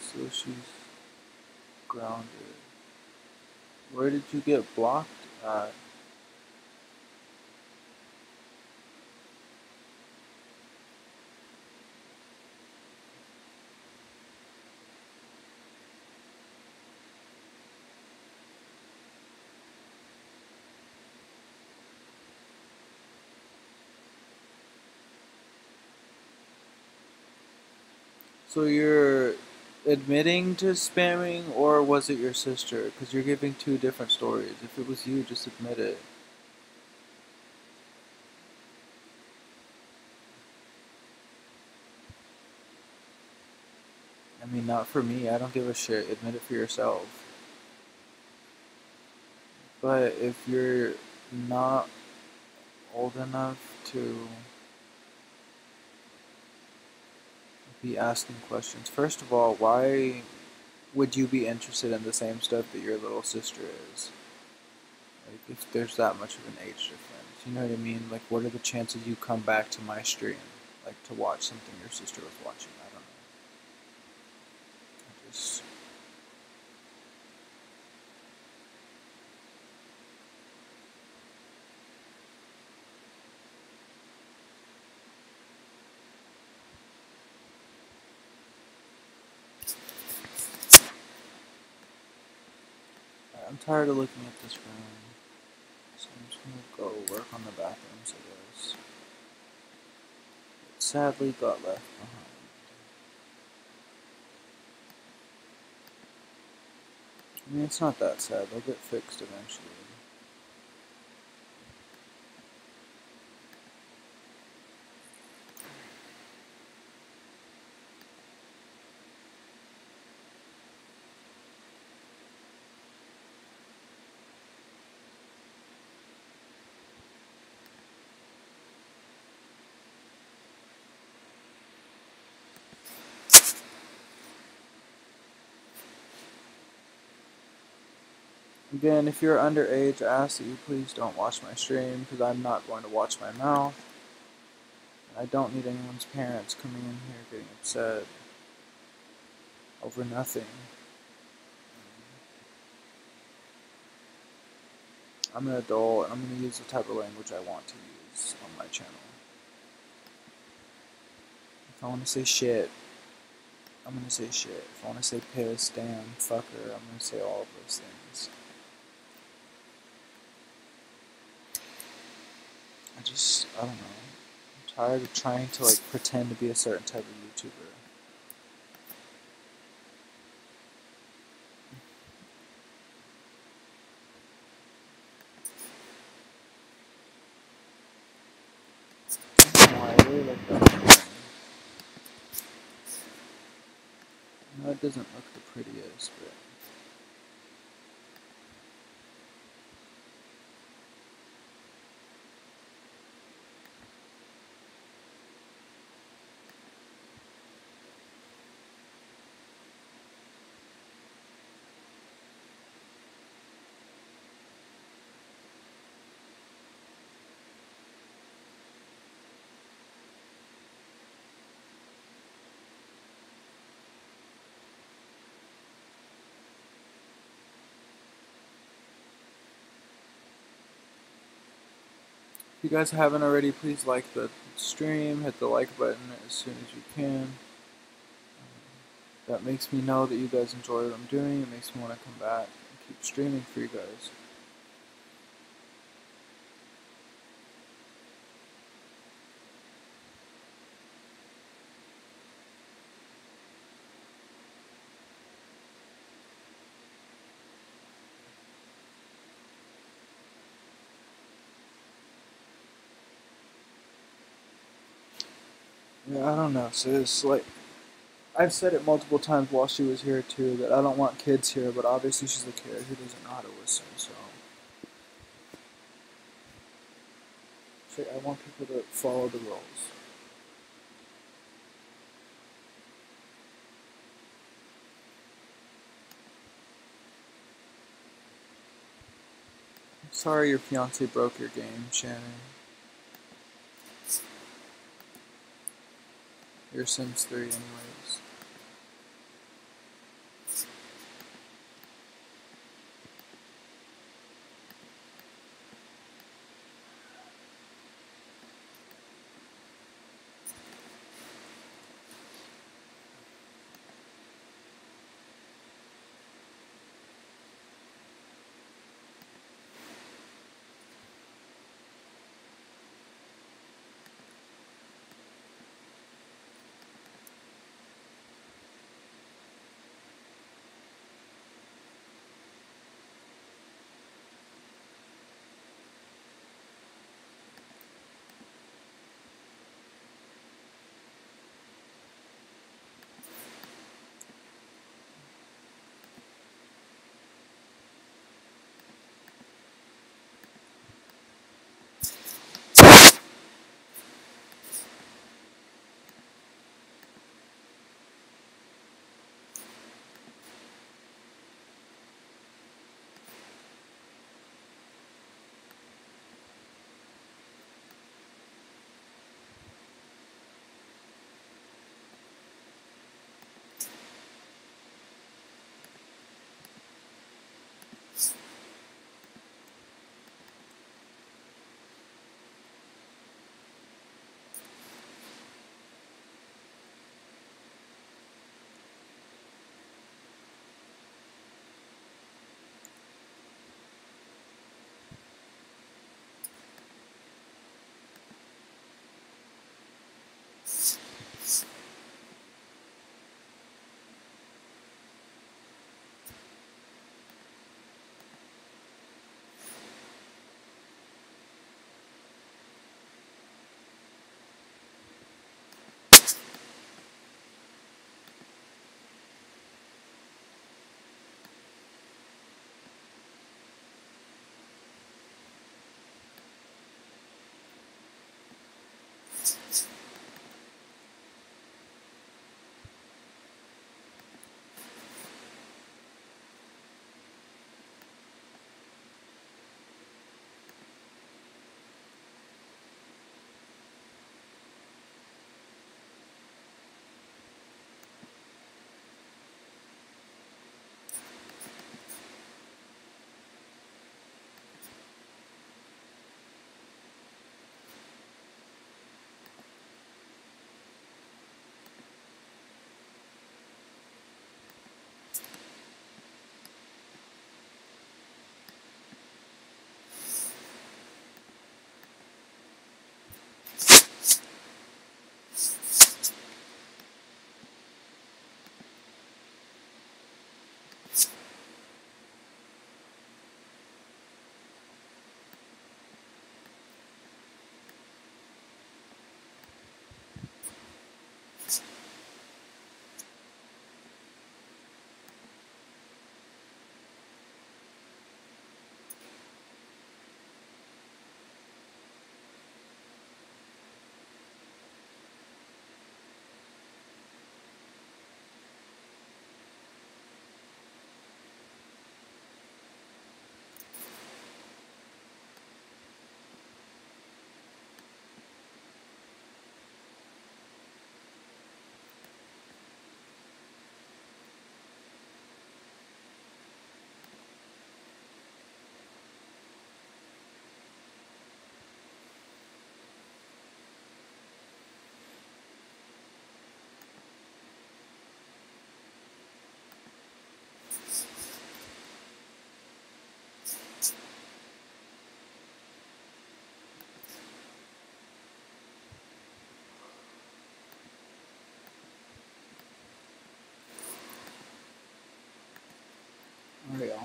So she's grounded. Where did you get blocked at? So you're admitting to spamming, or was it your sister? Because you're giving two different stories. If it was you, just admit it. I mean, not for me. I don't give a shit. Admit it for yourself. But if you're not old enough to be asking questions, first of all, why would you be interested in the same stuff that your little sister is? Like, if there's that much of an age difference, you know what I mean? Like, what are the chances you come back to my stream, like, to watch something your sister was watching? I don't know. I just... I'm tired of looking at this room, so I'm just gonna go work on the bathrooms, I guess. It sadly got left behind. I mean, it's not that sad. They'll get fixed eventually. Again, if you're underage, I ask that you please don't watch my stream because I'm not going to watch my mouth. I don't need anyone's parents coming in here getting upset over nothing. I'm an adult and I'm going to use the type of language I want to use on my channel. If I want to say shit, I'm going to say shit. If I want to say piss, damn, fucker, I'm going to say all of those things. I don't know. I'm tired of trying to like pretend to be a certain type of YouTuber. I don't know, I really like that one. I know it doesn't look the prettiest, but if you guys haven't already, please like the stream, hit the like button as soon as you can. That makes me know that you guys enjoy what I'm doing. It makes me want to come back and keep streaming for you guys. Yeah, I don't know. So it's like, I've said it multiple times while she was here too, that I don't want kids here, but obviously she's a kid who doesn't know how to listen, so I want people to follow the rules. I'm sorry your fiance broke your game, Shannon. Your Sims 3 anyways.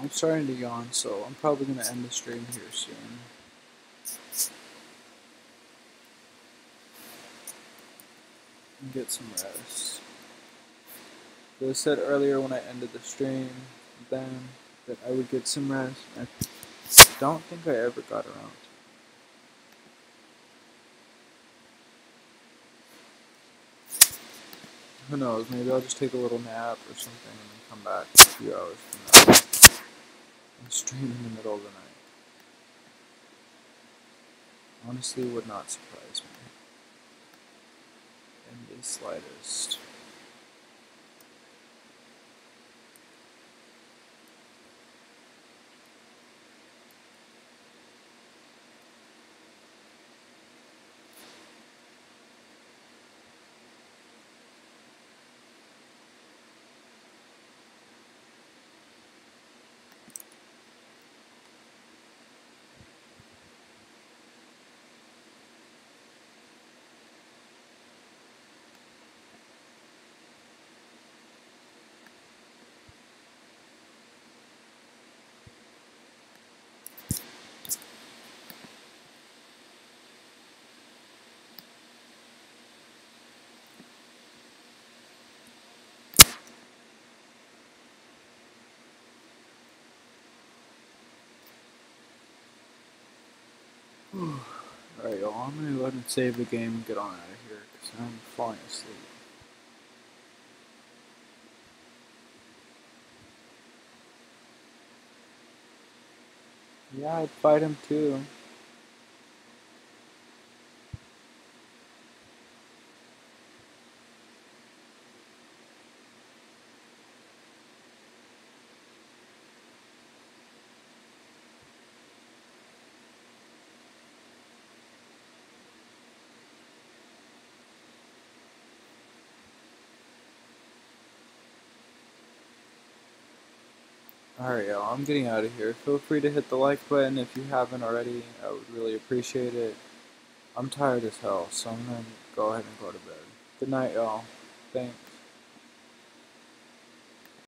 I'm starting to yawn, so I'm probably going to end the stream here soon. And get some rest. As I said earlier when I ended the stream, then that I would get some rest. I don't think I ever got around to. Who knows, maybe I'll just take a little nap or something and then come back a few hours from now and stream in the middle of the night. Honestly, would not surprise me in the slightest. Alright, y'all, I'm gonna go ahead and save the game and get on out of here because I'm falling asleep. Yeah, I'd fight him too. Alright, y'all, I'm getting out of here. Feel free to hit the like button if you haven't already. I would really appreciate it. I'm tired as hell, so I'm gonna go ahead and go to bed. Good night, y'all. Thanks.